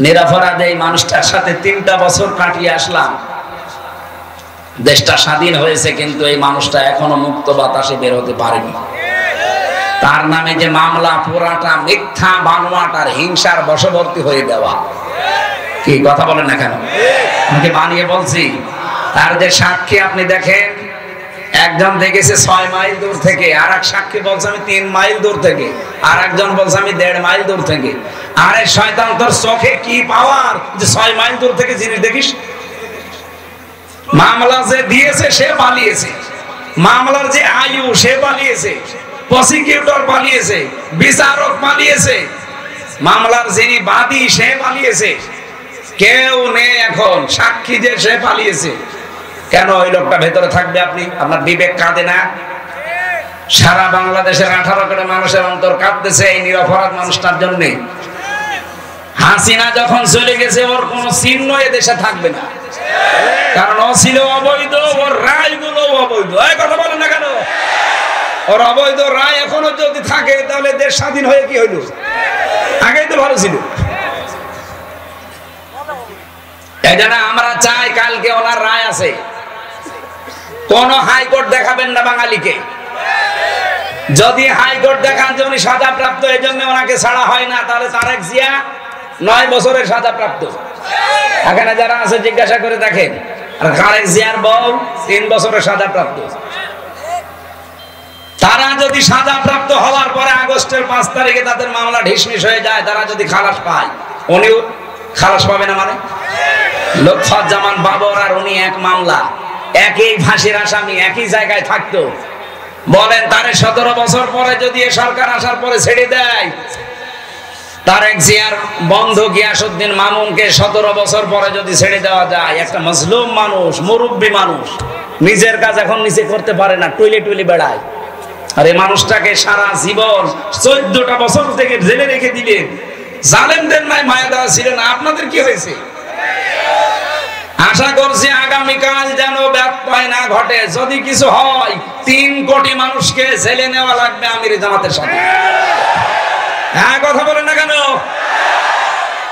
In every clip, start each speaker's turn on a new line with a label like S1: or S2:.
S1: নিরপরাধ এই মানুষটার সাথে 3টা বছর কাটিয়ে আসলাম। দেশটা স্বাধীন হয়েছে, কিন্তু এই মানুষটা এখনো মুক্ত বাতাসে বের হতে পারেনি। তার নামে যে মামলা, পুরাটা মিথ্যা, বানোয়াট আর হিংসার বশবর্তী হয়ে দেওয়া। কি কথা বলেন না কেন? আমাকে বানিয়ে বলছি। তার যে সাক্ষী আপনি দেখেন, একজন দেখেছে 6 মাইল দূর থেকে, আর এক সাক্ষী বলছে আমি 3 মাইল দূর থেকে, আর একজন বলছে আমি 1.5 মাইল দূর থেকে। আরে শয়তান, তোর চোখে কি পাওয়ার যে 6 মাইল দূর থেকে জিনিস দেখিস? মামলা যে দিয়েছে সে পালিয়েছে, মামলার যে আয়ু সে পালিয়েছে, প্রসিকিউটর পালিয়েছে, বিচারক পালিয়েছে, মামলার যিনি বাদী সে পালিয়েছে, কেউ নেই এখন। সাক্ষী যে সে পালিয়েছে। কেন ওই লোকটা ভেতরে থাকবে? আপনার বিবেক কাঁদে না? সারা বাংলাদেশের 18 কোটি মানুষের অন্তর কাঁদতেছে এই নিরপরাধ মানুষটার জন্য। হাসিনা যখন চলে গেছে, ওর কোনো চিহ্ন এ দেশে থাকবে না, কারণ ও ছিল অবৈধ, ওর রায়গুলো অবৈধ। এই কথা বলেন না কেন? ওর অবৈধ রায় এখনো যদি থাকে, তাহলে দেশ স্বাধীন হয়ে কি হইল? আগেই তো ভালো ছিল। এই জন্য আমরা চাই, কালকে ওনার রায় আছে, কোন হাইকোর্ট দেখাবেন না বাঙালিকে। যদি হাইকোর্ট দেখান যে উনি সাজাপ্রাপ্ত, এই জন্য ওনাকে ছাড়া হয় না, তাহলে তারেক জিয়া 9 বছরের সাজাপ্রাপ্ত। এখানে যারা আছে জিজ্ঞাসা করে দেখেন। আর তারেক জিয়ার বউ 3 বছরের সাজাপ্রাপ্ত। তারা যদি সাজাপ্রাপ্ত হওয়ার পরে আগস্টের 5 তারিখে তাদের মামলা ঢিসমিস হয়ে যায়, তারা যদি খালাস পায়, উনিও খালাস পাবে না? মানে লুৎফুজ্জামান বাবর আর উনি এক মামলা, একই ফাঁসির আসামি, একই জায়গায় থাকতো। বলেন, তারে 17 বছর পরে যদি এ সরকার আসার পরে ছেড়ে দেয়, তারেক জিয়ার বন্ধু গিয়াসউদ্দিন মামুনকে 17 বছর পরে যদি ছেড়ে দেওয়া যায়, একটা মজলুম মানুষ, মুরব্বী মানুষ, নিজের কাজ এখন নিজে করতে পারে না, টুইলে টুইলে বেড়ায়, আর এই মানুষটাকে সারা জীবন 14টা বছর থেকে জেলে রেখে দিলেন। জালেমদের নাই মায়া দেওয়া ছিল না? আপনাদের কি হয়েছে? আশা করছি আগামীকাল যেন ব্যত্যয় না ঘটে। যদি কিছু হয়, 3 কোটি মানুষকে জেলে নেওয়া লাগবে আমির জামাতের সাথে। হ্যাঁ, কথা বলেন না কেন?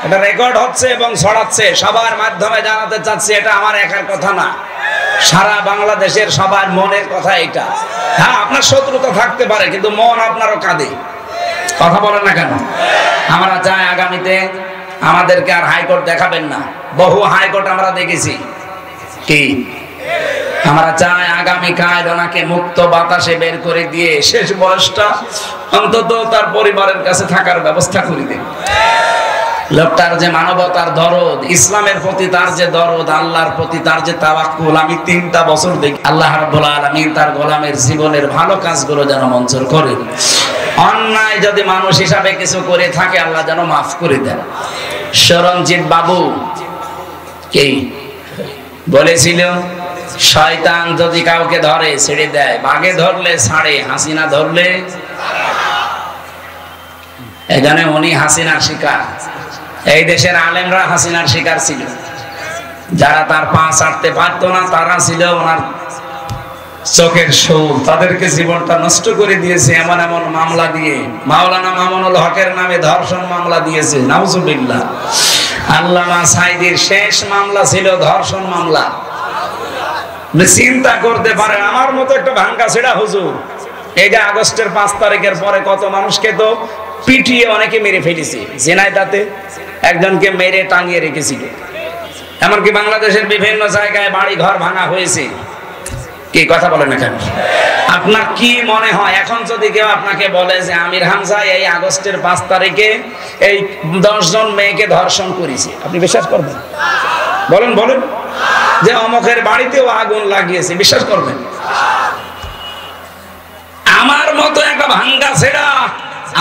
S1: এটা রেকর্ড হচ্ছে এবং ছড়াচ্ছে, সবার মাধ্যমে জানাতে চাচ্ছি। এটা আমার একার কথা না, সারা বাংলাদেশের সবার মনের কথা এটা। হ্যাঁ, আপনার শত্রুতা থাকতে পারে, কিন্তু মন আপনারও কাঁদে। কথা বলেন না কেন? আমরা চাই আগামীতে আমাদেরকে আর হাইকোর্ট দেখাবেন না। বহু হাইকোর্ট আমরা দেখেছি। কি আমরা চাই আগামীকাল ওনাকে মুক্ত বাতাসে বের করে দিয়ে শেষ বয়সটা অন্তত তার পরিবারের কাছে থাকার ব্যবস্থা করে দিন। লোকটার যে মানবতার দরদ, ইসলামের প্রতি তার যে দরদ, আল্লাহর প্রতি তার যে তাওয়াক্কুল, আমি 3টা বছর দেখি। আল্লাহ রাব্বুল আলামিন তার গোলামের জীবনের ভালো কাজগুলো যেন মঞ্জুর করেন। অন্যায় যদি মানুষ হিসাবে কিছু করে থাকে, আল্লাহ যেন মাফ করে দেন। সরঞ্জিত বাবু কি বলেছিল? শয়তান যদি কাউকে ধরে ছেড়ে দেয়, বাঘে ধরলে ছাড়ে, হাসিনা ধরলে। এখানে উনি হাসিনার শিকার। এই দেশের আলেমরা হাসিনার শিকার ছিল। যারা তার পা ছাড়তে পারতো না, তারা ছিল ওনার চোখের শোল। তাদেরকে জীবনটা নষ্ট করে দিয়েছে এমন এমন মামলা দিয়ে। মাওলানা মামুনুল হকের নামে ধর্ষণ মামলা দিয়েছে, নাউজুবিল্লাহ। আল্লামা সাঈদীর শেষ মামলা ছিল ধর্ষণ মামলা। চিন্তা করতে পারে, আমার মতো একটা ভাঙ্গা ছেড়া হুজুর, এই যে আগস্টের 5 তারিখের পরে কত মানুষকে তো পিটিয়ে অনেকে মেরে ফেলেছে। ঝিনাইদহে একজনকে মেরে টাঙিয়ে রেখেছিল। এমনকি বাংলাদেশের বিভিন্ন জায়গায় বাড়ি ঘর ভাঙা হয়েছে। কি কথা বলেন এখানে? আপনার কি মনে হয়, এখন যদি কেউ আপনাকে বলে যে আমির হামজা এই আগস্টের 5 তারিখে এই 10 জন মেয়েকে ধর্ষণ করেছে, আপনি বিশ্বাস করবেন? বলেন বলেন। যে অমুকের বাড়িতেও আগুন লাগিয়েছে, বিশ্বাস করবেন? আমার মতো একটা ভাঙ্গা ছেড়া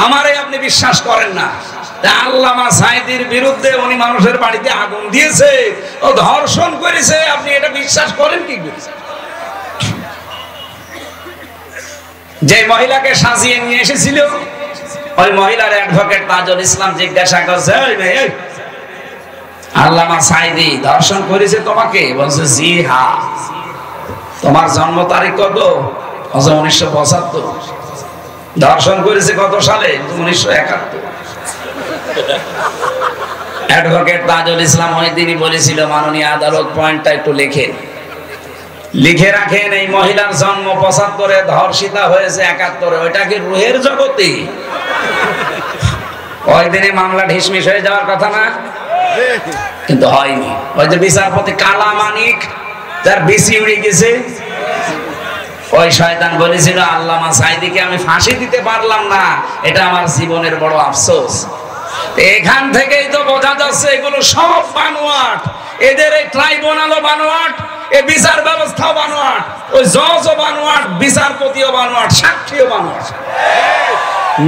S1: আমারে আপনি বিশ্বাস করেন না। আল্লামা সাঈদীর বিরুদ্ধে উনি মানুষের বাড়িতে আগুন দিয়েছে, ও ধর্ষণ করেছে, আপনি এটা বিশ্বাস করেন কি করে? যে মহিলাকে সাজিয়ে নিয়ে এসেছিল, ওই মহিলার অ্যাডভোকেট তাজুল ইসলাম জিজ্ঞাসা করছে, আল্লামা সাঈদী ধর্ষণ করেছে তোমাকে? বলছে জি হ্যাঁ। তোমার জন্ম তারিখ কত? 1975। ধর্ষণ করেছে কত সালে? 1971। অ্যাডভোকেট তাজুল ইসলাম ওই দিনই বলেছিল, মাননীয় আদালত পয়েন্টটা একটু লিখে রাখেন, এই মহিলার জন্ম ৭৫-এ, ধর্ষিতা হয়েছে ৭১-এ, ওইটা কি রুহের জগতে? ওই দিনে মামলা ঢিসমিস হয়ে যাওয়ার কথা না, কিন্তু হয়নি। ওই যে বিচারপতি কালা মানিক, যার বিসি উড়ে গেছে, ওই শয়তান বলেছিল আল্লামা সাঈদীকে আমি ফাঁসি দিতে পারলাম না, এটা আমার জীবনের বড় আফসোস। এখান থেকেই তো বোঝা যাচ্ছে এগুলো সব বানোয়াট, এদের এই ট্রাইব্যুনালও বানোয়াট, এই বিচার ব্যবস্থাও বানোয়াট, ওই জজও বানোয়াট, বিচারপতিও বানোয়াট, সাক্ষীও বানোয়াট।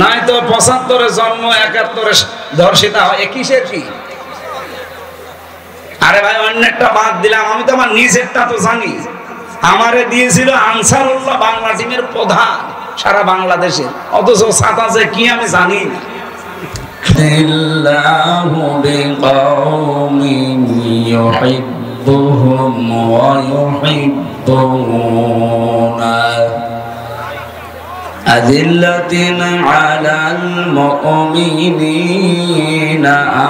S1: নাই তো ৭৫-এ জন্ম, ৭১-এ ধর্ষিতা হয়, কিসের কি? আরে ভাই অন্যটা বাদ দিলাম, আমি তো আমার নিজেরটা তো জানি। আমারে দিয়েছিল আনসারুল্লাহ বাংলা টিমের প্রধান সারা বাংলাদেশে, অথচ ছাতা যে কি আমি জানি না। আল্লাহু বিকাওমিন ইউহিব্বুহুম ওয়া ইউহিব্বুনা আযিল্লাতিন আলাল মুমিনিনা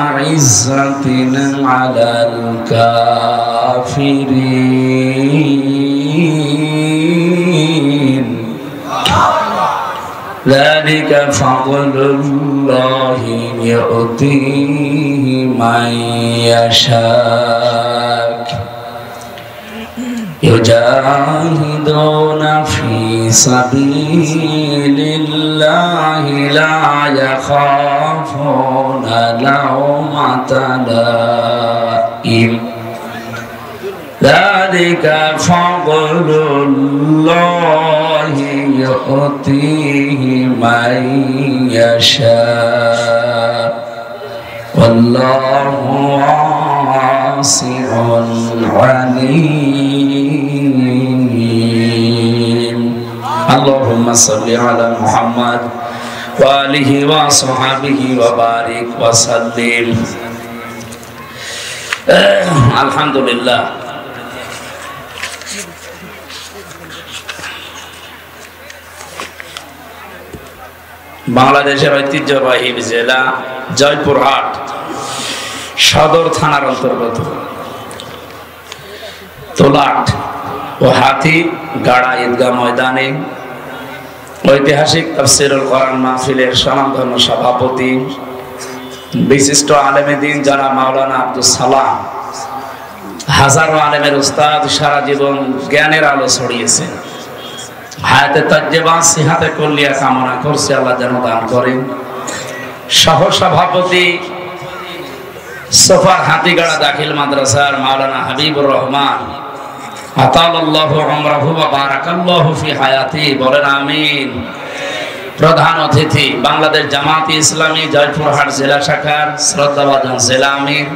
S1: আ'ইজ্জাতিন আলাল কাফিরিন ذلك فضل الله يؤتيه من يشاء يجاهدون في سبيل الله لا يخافون لومة لائم ذلك فضل الله يؤتيه من يشاء والله واسع عليم اللهم صل على محمد وآله وصحبه وبارك وسلم الحمد لله বাংলাদেশের ঐতিহ্যবাহী জেলা জয়পুরহাট সদর থানার অন্তর্গত তোলাট ও হাতিগাড়া ঈদগাহ ময়দানে ঐতিহাসিক তাফসীরুল কোরআন মাহফিলের স্বনামধন্য সভাপতি বিশিষ্ট আলেমে দ্বীন যারা মাওলানা আব্দুস সালাম, হাজারো আলেমের উস্তাদ, সারা জীবন জ্ঞানের আলো ছড়িয়েছেন। হায়াতে তাজ্জেবা সিহাতে কুল্লিয়া কামনা করছে, আল্লাহ যেন দান করেন। সহ সভাপতি সোফার হাতিগাড়া দাখিল মাদ্রাসার মাওলানা হাবিবুর রহমান, আতালাল্লাহু উমরাহু ওয়া বারাকাল্লাহু ফি হায়াতি, বলেন আমিন। প্রধান অতিথি বাংলাদেশ জামাত ইসলামী জয়পুরহাট জেলা শাখার শ্রদ্ধাভাজন জেলা আমির,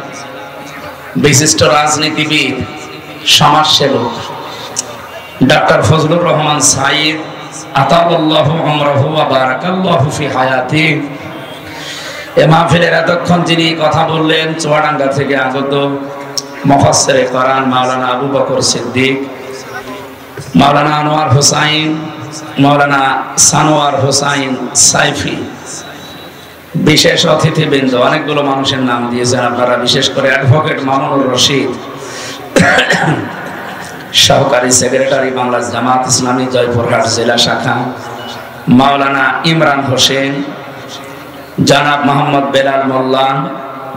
S1: বিশিষ্ট রাজনীতিবিদ, সমাজসেবক ডক্টর ফজলুর রহমান সাঈদ, আতালাল্লাহু উমরাহু ওয়া বারাকাল্লাহু ফি হায়াতি। এ মাহফিলের এতক্ষণ যিনি কথা বললেন চুয়াডাঙ্গা থেকে আগত মুফাসসিরে কোরআন মাওলানা আবু বকর সিদ্দিক, মাওলানা আনোয়ার হোসাইন, মাওলানা সানোয়ার হোসাইন সাইফি, বিশেষ অতিথিবৃন্দ, অনেকগুলো মানুষের নাম দিয়েছেন আপনারা, বিশেষ করে অ্যাডভোকেট মামুনুর রশিদ, সহকারী সেক্রেটারি বাংলাদেশ জামাত ইসলামী জয়পুরহাট জেলা শাখা, মাওলানা ইমরান হোসেন, জনাব মোহাম্মদ বেলাল মোল্লা,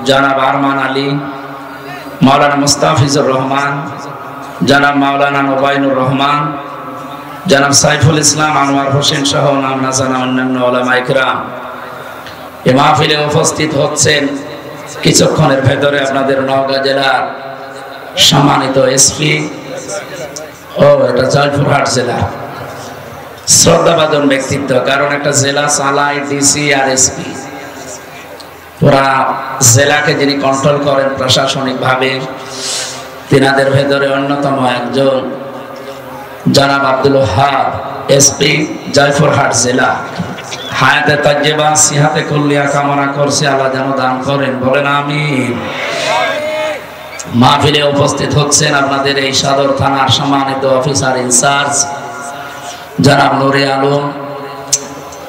S1: জনাব আরমান আলী, মাওলানা মুস্তাফিজুর রহমান, জনাব মাওলানা নোবাইনুর রহমান, জনাব সাইফুল ইসলাম আনোয়ার হোসেন সহ নাম না জানা অন্যান্য উলামা ইকরাম এই মাহফিলে উপস্থিত হচ্ছেন। কিছুক্ষণের ভেতরে আপনাদের নওগাঁ জেলার সম্মানিত এসপি, এটা জয়পুরহাট জেলা, শ্রদ্ধাভাজন ব্যক্তিত্ব, কারণ একটা জেলা চালায় ডিসি আর এসপি, ওরা জেলাকে যিনি কন্ট্রোল করেন প্রশাসনিক ভাবে, তিনাদের ভেতরে অন্যতম একজন জনাব আব্দুল ওয়াহাব এসপি জয়পুরহাট জেলা। হায়াতে তাজ্জেবা সিহাতে কুল্লিয়া কামনা করছে, আল্লাহ যেন দান করেন, বলেন আমিন। মাহফিলে উপস্থিত হচ্ছেন আপনাদের এই সদর থানার সম্মানিত অফিসার ইনচার্জ জনাব নুরে আলম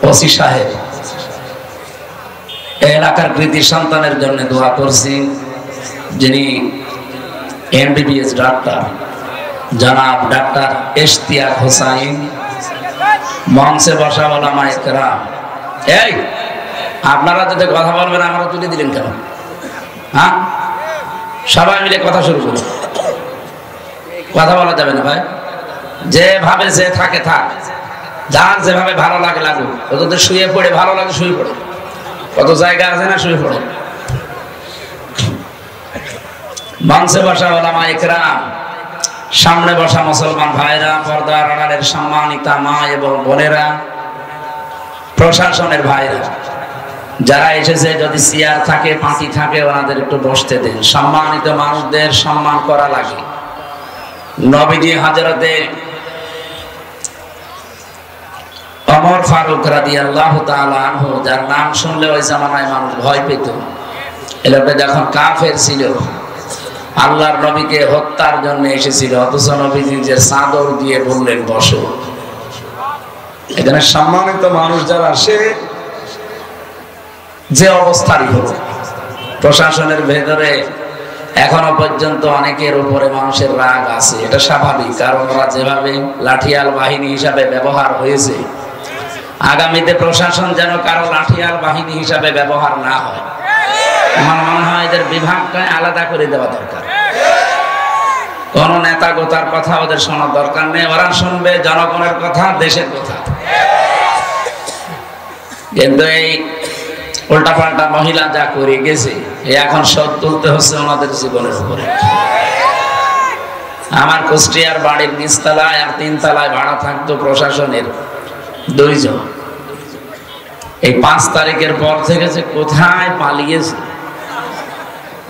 S1: ওসি সাহেব। এলাকার কৃতি সন্তানের জন্য দোয়া করছি, যিনি এমবিবিএস ডাক্তার, জনাব ডাক্তার ইশতিয়াক হোসাইন, মঞ্চে বসা ওলামায়ে কেরাম। এই আপনারা যদি কথা বলবেন আমরা তুলে দিলেন কেন? হ্যাঁ, সবাই মিলে কথা শুরু করুন। কথা বলা যাবে না ভাই, যেভাবে যে থাকে থাক, যার যেভাবে ভালো লাগে লাগুক। কত শুয়ে পড়ে ভালো লাগে শুয়ে পড়ে, কত জায়গা আছে না শুয়ে পড়ে। মঞ্চে বসা ওলামায়ে কেরাম, সামনে বসা মুসলমান ভাইরা, পর্দার আড়ালের সম্মানিতা মা এবং বোনেরা, প্রশাসনের ভাইরা যারা এসেছে, যদি চেয়ার থাকে পাঁটি থাকে ওনাদের একটু বসতে দেন। সম্মানিত মানুষদের সম্মান করা লাগে। নবীজি হযরতে ওমর ফারুক রাদিয়াল্লাহু তাআলা আনহু, যার নাম শুনলে ওই জামানায় মানুষ ভয় পেত। এই লোকটা যখন কাফের ছিল, আল্লাহর নবীকে হত্যার জন্য এসেছিল, অথচ নবীজি যে চাদর দিয়ে বললেন বসো। এখানে সম্মানিত মানুষ যারা, সে যে অবস্থারই হোক, প্রশাসনের ভেতরে এখনো পর্যন্ত অনেকের উপরে মানুষের রাগ আছে। এটা স্বাভাবিক, কারণ ওরা যেভাবে লাঠিয়াল বাহিনী হিসাবে ব্যবহার হয়েছে, আগামীতে প্রশাসন যেন কারো লাঠিয়াল বাহিনী হিসাবে ব্যবহার না হয়। আমার মনে হয় এদের বিভাগটা আলাদা করে দেওয়া দরকার। কোন নেতা গোতার কথা ওদের শোনার দরকার নেই, ওরা শুনবে জনগণের কথা, দেশের কথা। কিন্তু এই উল্টাপাল্টা মহিলা যা করে গেছে, এখন শোধ তুলতে হচ্ছে ওনাদের জীবনের উপরে। আমার কুষ্টিয়ার বাড়ির নিচতলায় আর 3 তলায় ভাড়া থাকতো প্রশাসনের 2 জন। এই 5 তারিখের পর থেকে যে কোথায় পালিয়েছে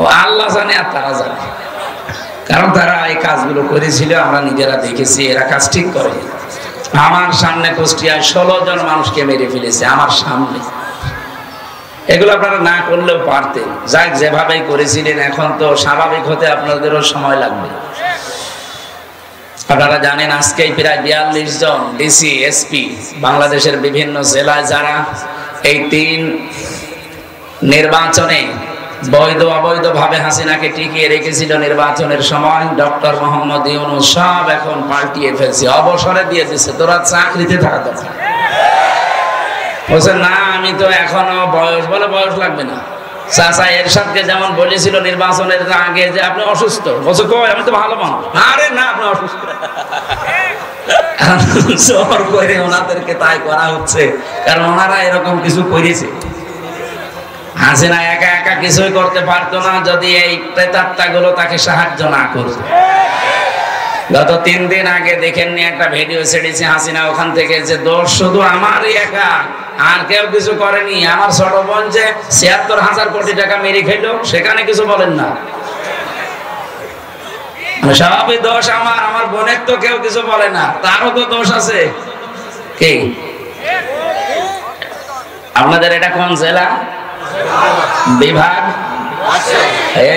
S1: ও আল্লাহ জানে আর তারা জানে, কারণ তারা এই কাজগুলো করেছিল, আমরা নিজেরা দেখেছি। এরা কাজ ঠিক করে। আমার সামনে কুষ্টিয়ায় 16 জন মানুষকে মেরে ফেলেছে, আমার সামনে। এগুলো আপনারা না করলেও পারতেন। যাক, যেভাবেই করেছিলেন, এখন তো স্বাভাবিক হতে আপনাদেরও সময় লাগবে। আপনারা জানেন আজকেই প্রায় 42 জন ডিসি এসপি বাংলাদেশের বিভিন্ন জেলায়, যারা এই 3 নির্বাচনে বৈধ অবৈধ ভাবে হাসিনাকে টিকিয়ে রেখেছিল, নির্বাচনের সময় ডক্টর মোহাম্মদ ইউনূস সব এখন পাল্টিয়ে ফেলছে, অবসরে দিয়ে দিচ্ছে। তোরা চাকরিতে থাকা দরকার। বলছে না, আমি তো এখনো বয়স, বলে বয়স লাগবে না। চাচা এরশাদকে যেমন বলেছিল নির্বাচনের আগে যে আপনি অসুস্থ, বলছে কই আমি তো ভালো মানুষ। আরে না, আপনি অসুস্থ। জোর করে ওনাদেরকে তাই করা হচ্ছে, কারণ ওনারা এরকম কিছু করেছে। হাসিনা একা একা কিছুই করতে পারতো না যদি এই প্রেতাত্মাগুলো তাকে সাহায্য না করত। গত 3 দিন আগে দেখেননি একটা ভিডিও ছেড়েছে হাসিনা ওখান থেকে, যে দোষ শুধু আমারই একা, আর কেউ কিছু করেনি। আমার ছোট বোন যে ৭৬,০০০ কোটি টাকা মেরে খেলো, সেখানে কিছু বলেন না। সবই দোষ আমার, আমার বোনের তো কেউ কিছু বলে না, তারও তো দোষ আছে। কি আপনাদের এটা কোন জেলা বিভাগ?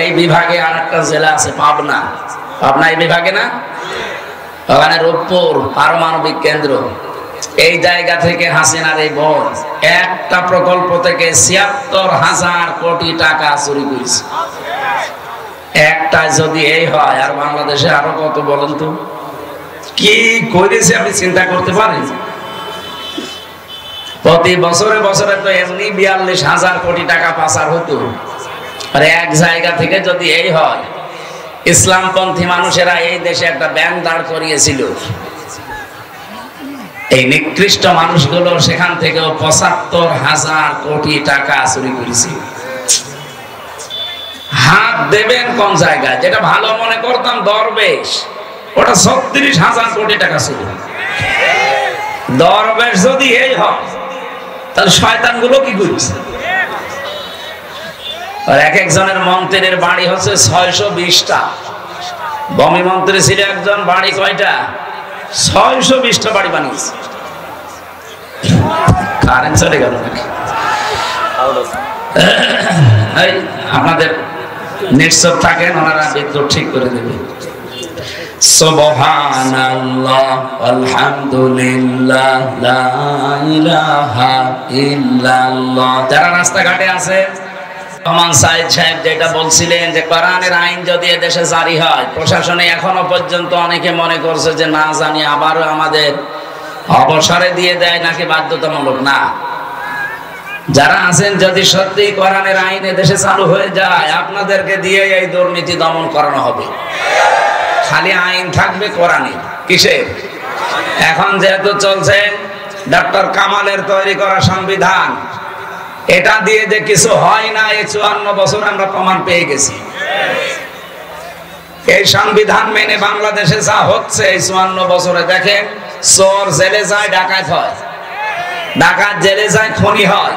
S1: এই বিভাগে আর একটা জেলা আছে, পাবনা। পাবনা এই বিভাগে না? ওখানে রূপপুর পারমাণবিক কেন্দ্র। এই জায়গা থেকে হাসিনার এই বোন একটা প্রকল্প থেকে ৭৬,০০০ কোটি টাকা চুরি করেছে। একটা যদি এই হয়, আর বাংলাদেশে আরো কত বলেন তো কি করেছে আপনি চিন্তা করতে পারেন? প্রতি বছরে বছরে তো এমনি ৪২,০০০ কোটি টাকা পাচার হতো। আর এক জায়গা থেকে যদি এই হয়, ইসলামপন্থী মানুষেরা এই দেশে একটা ব্যাংক দাঁড় করিয়েছিল, এই নিকৃষ্ট মানুষগুলো সেখান থেকেও ৭৫,০০০ কোটি টাকা চুরি করেছে। হাত দেবেন কোন জায়গায়? যেটা ভালো মনে করতাম দরবেশ, ওটা ৩৬,০০০ কোটি টাকা ছিল। দরবেশ যদি এই হয়, তাহলে শয়তান গুলো কি করেছে? আর এক একজনের মন্ত্রীর বাড়ি হচ্ছে ৬২০টা। ভূমি মন্ত্রী ছিল একজন, বাড়ি কয়টা? ৬২০টা বাড়ি বানিয়েছে। কারেন্ট চলে গেল নাকি? আপনাদের নিশ্চয় থাকেন, ওনারা বিদ্যুৎ ঠিক করে দেবে। সুবহানাল্লাহ আলহামদুলিল্লাহ লা ইলাহা ইল্লাল্লাহ। যারা রাস্তাঘাটে আছে রহমান সাইদ সাহেব যেটা বলছিলেন যে কোরআনের আইন যদি দেশে জারি হয়, প্রশাসনে এখনো পর্যন্ত অনেকে মনে করছে যে না জানি আবারও আমাদের অবসরে দিয়ে দেয় নাকি বাধ্যতামূলক। না, যারা আছেন যদি সত্যি কোরআনের আইন দেশে চালু হয়ে যায়, আপনাদেরকে দিয়ে এই দুর্নীতি দমন করানো হবে। খালি আইন থাকবে কোরআনের। কিসের? এখন যেহেতু চলছে ডক্টর কামালের তৈরি করা সংবিধান, এটা দিয়ে যে কিছু হয় না এই 54 বছর আমরা প্রমাণ পেয়ে গেছি। এই সংবিধান মেনে বাংলাদেশে যা হচ্ছে এই 54 বছরে দেখেন, চোর জেলে যায়, ডাকাত হয়, ডাকাত জেলে যায়, খুনি হয়,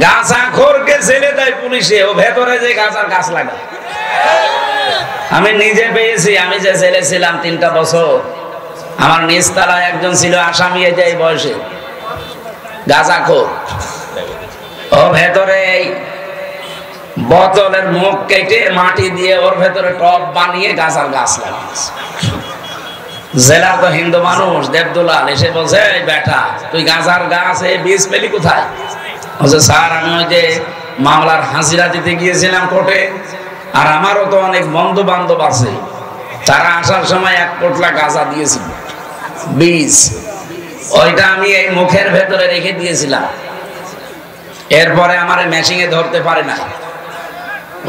S1: গাঁজাখোরকে জেলে দেয় পুলিশে, ও ভেতরে যে গাঁজার গাছ লাগায়। আমি নিজে পেয়েছি, আমি যে জেলে ছিলাম 3টা বছর, আমার নিজ তলায় একজন ছিল আসামি, এই যে এই বয়সে গাঁজাখোর, ও ভেতরে বোতলের মুখ কেটে মাটি দিয়ে ওর ভেতরে টব বানিয়ে গাঁজার গাছ লাগিয়েছে। জেলার তো হিন্দু মানুষ দেবদুলাল এসে বলছে, এই বেটা তুই গাঁজার গাছ এই বীজ পেলি কোথায়? বলছে, স্যার আমি ওই যে মামলার হাজিরা দিতে গিয়েছিলাম কোর্টে, আর আমারও তো অনেক বন্ধু বান্ধব আছে, তারা আসার সময় 1 পোটলা গাঁজা দিয়েছিল বীজ, ওইটা আমি এই মুখের ভেতরে রেখে দিয়েছিলাম, এরপরে আমার মেশিনে ধরতে পারে না,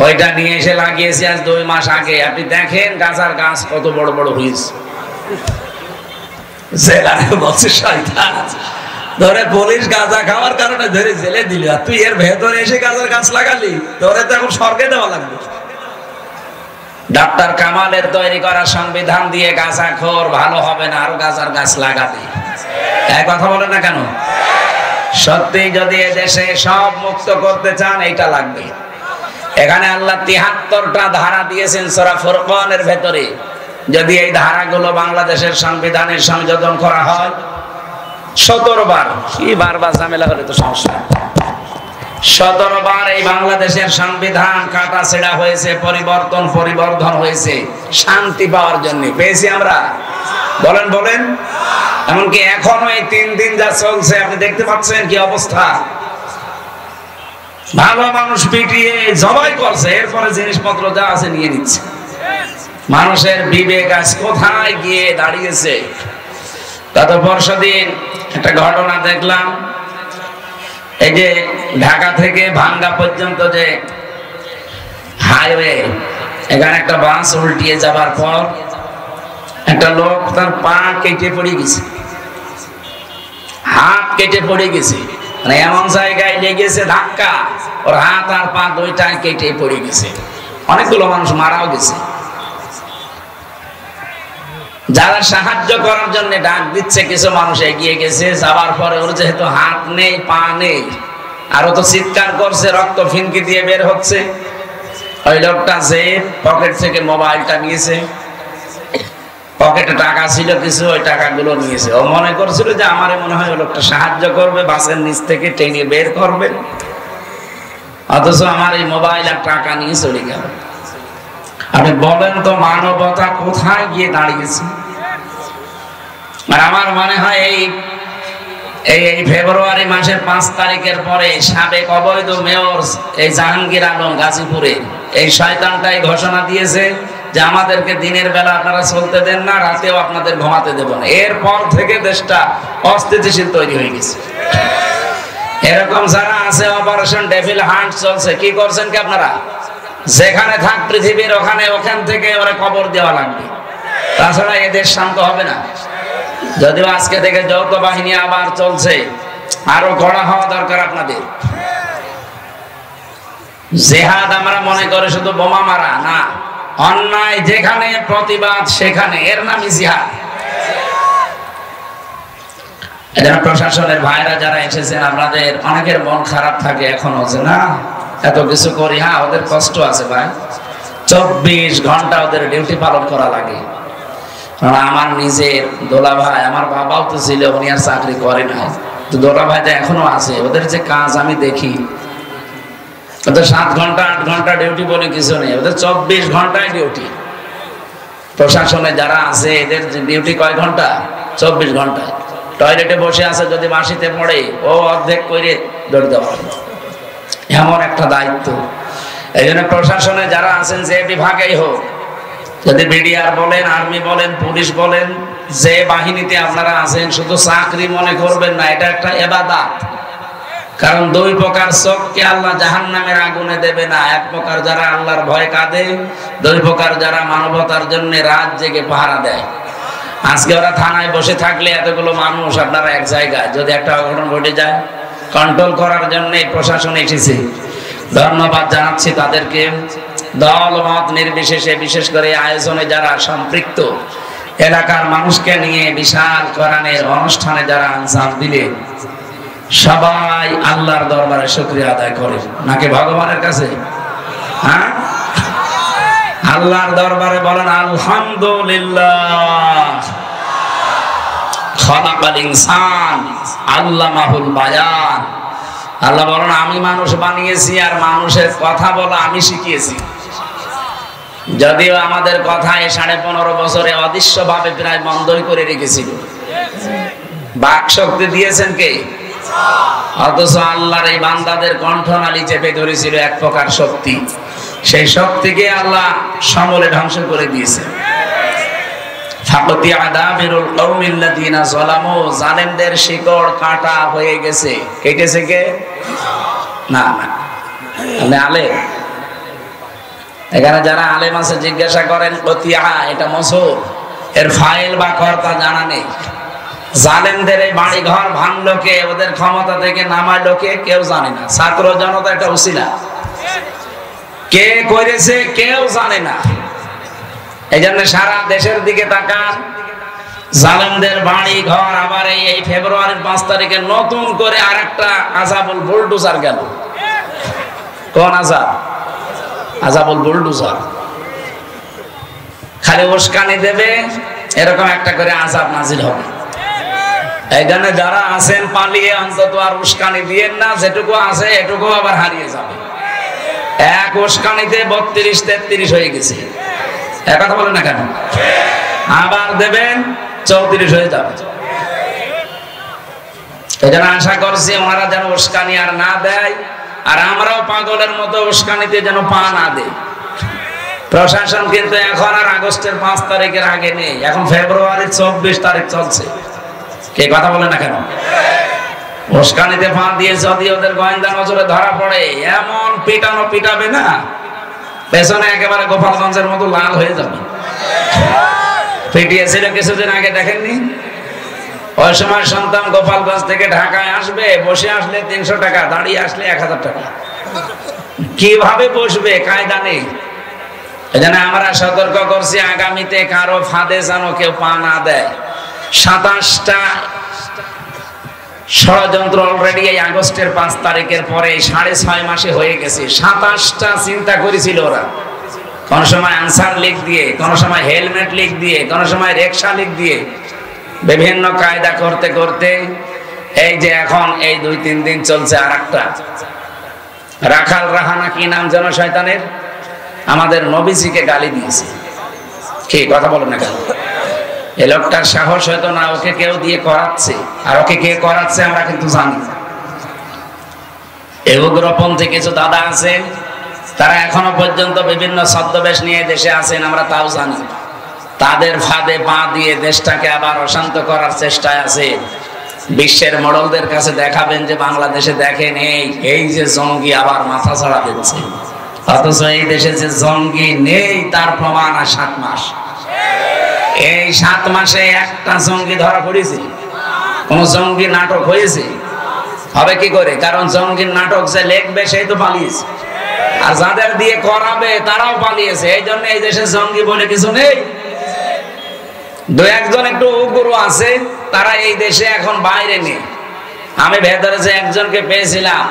S1: ওইটা নিয়ে এসে লাগিয়েছি আজ 2 মাস আগে। আপনি দেখেন গাঁজার গাছ কত বড় বড় হয়েছে। জেলারে বলছে শয়তান, ধরে পুলিশ গাঁজা খাওয়ার কারণে ধরে জেলে দিল, আর তুই এর ভেতরে এসে গাঁজার গাছ লাগালি, তোরে তো এখন স্বর্গে দেওয়া লাগবে। ডক্টর কামালের তৈরি করা সংবিধান দিয়ে গাঁজাখোর ভালো হবে না, আরো গাঁজার গাছ লাগাবে। এই কথা বলেন না কেন? সত্যি যদি দেশে সব মুক্ত করতে চান এইটা লাগবে। এখানে আল্লাহ 73টা ধারা দিয়েছেন সূরা ফুরকানের ভেতরে। যদি এই ধারাগুলো বাংলাদেশের সংবিধানের সংযোজন করা হয় 17 বার, কি বারবার ঝামেলা হলে তো সমস্যা। 17 বার এই বাংলাদেশের সংবিধান কাটা ছেঁড়া হয়েছে, পরিবর্ধন হয়েছে শান্তি পাওয়ার জন্য। পেয়েছি আমরা? বলেন বলেন। এমনকি এখনো এই 3 দিন যা চলছে আপনি দেখতে পাচ্ছেন কি অবস্থা। ভালো মানুষ পিটিয়ে জবাই করছে, এরপরে জিনিসপত্র যা আছে নিয়ে নিচ্ছে। মানুষের বিবেক আজ কোথায় গিয়ে দাঁড়িয়েছে। গত পরশুদিন একটা ঘটনা দেখলাম, এই যে ঢাকা থেকে ভাঙ্গা পর্যন্ত যে হাইওয়ে, এখানে একটা বাস উল্টিয়ে যাবার পর একটা লোক তার পা কেটে পড়ে গেছে, হাত কেটে পড়ে গেছে, মানে এমন জায়গায় লেগেছে ধাক্কা, ওর হাত আর পা 2টা কেটে পড়ে গেছে। অনেকগুলো মানুষ মারাও গেছে। যারা সাহায্য করার জন্য ডাক দিচ্ছে, কিছু মানুষ এগিয়ে গেছে, যাওয়ার পরে ওর যেহেতু হাত নেই পা নেই, আর ও তো চিৎকার করছে, রক্ত ফিনকি দিয়ে বের হচ্ছে। ওই লোকটা যে পকেট থেকে মোবাইলটা নিয়েছে, পকেটে টাকা ছিল কিছু, ওই টাকাগুলো নিয়েছে। ও মনে করছিল যে আমারে মনে হয় ওই লোকটা সাহায্য করবে, বাসের নিচ থেকে টেনে বের করবে, অথচ আমার এই মোবাইল আর টাকা নিয়ে চলে গেল। আপনি বলেন তো মানবতা কোথায় গিয়ে দাঁড়িয়েছে? আর আমার মনে হয় এই ফেব্রুয়ারি মাসের 5 তারিখের পরে সাবেক অবৈধ মেয়র এই জাহাঙ্গীর আলম গাজীপুরে এই শয়তানটাই ঘোষণা দিয়েছে যে আমাদেরকে দিনের বেলা আপনারা চলতে দেন না, রাতেও আপনাদের ঘুমাতে দেব না। এরপর থেকে দেশটা অস্থিতিশীল তৈরি হয়ে গেছে। এরকম যারা আছে, অপারেশন ডেভিল হান্ট চলছে। কি করছেন কি আপনারা? যেখানে থাক পৃথিবীর ওখান থেকে ওরা কবর দেওয়া লাগবে, তাছাড়া এদের শান্ত হবে না। যদিও আজকে থেকে যৌথ বাহিনী আবার চলছে, আরো কড়া হওয়া দরকার আপনাদের। জিহাদ আমরা মনে করে শুধু বোমা মারা না, অন্যায় যেখানে প্রতিবাদ সেখানে, এর নামই জিহাদ। এজন্য প্রশাসনের ভাইরা যারা এসেছেন, আপনাদের অনেকের মন খারাপ থাকে এখনো যে না এত কিছু করি। হ্যাঁ, ওদের কষ্ট আছে ভাই, 24 ঘন্টা ওদের ডিউটি পালন করা লাগে। কারণ আমার নিজের দোলা ভাই, আমার বাবাও তো ছিল, উনি আর চাকরি করে না, তো দোলা ভাই তো এখনো আছে। ওদের যে কাজ আমি দেখি, ওদের 7 ঘন্টা 8 ঘন্টা ডিউটি বলে কিছু নেই, ওদের 24 ঘন্টায় ডিউটি। প্রশাসনে যারা আছে এদের ডিউটি কয় ঘন্টা? 24 ঘন্টায়। টয়লেটে বসে আছে, যদি মাসিতে পড়ে ও অর্ধেক করে দৌড় দেওয়া। এমন একটা দায়িত্ব। এই জন্য প্রশাসনে যারা আছেন যে বিভাগেই হোক, যদি বিডিআর বলেন, আর্মি বলেন, পুলিশ বলেন, যে বাহিনীতে আপনারা আছেন, শুধু চাকরি মনে করবেন না, এটা একটা ইবাদত। কারণ দুই প্রকার চোখকে আল্লাহ জাহান্নামের আগুনে দেবে না। এক প্রকার যারা আল্লাহর ভয় কাঁদে, দুই প্রকার যারা মানবতার জন্য রাত জেগে পাহারা দেয়। আজকে ওরা থানায় বসে থাকলে এতগুলো মানুষ আপনারা এক জায়গায়, যদি একটা অঘটন ঘটে যায়, কন্ট্রোল করার জন্য প্রশাসন এসেছে। ধন্যবাদ জানাচ্ছি তাদেরকে। দল মত নির্বিশেষে, বিশেষ করে আয়োজনে যারা সম্পৃক্ত, এলাকার মানুষকে নিয়ে বিশাল কোরআনের অনুষ্ঠানে যারা আঞ্জাম দিলেন, সবাই আল্লাহর দরবারে শুকরিয়া আদায় করে, নাকি ভগবানের কাছে? হ্যাঁ, আল্লাহর দরবারে বলেন আলহামদুলিল্লাহ। খালাকাল ইনসান আল্লামাহুল বায়ান। আল্লাহ বলেন আমি মানুষ বানিয়েছি আর মানুষের কথা বলা আমি শিখিয়েছি। যদিও আমাদের কথা এই 15.5 বছরে অদৃশ্যভাবে প্রায় বন্ধই করে রেখেছিল। বাক শক্তি দিয়েছেন কে? অথচ আল্লাহর এই বান্দাদের কণ্ঠনালী চেপে ধরেছিল এক প্রকার শক্তি। সেই শক্তিকে আল্লাহ সমূলে ধ্বংস করে দিয়েছে। জালেমদের শিকড় কাটা হয়ে গেছে। কেটেছে কে? না না, আলেম। এখানে যারা আলেম আছে জিজ্ঞাসা করেন কতিয়া, এটা মসুর, এর ফাইল বা কর্তা জানা নেই। জালেমদের এই বাড়ি ঘর ভাঙলো কে, ওদের ক্ষমতা থেকে নামাইলো কে, কেউ জানে না। ছাত্র জনতা একটা উসিলা, কে করেছে কেউ জানে না। এই জন্য সারা দেশের দিকে তাকান, জালেমদের বাড়ি ঘর। আবার এই ফেব্রুয়ারির 5 তারিখে নতুন করে আরেকটা আযাবুল বুলডোজার গেল। কোন আযাব? আযাবুল বুলডোজার। খালি উস্কানি দেবে, এরকম একটা করে আযাব নাজিল হবে। এই জন্য যারা আছেন পালিয়ে অন্তত আর উস্কানি দিয়েন না, যেটুকু আছে এটুকু আবার হারিয়ে যাবে। এক উস্কানিতে 32-33 হয়ে গেছে। এক কথা বলেন না কেন? আবার দেবেন 34 হয়ে যাবে। এই জন্য আশা করছি ওনারা যেন উস্কানি আর না দেয়, আর আমরাও পাগলের মতো উস্কানিতে যেন পা না দেয়। প্রশাসন কিন্তু এখন আর আগস্টের 5 তারিখের আগে নেই, এখন ফেব্রুয়ারির 24 তারিখ চলছে। কে কথা বলে না কেন? উস্কানিতে পা দিয়ে যদি ওদের গোয়েন্দা নজরে ধরা পড়ে, এমন পিটানো পিটাবে না, পেছনে একেবারে গোপালগঞ্জের মতো লাল হয়ে যাবে। পিটিয়েছিল কিছুদিন আগে, দেখেননি? ওই সময় সন্তান গোপালগঞ্জ থেকে ঢাকায় আসবে, বসে আসলে 300 টাকা, দাঁড়িয়ে আসলে 1000 টাকা। কিভাবে বসবে কায়দা নেই। এজন্য আমরা সতর্ক করছি, আগামীতে কারো ফাঁদে যেন কেউ পা না দেয়। 27টা ষড়যন্ত্র অলরেডি এই আগস্টের 5 তারিখের পরে 6.5 মাসে হয়ে গেছে। 27টা চিন্তা করেছিল ওরা। কোন সময় আনসার লিখ দিয়ে, কোন সময় হেলমেট লিখ দিয়ে, কোন সময় রিকশা লিখ দিয়ে, বিভিন্ন কায়দা করতে করতে এই যে এখন এই 2-3 দিন চলছে আরেকটা। রাখাল রাহানা কি নাম যেন শয়তানের, আমাদের নবীজিকে গালি দিয়েছে। কি কথা বলেন না কেন? এই লোকটার সাহস হয়তো না, ওকে কেউ দিয়ে করাচ্ছে। আর ওকে কে করাচ্ছে আমরা কিন্তু জানি। এই উগ্রপন্থী কিছু দাদা আছেন, তারা এখনো পর্যন্ত বিভিন্ন ছদ্মবেশ নিয়ে দেশে আছেন, আমরা তাও জানি। তাদের ফাঁদে পা দিয়ে দেশটাকে আবার অশান্ত করার চেষ্টায় আছে। বিশ্বের মোড়লদের কাছে দেখাবেন যে বাংলাদেশে দেখেন এই যে জঙ্গি আবার মাথা ছাড়া দিচ্ছে, অথচ এই দেশে যে জঙ্গি নেই তার প্রমাণ আর 7 মাস। এই 7 মাসে একটা জঙ্গি ধরা পড়েছে? কোন জঙ্গি নাটক হয়েছে? হবে কি করে? কারণ জঙ্গির নাটক যে লিখবে সেই তো পালিয়েছে, আর যাদের দিয়ে করাবে তারাও পালিয়েছে। এই জন্য এই দেশে জঙ্গি বলে কিছু নেই। 2-1 জন একটু উগ্র আছে, তারা এই দেশে এখন বাইরে নেই। আমি ভেতরে যে একজনকে পেয়েছিলাম,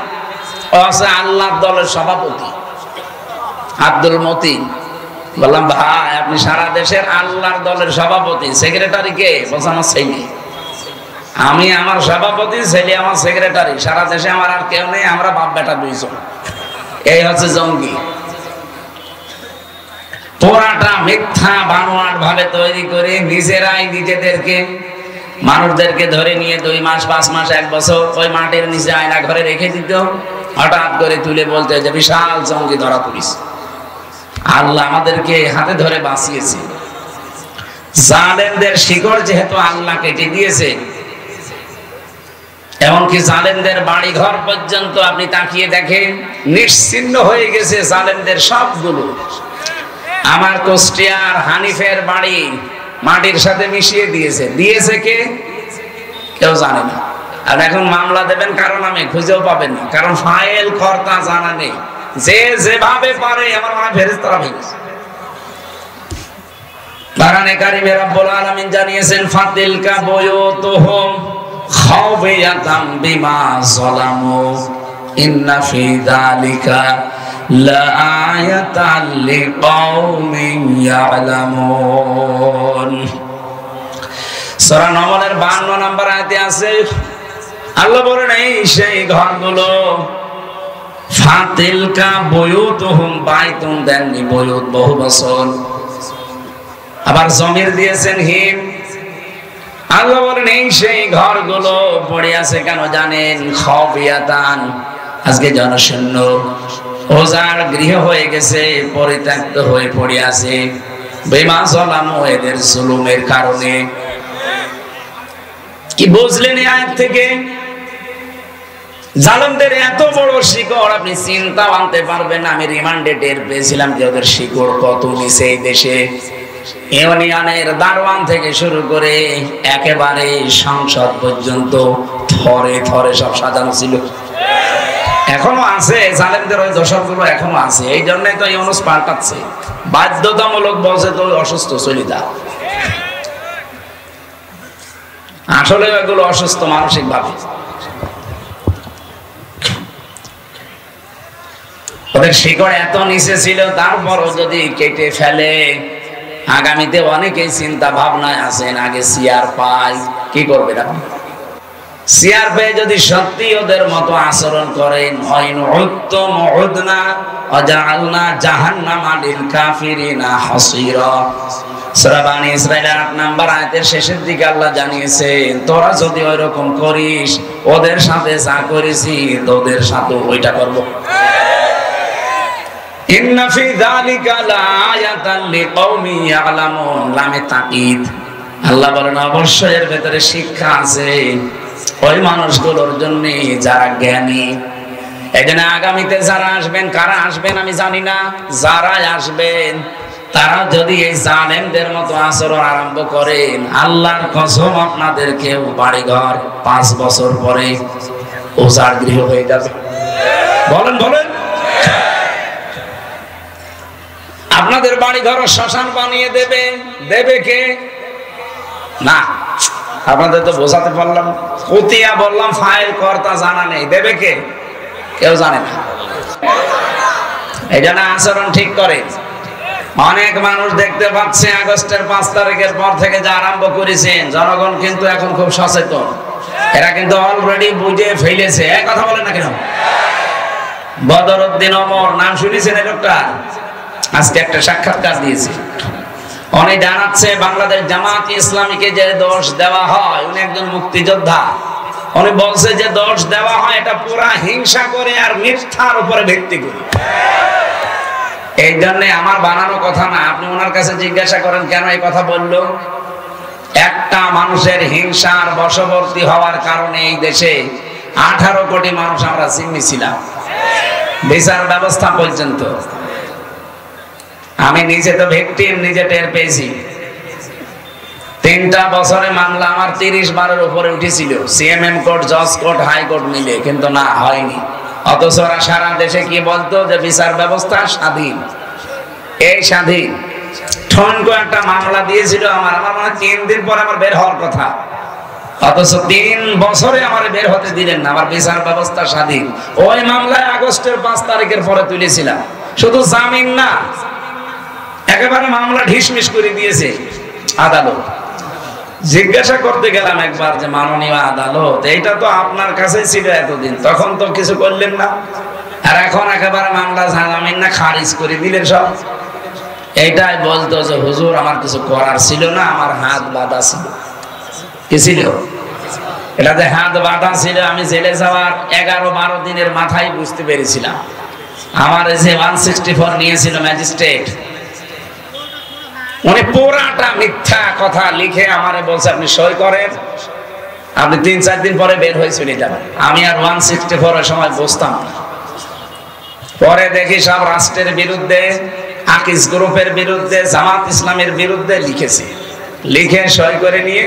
S1: ও আছে আল্লাহর দলের সভাপতি আব্দুল মতিন। বললাম ভাই আপনি সারা দেশের আল্লাহর দলের সভাপতি, সেক্রেটারি কে? বলছে আমার ছেলে। আমি আমার সভাপতি, ছেলে আমার সেক্রেটারি, সারা দেশে আমার আর কেউ নেই, আমরা বাপ বেটা 2 জন। এই হচ্ছে জঙ্গি। পুরাটা মিথ্যা বানোয়াট ভাবে তৈরি করে নিজেরাই নিজেদেরকে, মানুষদেরকে ধরে নিয়ে 2 মাস 5 মাস 1 বছর ওই মাটির নিচে আয়না ঘরে রেখে দিত। হঠাৎ করে তুলে বলতে যে বিশাল জঙ্গি ধরা পুলিশ। আল্লাহ আমাদেরকে হাতে ধরে বাঁচিয়েছে। জালেমদের শিকড় যেহেতু আল্লাহ কেটে দিয়েছে, এমনকি জালেমদের বাড়ি ঘর পর্যন্ত আপনি তাকিয়ে দেখেন নিশ্চিহ্ন হয়ে গেছে জালেমদের সবগুলো। আমার কুষ্টিয়ার হানিফের বাড়ি মাটির সাথে মিশিয়ে দিয়েছে কে কেউ জানে না। আর এখন মামলা দেবেন কারণ আমি খুঁজেও পাবেন না, কারণ ফাইল কর্তা জানা নেই। যে যেভাবে পারে আমার মনে হয় ফেরেশতারা ভেঙেছে। বাগানে কারিমে রব্বুল আলামিন জানিয়েছেন ফাতিলকা বুয়ুতুহুম খাওফিয়াতাম বিমা যালামু ইন্না ফি যালিকা লাআয়াতাল লিকাওমিন ইয়ালামুন। সূরা নমলের 52 নম্বর আয়াতে আছে, আল্লাহ বলেন এই সেই ঘরগুলো, ফাতিলকা বুয়ুতুহুম, বাইতুন দেননি বুয়ুত বহু বচন, আবার জমির দিয়েছেন হিম। আল্লাহ বলেন এই সেই ঘরগুলো পড়ে আছে কেন জানেন? খাওফিয়াতান, আজকে জনশূন্য ওজার গৃহ হয়ে গেছে, পরিত্যক্ত হয়ে পড়ে আছে বিমা যালামু, এদের জুলুমের কারণে। কি বুঝলেন এই আয়াত থেকে? জালেমদের এত বড় শিকড় আপনি চিন্তা আনতে পারবেন না। আমি রিমান্ডে টের পেয়েছিলাম যে ওদের শিকড় কত নিচে এই দেশে। ইউনিয়নের দারোয়ান থেকে শুরু করে একেবারে সংসদ পর্যন্ত থরে থরে সব সাজানো ছিল। এখনো আছে জালেমদের ওই দোষরগুলো এখনো আছে। এই জন্যই তো ইউনূস পাল্টাচ্ছে, বাধ্যতামূলক বলছে তো অসুস্থ চলিদা। আসলে এগুলো অসুস্থ মানসিক ভাবে। ওদের শিকড় এত নিচে ছিল, তারপরও যদি কেটে ফেলে, আগামীতে অনেকেই চিন্তা ভাবনায় আছেন আগে সিআর পাই কি করবে না। সিআর পেয়ে যদি সত্যি ওদের মতো আচরণ করেন, হয়ন উত্তম উদনা অজালনা জাহান্নামা লিল কাফিরিনা হাসীরা। সূরা বানী ইসরাঈলের 8 নম্বর আয়াতের শেষের দিকে আল্লাহ জানিয়েছেন, তোরা যদি ওইরকম করিস, ওদের সাথে যা করেছি তোদের সাথে ওইটা করব। ইন্না ফি যালিকা লাআয়াতান লিকাওমিন ইয়ালামুন, লামে তাকিদ। আল্লাহ বলেন অবশ্যই এর ভেতরে শিক্ষা আছে ওই মানুষগুলোর জন্য যারা জ্ঞানী। এজন্য আগামীতে যারা আসবেন, কারা আসবেন আমি জানি না, যারা আসবেন তারা যদি এই জালেমদের মতো আচরণ আরম্ভ করেন, আল্লাহর কসম আপনাদের কেউ বাড়িঘর 5 বছর পরে উজাড় গৃহ হয়ে যাবে। বলেন বলেন, আপনাদের বাড়িঘর শ্মশান বানিয়ে দেবে কে? না, আপনাদের তো বোঝাতে পারলাম, কতিয়া বললাম ফাইল কর্তা জানা নেই, দেবে কে কেউ জানে না। এই জন্য আচরণ ঠিক করে। অনেক মানুষ দেখতে পাচ্ছে আগস্টের 5 তারিখের পর থেকে যা আরম্ভ করেছেন, জনগণ কিন্তু এখন খুব সচেতন। এরা কিন্তু অলরেডি বুঝে ফেলেছে। এক কথা বলেন না কেন? বদরউদ্দিন ওমর নাম শুনেছেন এই লোকটা? আজকে একটা সাক্ষাৎকার দিয়েছে। উনি জানাচ্ছে বাংলাদেশ জামাত ইসলামীকে যে দোষ দেওয়া হয়, উনি একজন মুক্তিযোদ্ধা। উনি বলছে যে দোষ দেওয়া হয় এটা পুরা হিংসা করে আর মিথ্যার উপরে ভিত্তি করে। এই জন্য আমার বানানো কথা না, আপনি ওনার কাছে জিজ্ঞাসা করেন কেন এই কথা বললো। একটা মানুষের হিংসার বশবর্তী হওয়ার কারণে এই দেশে 18 কোটি মানুষ আমরা জিম্মি ছিলাম, বিচার ব্যবস্থা পর্যন্ত। আমি নিজে তো ভিকটিম, নিজে টের পেয়েছি। 3টা বছরে মামলা আমার 30 বারের উপরে উঠেছিল, সিএমএম কোর্ট, জজ কোর্ট, হাইকোর্ট মিলে, কিন্তু না হয়নি। অথচ ওরা সারা দেশে কি বলতো যে বিচার ব্যবস্থা স্বাধীন। এই স্বাধীন ঠনকো একটা মামলা দিয়েছিল আমার মনে হয় 3 দিন পর আমার বের হওয়ার কথা, অথচ 3 বছরে আমার বের হতে দিলেন না। আমার বিচার ব্যবস্থা স্বাধীন। ওই মামলায় আগস্টের 5 তারিখের পরে তুলেছিলাম, শুধু জামিন না, একেবারে মামলা ঢিসমিস করে দিয়েছে আদালত। জিজ্ঞাসা করতে গেলাম একবার যে মাননীয় আদালত, এইটা তো আপনার কাছে ছিল এতদিন, তখন তো কিছু করলেন না, আর এখন একেবারে মামলা জামিন না খারিজ করে দিলেন সব। এইটাই বলতো যে হুজুর আমার কিছু করার ছিল না, আমার হাত বাঁধা ছিল। কি ছিল? এটা যে হাত বাঁধা ছিল আমি জেলে যাওয়ার 11-12 দিনের মাথায় বুঝতে পেরেছিলাম। আমার যে 164 নিয়েছিল ম্যাজিস্ট্রেট, উনি পুরাটা মিথ্যা কথা লিখে আমারে বলছে আপনি সই করেন, আপনি 3-4 দিন পরে বের হয়ে চলে যাবেন। আমি আর 164 এর সময় বসতাম না। পরে দেখি সব রাষ্ট্রের বিরুদ্ধে, আকিস গ্রুপের বিরুদ্ধে, জামাত ইসলামের বিরুদ্ধে লিখেছি, লিখে সই করে নিয়ে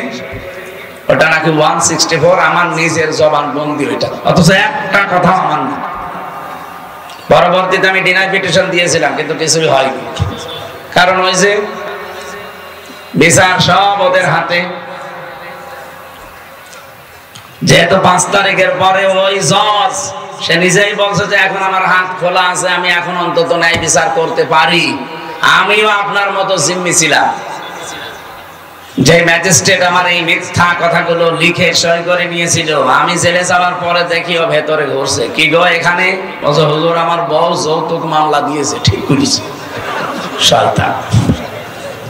S1: ওটা নাকি 164 আমার নিজের জবান বন্দি, ওইটা অথচ একটা কথা আমার না। পরবর্তীতে আমি ডিনাই পিটিশন দিয়েছিলাম, কিন্তু কিছুই হয়নি, কারণ ওই যে বিচার সব ওদের হাতে। যেহেতু 5 তারিখের পরে ওই জজ সে নিজেই বলছে যে এখন আমার হাত খোলা আছে, আমি এখন অন্তত ন্যায় বিচার করতে পারি। আমিও আপনার মতো জিম্মি ছিলাম। যে ম্যাজিস্ট্রেট আমার এই মিথ্যা কথাগুলো লিখে সই করে নিয়েছিল, আমি জেলে যাওয়ার পরে দেখি ও ভেতরে ঘুরছে। কি গো এখানে? বলছে হুজুর আমার বউ যৌতুক মামলা দিয়েছে। ঠিক করেছে শয়তান।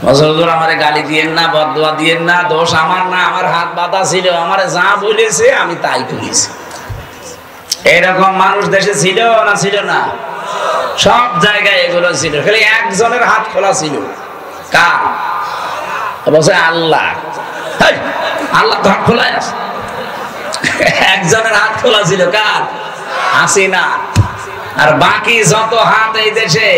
S1: বলছে হুজুর আমারে গালি দিয়েন না, বদদুয়া দিয়েন না, দোষ আমার না, আমার হাত বাঁধা ছিল, আমারে যা বলেছে আমি তাই করেছি। এরকম মানুষ দেশে ছিল না? ছিল না? সব জায়গায় এগুলো ছিল, খালি একজনের হাত খোলা ছিল। কার? বলছে আল্লাহ। আল্লাহ তো হাত খোলা আছে, একজনের হাত খোলা ছিল। কার? হাসিনা। আর বাকি যত হাত এই দেশে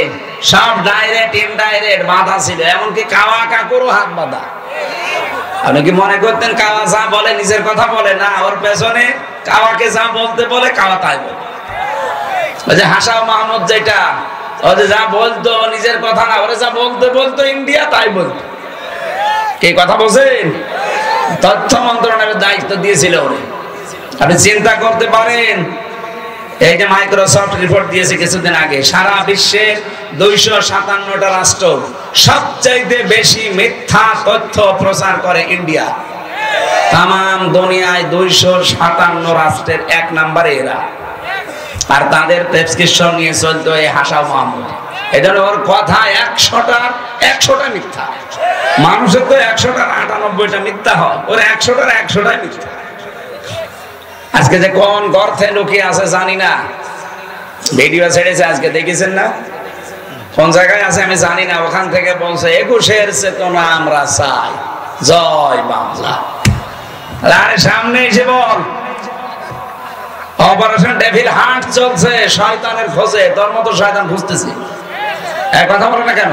S1: সব ডাইরেক্ট ইনডাইরেক্ট বাঁধা ছিল, এমনকি কাওয়া কাকুরও হাত বাঁধা। আপনি কি মনে করতেন কাওয়া যা বলে নিজের কথা বলে? না, ওর পেছনে কাওয়াকে যা বলতে বলে কাওয়া তাই বলে। ওই যে হাসাও মাহমুদ, যেটা ও যে যা বলতো নিজের কথা না, ওরে যা বলতে বলতো ইন্ডিয়া তাই বলতো। কি কথা বলছেন? তথ্য মন্ত্রণালয়ের দায়িত্ব দিয়েছিল ওরে। আপনি চিন্তা করতে পারেন, এই যে মাইক্রোসফট রিপোর্ট দিয়েছে কিছুদিন আগে, সারা বিশ্বের 257টা রাষ্ট্র সবচাইতে বেশি মিথ্যা তথ্য প্রচার করে ইন্ডিয়া। তামাম দুনিয়ায় 257 রাষ্ট্রের 1 নম্বরে এরা। আর তাদের প্রেসক্রিপশন নিয়ে চলতো এই হাসাও মাহমুদ। এজন্য ওর কথা 100টা মিথ্যা। মানুষের তো 100টার 98টা মিথ্যা হয়, ওর 100টাই মিথ্যা। আজকে যে কোন গর্তে লুকিয়ে আছে জানি না, ভিডিও ছেড়েছে আজকে, দেখেছেন না? কোন জায়গায় আছে আমি জানি না, ওখান থেকে বলছে 21-এর চেতনা আমরা চাই, জয় বাংলা। আরে সামনে এসে বল, অপারেশন ডেভিল হান্ট চলছে শয়তানের খোঁজে, তোর মতো শয়তান খুঁজতেছি। এক কথা বলো না কেন?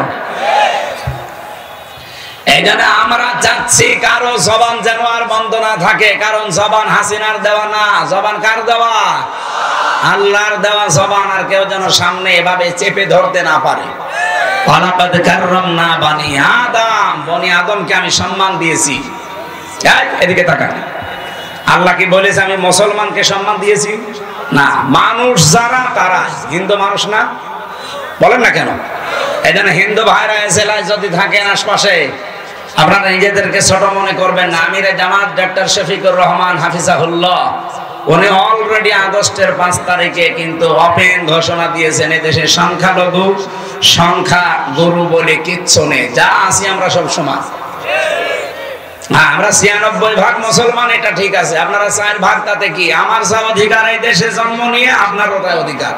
S1: এই জন্য আমরা চাচ্ছি কারো জবান যেন আর বন্ধ না থাকে, কারণ জবান হাসিনার দেওয়া না, জবান কার দেওয়া? আল্লাহর দেওয়া জবান। আর কেউ যেন সামনে এভাবে চেপে ধরতে না পারে। ওয়ালাকাদ কাররামনা বানি আদম, বনি আদমকে আমি সম্মান দিয়েছি। এদিকে তাকান, আল্লাহ কি বলেছে আমি মুসলমানকে সম্মান দিয়েছি? না, মানুষ যারা তারা হিন্দু মানুষ না, বলেন না কেন? এই জন্য হিন্দু ভাইরা এসেলায় যদি থাকেন আশপাশে, আপনারা নিজেদেরকে ছোট মনে করবেন না। আমিরে জামাত ডক্টর শফিকুর রহমান হাফিজাহুল্লাহ, উনি অলরেডি আগস্টের 5 তারিখে কিন্তু ওপেন ঘোষণা দিয়েছেন এদেশে সংখ্যা গুরু বলে কিচ্ছু নেই, যা আছি আমরা সব সমান। আমরা 96% মুসলমান, এটা ঠিক আছে। আপনারা 4% তাতে কি? আমার যা অধিকার এই দেশে জন্ম নিয়ে, আপনারও তাই অধিকার।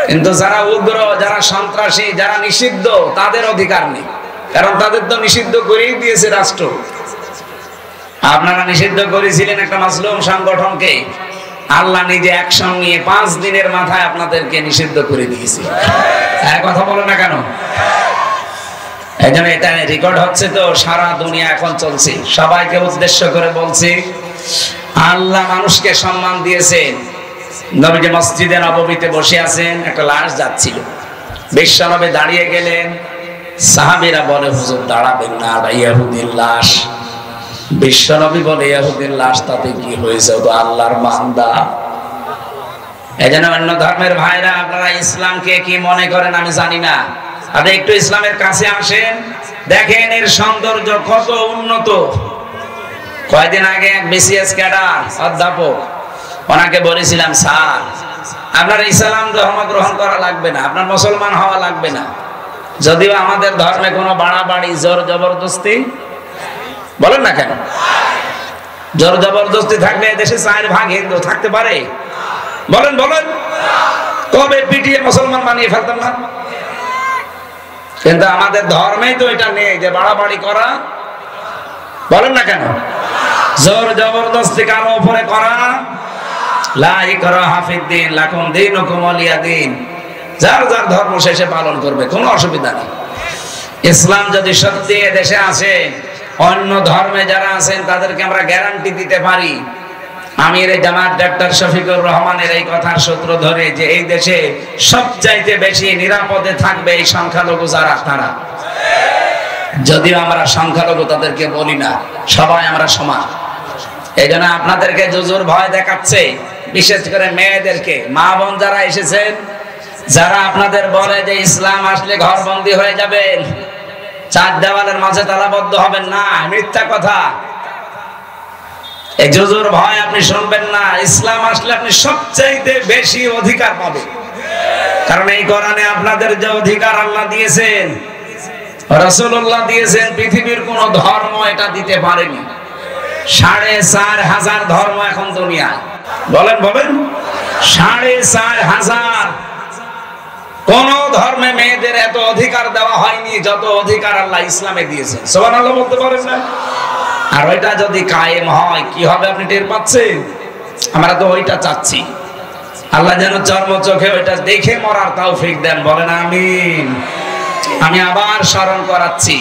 S1: কিন্তু যারা উগ্র, যারা সন্ত্রাসী, যারা নিষিদ্ধ, তাদের অধিকার নেই, কারণ তাদের তো নিষিদ্ধ করেই দিয়েছে রাষ্ট্র। আপনারা নিষিদ্ধ করেছিলেন একটা মাসলুম সংগঠনকে, আল্লাহ নিজে অ্যাকশন নিয়ে 5 দিনের মাথায় আপনাদেরকে নিষিদ্ধ করে দিয়েছে। কথা বলো না কেন? এই জন্য এটা রেকর্ড হচ্ছে তো, সারা দুনিয়া এখন চলছে। সবাইকে উদ্দেশ্য করে বলছি, আল্লাহ মানুষকে সম্মান দিয়েছেন। নবীজি মসজিদে নববীতে বসে আছেন, একটা লাশ যাচ্ছিল, বিশ্বনবী দাঁড়িয়ে গেলেন। সাহাবীরা বলে হুজুর দাঁড়াবেন না, ইহুদির লাশ। বিশ্বনবী বলে ইহুদির লাশ, তাতে কি হয়েছে, তো আল্লাহর বান্দা। এই জন্য অন্য ধর্মের ভাইরা, আপনারা ইসলামকে কি মনে করেন আমি জানি না, আপনি একটু ইসলামের কাছে আসেন, দেখেন এর সৌন্দর্য কত উন্নত। কয়েকদিন আগে এক বিসিএস ক্যাডার অধ্যাপক, ওনাকে বলেছিলাম স্যার আপনার ইসলাম ধর্ম গ্রহণ করা লাগবে না, আপনার মুসলমান হওয়া লাগবে না, যদিও আমাদের ধর্মে কোনো বাড়াবাড়ি জোর জবরদস্তি বলেন না কেন, জোর জবরদস্তি থাকলে দেশে 4 ভাগ হিন্দু থাকতে পারে? বলেন বলেন, কবে পিটিয়ে মুসলমান বানিয়ে ফেলতাম না? কিন্তু আমাদের ধর্মেই তো এটা নেই যে বাড়াবাড়ি করা, বলেন না কেন? জোর জবরদস্তি কারো উপরে করা, লা ইকরাহা ফিদ্দিন লাকুম দীনুকুম ওয়ালিয়া দীন, যার যার ধর্ম শেষে পালন করবে, কোনো অসুবিধা নেই। ইসলাম যদি সত্যি দেশে আসে, অন্য ধর্মে যারা আছেন তাদেরকে আমরা গ্যারান্টি দিতে পারি, আমির জামাত ডক্টর শফিকুর রহমানের এই কথার সূত্র ধরে, যে এই দেশে সবচাইতে বেশি নিরাপদে থাকবে এই সংখ্যালঘু যারা, তারা। যদিও আমরা সংখ্যালঘু তাদেরকে বলি না, সবাই আমরা সমান। এই জন্য আপনাদেরকে জুজুর ভয় দেখাচ্ছে, বিশেষ করে মেয়েদেরকে। মা বোন যারা এসেছেন, যারা আপনাদের বলে যে ইসলাম আসলে ঘরবন্দি হয়ে যাবেন, 4 দেওয়ালের মাঝে তালাবদ্ধ হবেন না, মিথ্যা কথা। এই জুজুর ভয় আপনি শুনবেন না। ইসলাম আসলে আপনি সবচাইতে বেশি অধিকার পাবেন, কারণ এই কোরআনে আপনাদের যে অধিকার আল্লাহ দিয়েছেন, রাসূলুল্লাহ দিয়েছেন, পৃথিবীর কোন ধর্ম এটা দিতে পারেনি। 4,500 ধর্ম এখন দুনিয়ায়, বলেন বলেন, 4,500। কোন ধর্মে মেয়েদের এত অধিকার দেওয়া হয়নি যত অধিকার আল্লাহ ইসলামে দিয়েছেন। সুবহানাল্লাহ বলতে পারেন না? আর ওইটা যদি কায়েম হয় কি হবে আপনি টের পাচ্ছেন? আমরা তো ওইটা চাচ্ছি। আল্লাহ যেন চর্ম চোখে ওইটা দেখে মরার তৌফিক দেন, বলেন আমিন। আমি আবার স্মরণ করাচ্ছি,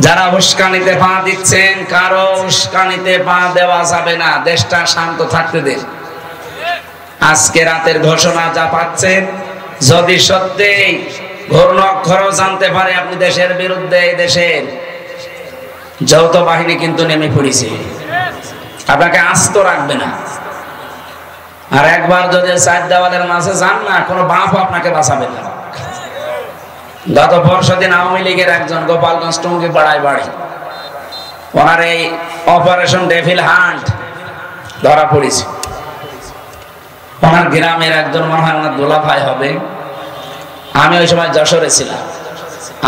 S1: যারা উস্কানিতে পা দিচ্ছেন, কারো উস্কানিতে পা দেওয়া যাবে না। দেশটা শান্ত থাকতে দেন। আজকে রাতের ঘোষণা যা পাচ্ছেন, যদি সত্যি ঘূর্ণ অক্ষরও জানতে পারে আপনি দেশের বিরুদ্ধে, এই দেশের যৌথ বাহিনী কিন্তু নেমে পড়েছে, আপনাকে আস্ত রাখবে না। আর একবার যদি 4 দেওয়ালের মাঝে যান না, কোনো বাপও আপনাকে বাঁচাবে না। গত পরশুদিন আওয়ামী লীগের একজন গোপালগঞ্জ টঙ্গী পাড়ায় বাড়ি, ওনার এই অপারেশন ডেভিল হান্ট ধরা পড়েছে। ওনার গ্রামের একজন মনে হয় ওনার দোলা ভাই হবে। আমি ওই সময় যশোরে ছিলাম।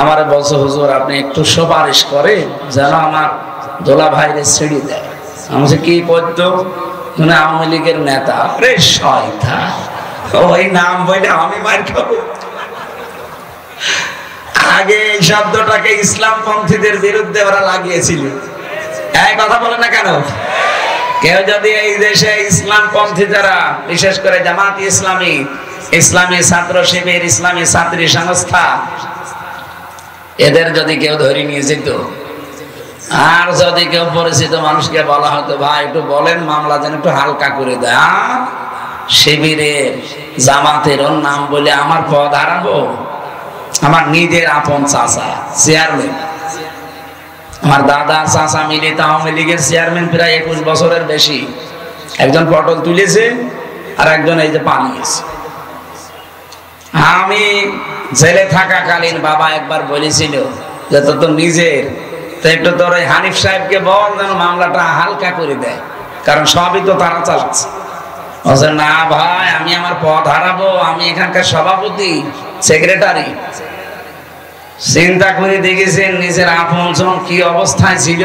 S1: আমার বলছে, হুজুর আপনি একটু সুপারিশ করে যেন আমার দোলা ভাইরে ছেড়ে দেয়। আমি বলছি কি করতো? মানে আওয়ামী লীগের নেতা। রে শয়তান, ওই নাম বলে আমি মার খাবো। আগে এই শব্দটাকে ইসলামপন্থীদের বিরুদ্ধে ওরা লাগিয়েছিল। এই কথা বলে না কেন? কেউ যদি এই দেশে ইসলামপন্থী যারা, বিশেষ করে জামাত ইসলামী, ইসলামী ছাত্র শিবির, ইসলামী ছাত্রী সংস্থা, এদের যদি কেউ ধরে নিয়ে যেত, আর যদি কেউ পরিচিত মানুষকে বলা হতো ভাই একটু বলেন মামলা যেন একটু হালকা করে দেয়, শিবিরের জামাতের ওর নাম বলে আমার পদ হারাবো? আমার নিজের আপন চাচা চেয়ারম্যান, আমার দাদা চাচা মিলে আওয়ামী লীগের চেয়ারম্যান প্রায় 21 বছরের বেশি। একজন পটল তুলেছে আর একজন এই যে পালিয়েছে। আমি জেলে থাকাকালীন বাবা একবার বলেছিল যে তো নিজের, তো একটু তোর ওই হানিফ সাহেবকে বল যেন মামলাটা হালকা করে দেয়, কারণ সবই তো তারা চালাচ্ছে। বলছে না ভাই আমি আমার পদ হারাবো, আমি এখানকার সভাপতি সেক্রেটারি। চিন্তা করে দেখেছেন নিজের আপনজন কি অবস্থায় ছিল,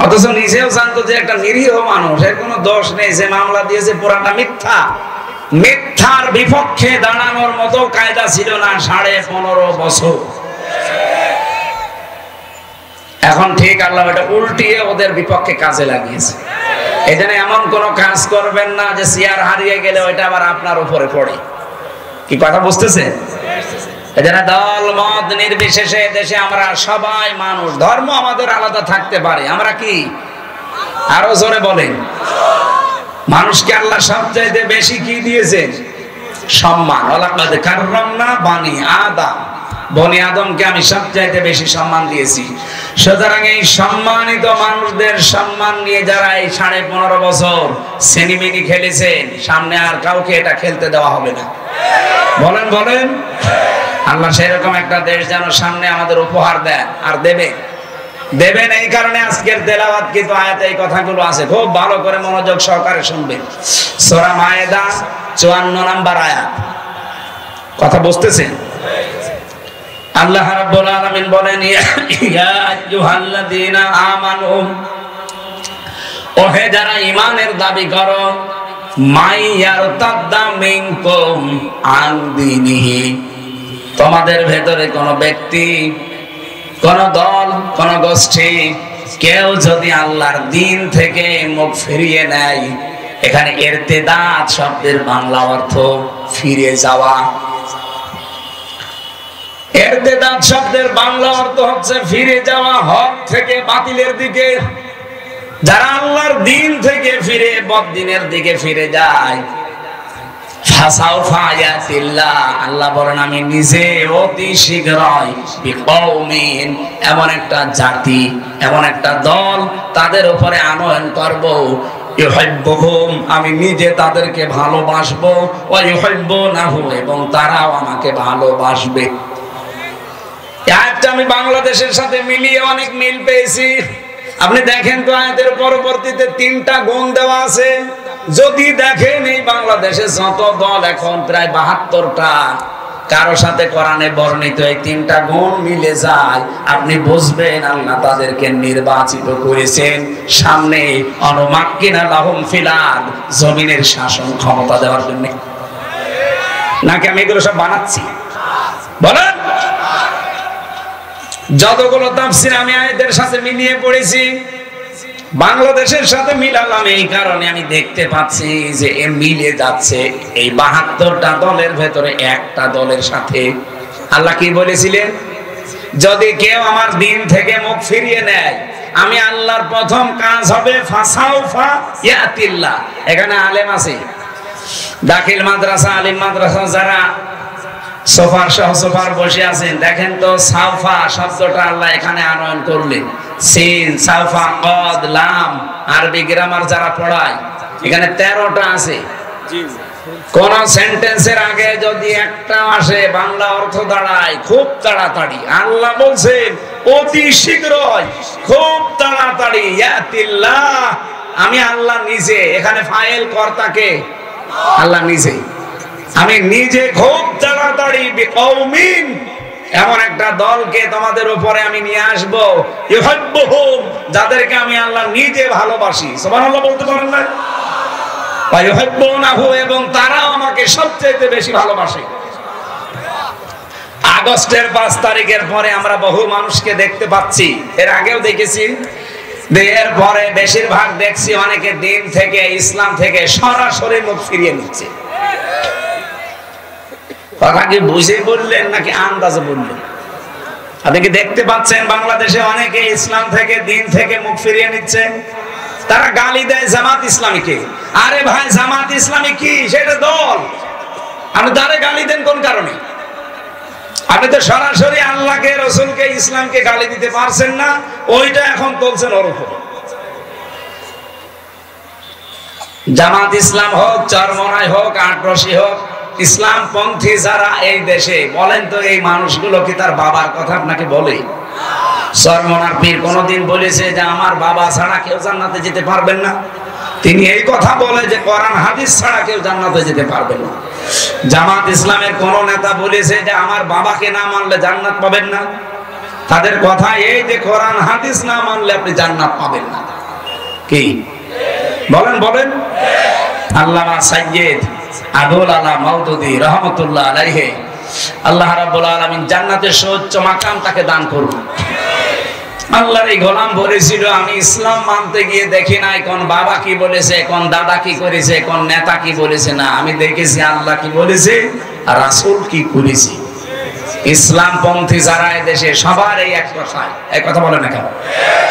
S1: অথচ নিজেও জানতো যে একটা নিরীহ মানুষ, এর কোনো দোষ নেই, যে মামলা দিয়েছে পুরাটা মিথ্যা। মিথ্যার বিপক্ষে দাঁড়ানোর মতো কায়দা ছিল না 15.5 বছর। এখন ঠিক আল্লাহ এটা উল্টিয়ে ওদের বিপক্ষে কাজে লাগিয়েছে। এই জন্য এমন কোন কাজ করবেন না যে চেয়ার হারিয়ে গেলে ওইটা আবার আপনার উপরে পড়ে। কি কথা বুঝতেছেন? এই জন্য দল মত নির্বিশেষে দেশে আমরা সবাই মানুষ, ধর্ম আমাদের আলাদা থাকতে পারে, আমরা কি আরো জোরে বলেন? মানুষকে আল্লাহ সবচাইতে বেশি কি দিয়েছেন? সম্মান। ওয়ালাকাদ কাররামনা বানি আদম, বনি আদমকে আমি সবচাইতে বেশি সম্মান দিয়েছি। সুতরাং এই সম্মানিত মানুষদের সম্মান নিয়ে যারা এই 15.5 বছর সেনিমিনি খেলেছেন, সামনে আর কাউকে এটা খেলতে দেওয়া হবে না। বলেন বলেন। আল্লাহ সেরকম একটা দেশ যেন সামনে আমাদের উপহার দেন, আর দেবেন। এই কারণে আজকের তেলাওয়াত কিন্তু আয়াতে এই কথাগুলো আছে, খুব ভালো করে মনোযোগ সহকারে শুনবেন। সূরা মায়েদা 54 নম্বর আয়াত। কথা বুঝতেছেন? আল্লাহ রাব্বুল আলামিন বলেন ইয়া আইয়ুহাল্লাযীনা আমানু, ওহে যারা ঈমানের দাবি করো, মাইয়ারতাদ্দা মিনকুম আন দীনিহি, তোমাদের ভেতরে কোন ব্যক্তি, কোন দল, কোন গোষ্ঠী কেউ যদি আল্লাহর দ্বীন থেকে মুখ ফিরিয়ে নেয়, এখানে ইরতিদাদ শব্দের বাংলা অর্থ ফিরে যাওয়া। ইরতিদাদ শব্দের বাংলা অর্থ হচ্ছে ফিরে যাওয়া, হক থেকে বাতিলের দিকে। যারা আল্লাহর দ্বীন থেকে ফিরে বদ্দীনের দিকে ফিরে যায়, ফাসাউফা ইয়াতিল্লাহ, আল্লাহ বলেন আমি নিজে অতি শীঘ্রই বিকওমিন, এমন একটা জাতি, এমন একটা দল তাদের উপরে আনয়ন করব, ইউহিব্বুহুম, আমি নিজে তাদেরকে ভালোবাসবো, ওয়া ইউহিব্বুনাহু, এবং তারাও আমাকে ভালোবাসবে। আয়াতটা আমি বাংলাদেশের সাথে মিলিয়ে অনেক মিল পেয়েছি। আপনি দেখেন তো আয়াতের পরবর্তীতে 3টা গুণ দেওয়া আছে। যদি দেখেন এই বাংলাদেশে যত দল এখন প্রায় 72টা, কারো সাথে কোরআনে বর্ণিত এই 3টা গুণ মিলে যায়, আপনি বুঝবেন আল্লাহ তাদেরকে নির্বাচিত করেছেন সামনে অনুমাক্কিনা লাহুম ফিল আরদ, জমিনের শাসন ক্ষমতা দেওয়ার জন্য। নাকি আমি এগুলো সব বানাচ্ছি? বলেন। যতগুলো তাফসীর আমি আয়াতের সাথে মিলিয়ে পড়েছি, বাংলাদেশের সাথে মিলালাম এই কারণে আমি দেখতে পাচ্ছি যে এ মিলে যাচ্ছে এই 72টা দলের ভেতরে একটা দলের সাথে। আল্লাহ কি বলেছিলেন? যদি কেউ আমার দ্বীন থেকে মুখ ফিরিয়ে নেয়, আমি আল্লাহর প্রথম কাজ হবে ফাসাউফা ইয়াতিল্লাহ। এখানে আলেম আছে, দাখিল মাদ্রাসা, আলিম মাদ্রাসা, যারা সোফার সহ সোফার বসে আছেন, দেখেন তো সাউফা শব্দটা আল্লাহ এখানে আনয়ন করলেন। সিন, সাউফা, কদ, লাম, আরবি গ্রামার যারা পড়ায়, এখানে 13টা আছে। কোন সেন্টেন্সের আগে যদি একটা আসে, বাংলা অর্থ দাঁড়ায় খুব তাড়াতাড়ি। আল্লাহ বলছেন অতি শীঘ্রই, খুব তাড়াতাড়ি, ইয়াতিল্লাহ, আমি আল্লাহ নিজে। এখানে ফাইল কর্তাকে আল্লাহ নিজে, আমি নিজে খুব তাড়াতাড়ি বিকওমিন, এমন একটা দলকে তোমাদের উপরে আমি নিয়ে আসবো, ইউহিব্বুহুম, যাদেরকে আমি আল্লাহ নিজে ভালোবাসি। সুবহানাল্লাহ বলতে পারেন না? ওয়া ইউহিব্বুনাহু, এবং তারাও আমাকে সবচেয়ে বেশি ভালোবাসে। আগস্টের 5 তারিখের পরে আমরা বহু মানুষকে দেখতে পাচ্ছি, এর আগেও দেখেছি, এর পরে বেশিরভাগ দেখছি অনেকে দ্বীন থেকে, ইসলাম থেকে সরাসরি মুখ ফিরিয়ে নিচ্ছে। কথা কি বুঝে বললেন নাকি আন্দাজে বললেন? আপনি কি দেখতে পাচ্ছেন বাংলাদেশে অনেকে ইসলাম থেকে, দ্বীন থেকে মুখ ফিরিয়ে নিচ্ছে? তারা গালি দেয় জামাত ইসলামীকে। আরে ভাই, জামাত ইসলামী কি? সেটা দল। আপনি তারে গালি দেন কোন কারণে? আপনি তো সরাসরি আল্লাহকে, রসুলকে, ইসলামকে গালি দিতে পারছেন না, ওইটা এখন বলছেন ওর উপর। জামাত ইসলাম হোক, চরমনাই হোক, আটরশি হোক, ইসলাম পন্থী যারা এই দেশে, বলেন তো এই মানুষগুলো কি তার বাবার কথা আপনাকে বলে? চরমনার পীর কোনদিন বলেছে যে আমার বাবা ছাড়া কেউ জান্নাতে যেতে পারবেন না? তিনি এই কথা বলে যে কোরআন হাদিস ছাড়া কেউ জান্নাতে যেতে পারবেন না। জামাত ইসলামের কোন নেতা বলেছে যে আমার বাবাকে না মানলে জান্নাত পাবেন না? তাদের কথা এই যে কোরআন হাদিস না মানলে আপনি জান্নাত পাবেন না। কি বলেন? বলেন। আল্লামা সাইয়্যিদ আবুল আলা মাওদুদী রাহমাতুল্লাহ আলাইহি, আল্লাহ রাব্বুল আলামিন জান্নাতের সর্বোচ্চ মাকাম তাকে দান করুন। আল্লাহর এই গোলাম বলেছিল, আমি ইসলাম মানতে গিয়ে দেখি নাই কোন বাবা কি বলেছে, কোন দাদা কি করেছে, কোন নেতা কি বলেছে, না, আমি দেখেছি আল্লাহ কি বলেছে আর রাসূল কি করেছে। ইসলাম পন্থী যারা এই দেশে, সবার এই এক কথা, এই কথা বলে না কেন?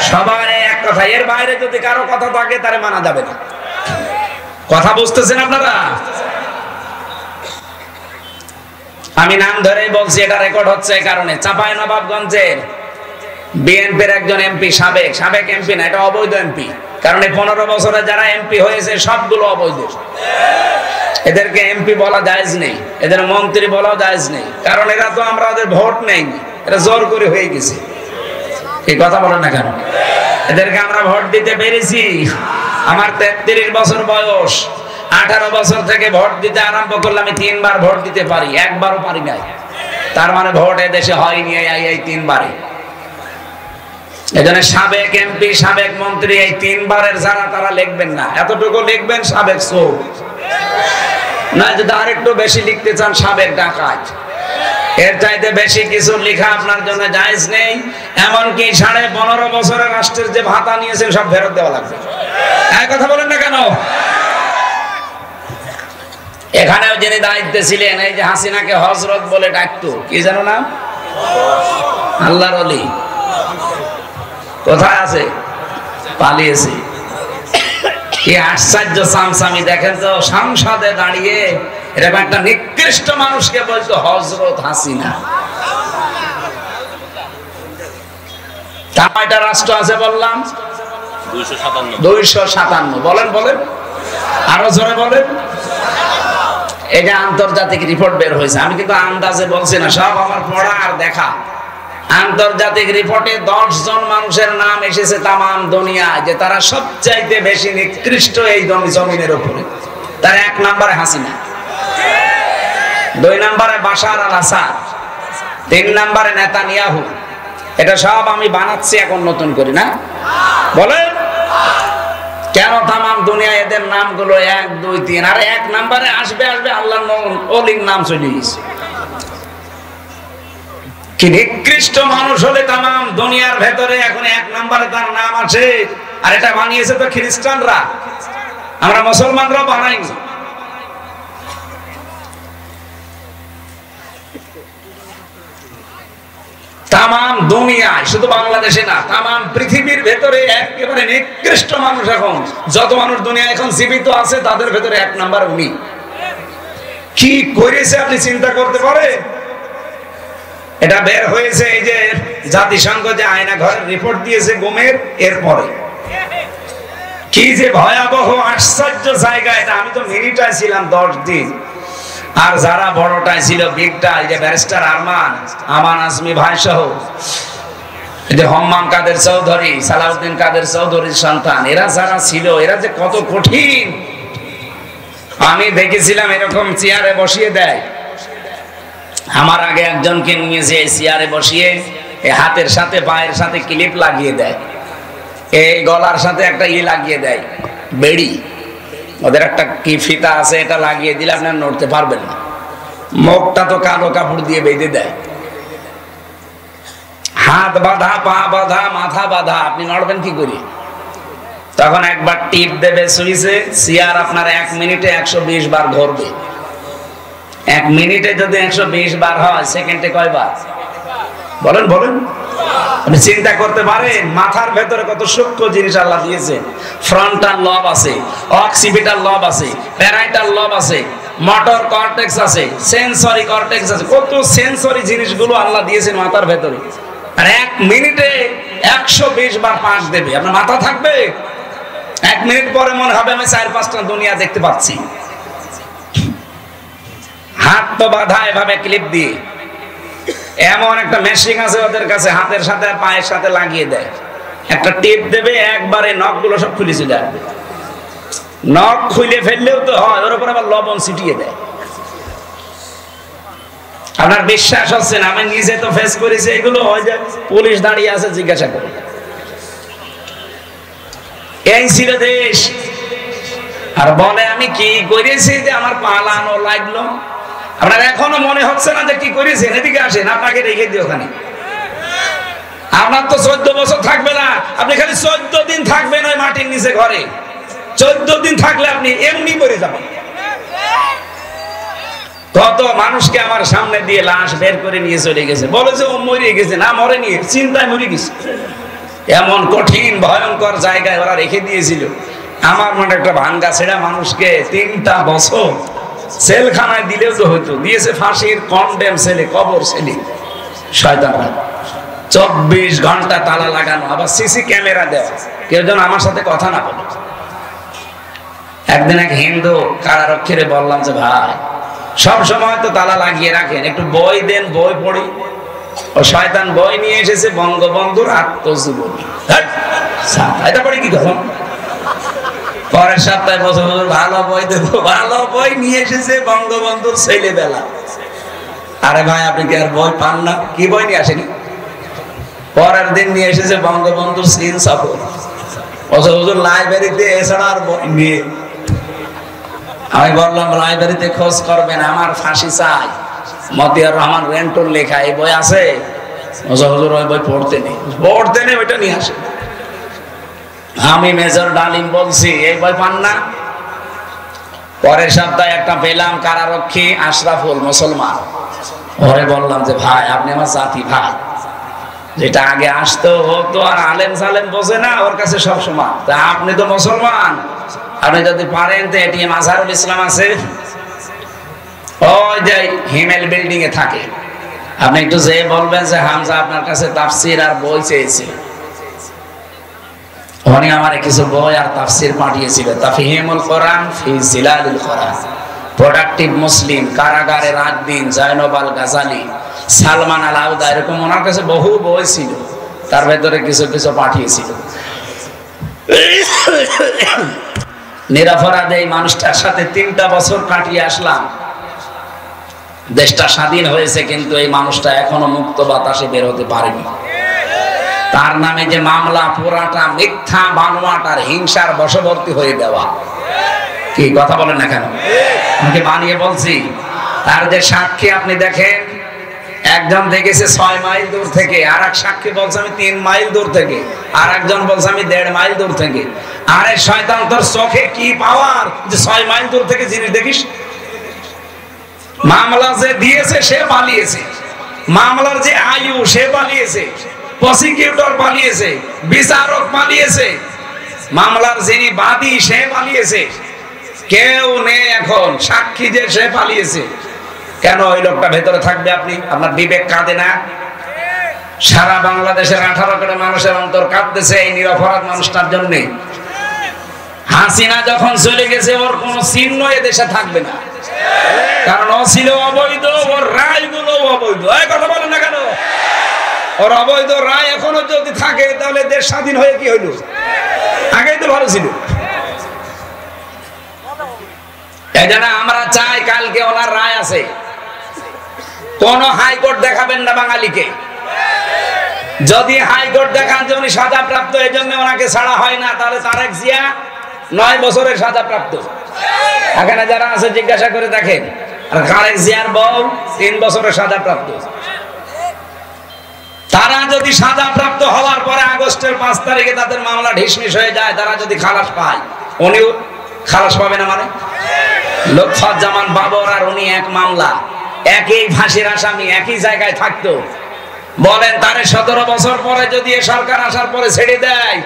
S1: সবার এই এক কথা, এর বাইরে যদি কারো কথা থাকে তারে মানা যাবে না। কথা বুঝতেছেন আপনারা? আমি নাম ধরেই বলছি, এটা রেকর্ড হচ্ছে এই কারণে। চাঁপাইনবাবগঞ্জের বিএনপির একজন এমপি, সাবেক এমপি না, এটা অবৈধ এমপি, কারণ এই 15 বছরে যারা এমপি হয়েছে সবগুলো অবৈধ। এদেরকে এমপি বলা জায়েজ নেই, এদের মন্ত্রী বলা জায়েজ নেই, কারণ এরা তো আমরা ওদের ভোট নেই, এরা জোর করে হয়ে গেছে। এই কথা বলেন না কেন? এদেরকে আমরা ভোট দিতে পেরেছি। আমার 33 বছর বয়স, 18 বছর থেকে ভোট দিতে আরম্ভ করলে আমি 3 বার ভোট দিতে পারি, একবারও পারি নাই। তার মানে ভোট দেশে হয়নি এই তিনবারে। এজন্য সাবেক এমপি সাবেক মন্ত্রী এই তিনবারের যারা তারা লিখবেন না, এতটুকু লিখবেন সাবেক চোর, না যদি আরেকটু বেশি লিখতে চান সাবেক ডাকাত। এর চাইতে বেশি কিছু লেখা আপনার জন্য জায়েজ নেই। এমনকি 15.5 বছরের রাষ্ট্রের যে ভাতা নিয়েছেন সব ফেরত দেওয়া লাগবে। এক কথা বলেন না কেন? এখানেও যিনি দায়িত্বে ছিলেন, এই যে হাসিনাকে হযরত বলে ডাকতো, কি জানো না, আল্লাহর ওলি, কোথায় আছে? পালিয়েছে। কি আশ্চর্য সামসামি দেখেন তো, সংসদে দাঁড়িয়ে এরকম একটা নিকৃষ্ট মানুষকে বলতো হযরত হাসিনা। কয়টা রাষ্ট্র আছে বললাম? 257। বলেন বলেন, আরো জোরে বলেন। এটা আন্তর্জাতিক রিপোর্ট বের হয়েছে, আমি কিন্তু আন্দাজে বলছি না, সব আমার পড়া আর দেখা। আন্তর্জাতিক রিপোর্টে 10 জন মানুষের নাম এসেছে তামাম দুনিয়ায় যে তারা সবচাইতে বেশি নিকৃষ্ট এই জমিনের উপরে। তার 1 নম্বরে হাসিনা, 2 নম্বরে বাশার আল আসাদ, 3 নম্বরে নেতানিয়াহু। এটা সব আমি বানাচ্ছি এখন নতুন করে, না বলেন কেন? তামাম দুনিয়ায় এদের নামগুলো 1, 2, 3, আর 1 নম্বরে আসবে আল্লাহর ওলির নাম চলে গেছে। কি নিকৃষ্ট মানুষ হলে তামাম দুনিয়ার ভেতরে এখন 1 নম্বরে তার নাম আছে। আর এটা বানিয়েছে তো খ্রিস্টানরা, আমরা মুসলমানরা বানাইনি। তামাম দুনিয়ায়, শুধু বাংলাদেশে না, তামাম পৃথিবীর ভেতরে একেবারে নিকৃষ্ট মানুষ এখন যত মানুষ দুনিয়া এখন জীবিত আছে তাদের ভেতরে 1 নাম্বার উনি। কি করেছে আপনি চিন্তা করতে পারেন? এটা বের হয়েছে এই যে জাতিসংঘ যে আয়না ঘরের রিপোর্ট দিয়েছে গুমের, এরপরে কি যে ভয়াবহ আশ্চর্য জায়গা এটা। আমি তো মিনিটায় ছিলাম 10 দিন, আর যারা বড়টাই ছিল বিগটা, এই যে ব্যারিস্টার আমান আজমি ভাই সহ, এই যে হম্মাম কাদের চৌধুরী, সালাউদ্দিন কাদের চৌধুরীর সন্তান, এরা যারা ছিল এরা যে কত কঠিন। আমি দেখেছিলাম এরকম চেয়ারে বসিয়ে দেয়, আমার আগে একজনকে নিয়েছে চেয়ারে বসিয়ে হাতের সাথে পায়ের সাথে ক্লিপ লাগিয়ে দেয়, এই গলার সাথে একটা লাগিয়ে দেয় বেড়ি, ওদের একটা কি ফিতা আছে, এটা লাগিয়ে দিলে আপনার নড়তে পারবেন না। মুখটা তো কালো কাপড় দিয়ে বেঁধে দেয়, হাত বাঁধা, পা বাঁধা, মাথা বাঁধা, আপনি নড়বেন কি করে? তখন একবার টিপ দেবে সুইচে, চেয়ার আপনার 1 মিনিটে 120 বার ঘুরবে। 1 মিনিটে যদি 120 বার হয়, সেকেন্ডে কয়বার? বলেন বলেন। আপনি চিন্তা করতে পারেন মাথার ভেতরে কত সূক্ষ্ম জিনিস আল্লাহ দিয়েছে। ফ্রন্টাল লব আছে, অক্সিপিটাল লব আছে, প্যারাইটাল লব আছে, মোটর কর্টেক্স আছে, সেন্সরি কর্টেক্স আছে, কত সেন্সরি জিনিসগুলো আল্লাহ দিয়েছেন মাথার ভেতরে। আর 1 মিনিটে 120 বার পাঁচ দেবে, আপনার মাথা থাকবে? 1 মিনিট পরে মনে হবে আমি 4-5টা দুনিয়া দেখতে পাচ্ছি। হাত তো বাঁধা এভাবে ক্লিপ দিয়ে, এমন একটা মেশিন আছে ওদের কাছে, হাতের সাথে পায়ের সাথে লাগিয়ে দেয়, একটা টিপ দেবে, একবারে নখগুলো সব খুলে চলে আসবে। নখ খুলে ফেললেও তো হয়, ওর উপর আবার লবণ ছিটিয়ে দেয়। আপনার বিশ্বাস হচ্ছে না? আমি নিজে তো ফেস করেছি এগুলো। হয় যে পুলিশ দাঁড়িয়ে আছে, জিজ্ঞাসা করে, এই ছিল দেশ। আর বলে আমি কি করেছি যে আমার পালানো লাগলো। আপনার এখনো মনে হচ্ছে না যে কি করেছেন? এদিকে আসেন, আপনাকে রেখে দিই ওখানে। আপনার তো 14 বছর থাকবে না, আপনি খালি 14 দিন থাকবেন ওই মাটির নিচে ঘরে। 14 দিন থাকলে আপনি এমনি মরে যাবেন। কত মানুষকে আমার সামনে দিয়ে লাশ বের করে নিয়ে চলে গেছে, বলে যে ও মরে গেছে। না, মরে নিয়ে চিন্তায় মরে গেছে। এমন কঠিন ভয়ঙ্কর জায়গায় ওরা রেখে দিয়েছিল। আমার মনে একটা ভাঙ্গা ছেড়া মানুষকে 3টা বছর সেলখানায় দিলেও তো হতো, দিয়েছে ফাঁসির কন্ডেম সেলে, কবর সেলে। শয়তানরা 24 ঘন্টা তালা লাগানো, আবার সিসি ক্যামেরা দেওয়া, কেউ যেন আমার সাথে কথা না বলে। একদিন এক হিন্দু কারারক্ষীরে বললাম যে ভাই, সব সময় তো তালা লাগিয়ে রাখেন, একটু বই দেন, বই পড়ি। ও শয়তান বই নিয়ে এসেছে বঙ্গবন্ধুর আত্মজীবনী। এটা পড়ে কি কখন? পরের সপ্তাহে বছর ভালো বই দেবো, ভালো বই নিয়ে এসেছে বঙ্গবন্ধুর ছেলেবেলা। আরে ভাই আপনি কি আর বই পান না? কি বই নিয়ে আসেনি? পরের দিন নিয়ে এসেছে বঙ্গবন্ধুর সিন সফর। হুজুর লাইব্রেরিতে এছাড়া আর বই নিয়ে। আমি বললাম লাইব্রেরিতে খোঁজ করবেন, আমার ফাঁসি চাই, মতিয়ার রহমান রেন্টুর লেখা এই বই আছে। হুজুর ওই বই পড়তে নেই, ওইটা নিয়ে আসে। আমি মেজর ডালিম বলছি এই বই পান না। পরের সপ্তাহে একটা পেলাম, কারারক্ষী আশরাফুল, মুসলমান। ওরে বললাম যে ভাই আপনি আমার জাতি ভাই, যেটা আগে আসতো ও তো আর আলেম সালেম বোঝে না, ওর কাছে সব সমান। তা আপনি তো মুসলমান, আপনি যদি পারেন তো এটিএম আজহারুল ইসলাম আছে, ওই যে হিমেল বিল্ডিং এ থাকে, আপনি একটু যে বলবেন যে হামজা আপনার কাছে তাফসির আর বই চেয়েছে। উনি আমার কিছু বই আর তাফসির পাঠিয়েছিল, তাফহিমুল কোরআন ফি জিলালিল কোরআন, প্রোডাক্টিভ মুসলিম, কারাগারে রাত দিন, জয়নব আল গাজালি, সালমান আল আউদা, এরকম ওনার কাছে বহু বই ছিল, তার ভেতরে কিছু কিছু পাঠিয়েছিল। নিরপরাধে এই মানুষটার সাথে 3টা বছর কাটিয়ে আসলাম। দেশটা স্বাধীন হয়েছে কিন্তু এই মানুষটা এখনো মুক্ত বাতাসে বের হতে পারেনি। তার নামে যে মামলা পুরাটা মিথ্যা, বানোয়াটার হিংসার বশবর্তী হয়ে দেওয়া। কি কথা বলেন না কেন? আমাকে বানিয়ে বলছি। তার যে সাক্ষী আপনি দেখেন, একজন দেখেছে 6 মাইল দূর থেকে, আর এক সাক্ষী বলছে আমি 3 মাইল দূর থেকে, আর একজন বলছে আমি 1.5 মাইল দূর থেকে। আরে শয়তান, তোর চোখে কি পাওয়ার যে 6 মাইল দূর থেকে জিনিস দেখিস? মামলা যে দিয়েছে সে পালিয়েছে, মামলার যে আয়ু সে পালিয়েছে, প্রসিকিউটর পালিয়েছে, বিচারক পালিয়েছে, মামলার যিনি বাদী সে পালিয়েছে, কেউ নেই এখন, সাক্ষী যে সে পালিয়েছে। কেন ওই লোকটা ভেতরে থাকবে? আপনি আপনার বিবেক কাঁদে না? সারা বাংলাদেশের 18 কোটি মানুষের অন্তর কাঁদতেছে এই নিরপরাধ মানুষটার জন্য। হাসিনা যখন চলে গেছে ওর কোনো চিহ্ন এ দেশে থাকবে না, কারণ ও ছিল অবৈধ, ওর রায়গুলো অবৈধ। এই কথা বলেন না কেন? ওর অবৈধ রায় এখনো যদি থাকে তাহলে দেশ স্বাধীন হয়ে কি হইল? আগেই তো ভালো ছিল। এই জন্য আমরা চাই কালকে ওনার রায় আছে, কোন হাইকোর্ট দেখাবেন না বাঙালিকে। যদি হাইকোর্ট দেখান যে উনি সাজাপ্রাপ্ত, এই জন্য ওনাকে ছাড়া হয় না, তাহলে তারেক জিয়া 9 বছরের সাজাপ্রাপ্ত। এখানে যারা আছে জিজ্ঞাসা করে দেখেন, আর তারেক জিয়ার বউ 3 বছরের সাজাপ্রাপ্ত। তারা যদি সাজাপ্রাপ্ত হওয়ার পরে আগস্টের 5 তারিখে তাদের মামলা ঢিসমিস হয়ে যায়, তারা যদি খালাস পায়, উনিও খালাস পাবে না? মানে লুৎফুজ্জামান বাবর আর উনি এক মামলা, একই ফাঁসির আসামি, একই জায়গায় থাকতো। বলেন তারে 17 বছর পরে যদি এ সরকার আসার পরে ছেড়ে দেয়,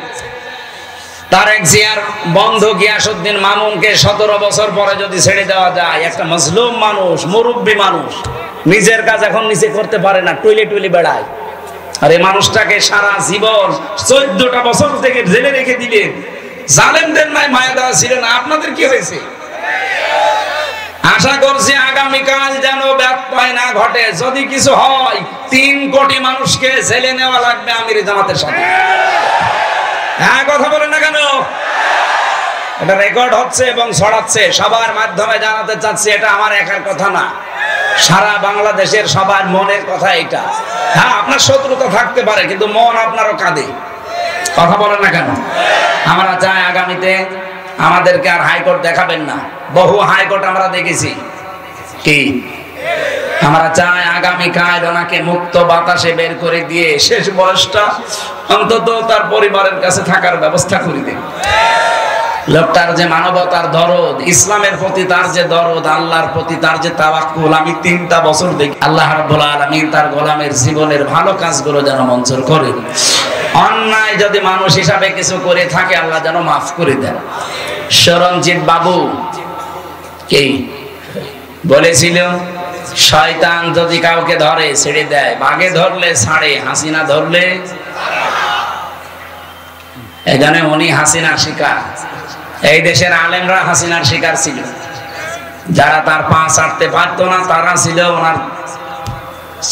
S1: তারেক জিয়ার বন্ধু গিয়াসউদ্দিন মামুনকে 17 বছর পরে যদি ছেড়ে দেওয়া যায়, একটা মজলুম মানুষ, মুরব্বী মানুষ, নিজের কাজ এখন নিজে করতে পারে না, টুইলে টুইলে বেড়ায়, আর এই মানুষটাকে সারা জীবন 14টা বছর থেকে জেলে রেখে দিলেন। জালেমদের নাই মায়া দেওয়া ছিল না? আপনাদের কি হয়েছে? আশা করছি আগামীকাল যেন ব্যত্যয় না ঘটে। যদি কিছু হয় 3 কোটি মানুষকে জেলে নেওয়া লাগবে আমির জামাতের সাথে। হ্যাঁ, কথা বলেন না কেন? এটা রেকর্ড হচ্ছে এবং ছড়াচ্ছে, সবার মাধ্যমে জানাতে চাচ্ছি। এটা আমার একার কথা না, সারা বাংলাদেশের সবার মনের কথা এটা। হ্যাঁ, আপনার শত্রুতা থাকতে পারে, কিন্তু মন আপনারও কাঁদে। কথা বলেন না কেন? আমরা চাই আগামীতে আমাদেরকে আর হাইকোর্ট দেখাবেন না। বহু হাইকোর্ট আমরা দেখেছি। কি আমরা চাই আগামীকাল ওনাকে মুক্ত বাতাসে বের করে দিয়ে শেষ বয়সটা অন্তত তার পরিবারের কাছে থাকার ব্যবস্থা করে দেন। লোকটার যে মানবতার দরদ, ইসলামের প্রতি তার যে দরদ, আল্লাহর প্রতি তার যে তাওয়াক্কুল, আমি 3টা বছর দেখি। আল্লাহ রাব্বুল আলামিন তার গোলামের জীবনের ভালো কাজগুলো যেন মঞ্জুর করেন। অন্যায় যদি মানুষ হিসাবে কিছু করে থাকে আল্লাহ যেন মাফ করে দেন। শরণজিৎ বাবু কি বলেছিল? শয়তান যদি কাউকে ধরে ছেড়ে দেয়, বাঘে ধরলে ছাড়ে, হাসিনা ধরলে। এখানে উনি হাসিনার শিকার। এই দেশের আলেমরা হাসিনার শিকার ছিল। যারা তার পা ছাড়তে পারতো না তারা ছিল ওনার